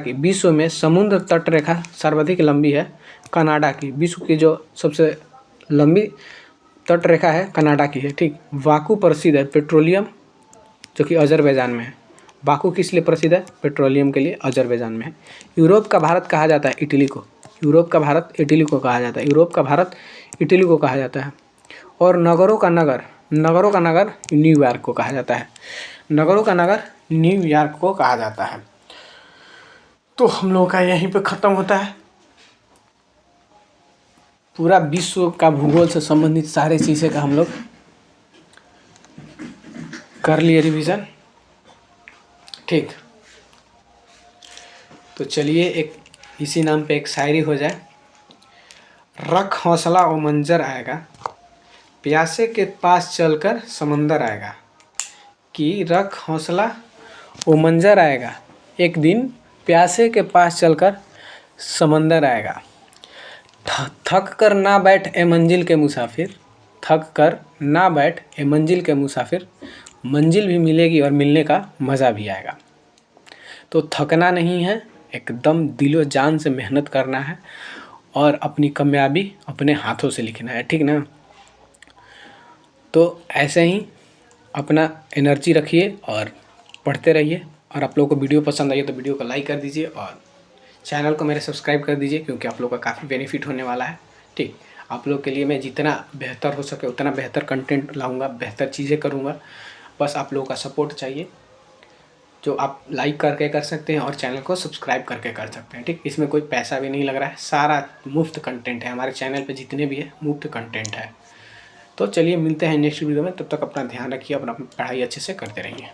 की। विश्व की जो सबसे लंबी तट रेखा है कनाडा की है। ठीक। बाकू प्रसिद्ध है पेट्रोलियम जो कि अजरबैजान में है। बाकू किस लिए प्रसिद्ध है? पेट्रोलियम के लिए। अजरबैजान में है। यूरोप का भारत कहा जाता है इटली को। यूरोप का भारत इटली को कहा जाता है। यूरोप का भारत इटली को कहा जाता है। और नगरों का नगर न्यूयॉर्क को कहा जाता है। नगरों का नगर न्यूयॉर्क को कहा जाता है। तो हम लोगों का यहीं पे ख़त्म होता है। पूरा विश्व का भूगोल से संबंधित सारी चीज़ें का हम लोग कर लिए रिवीजन। ठीक, तो चलिए एक इसी नाम पे एक शायरी हो जाए। रख हौसला ओ मंजर आएगा, प्यासे के पास चलकर समंदर आएगा। कि रख हौसला ओ मंजर आएगा, एक दिन प्यासे के पास चलकर समंदर आएगा। थक कर ना बैठ ए मंजिल के मुसाफिर, थक कर ना बैठ ए मंजिल के मुसाफिर, मंजिल भी मिलेगी और मिलने का मज़ा भी आएगा। तो थकना नहीं है, एकदम दिलो जान से मेहनत करना है और अपनी कामयाबी अपने हाथों से लिखना है। ठीक ना? तो ऐसे ही अपना एनर्जी रखिए और पढ़ते रहिए। और आप लोगों को वीडियो पसंद आई तो वीडियो को लाइक कर दीजिए और चैनल को मेरे सब्सक्राइब कर दीजिए, क्योंकि आप लोगों का काफ़ी बेनिफिट होने वाला है। ठीक, आप लोग के लिए मैं जितना बेहतर हो सके उतना बेहतर कंटेंट लाऊंगा, बेहतर चीज़ें करूंगा। बस आप लोगों का सपोर्ट चाहिए, जो आप लाइक करके कर सकते हैं और चैनल को सब्सक्राइब करके कर सकते हैं। ठीक, इसमें कोई पैसा भी नहीं लग रहा है, सारा मुफ्त कंटेंट है। हमारे चैनल पे जितने भी है मुफ्त कंटेंट है। तो चलिए मिलते हैं नेक्स्ट वीडियो में, तब तक अपना ध्यान रखिए, अपना पढ़ाई अच्छे से करते रहिए।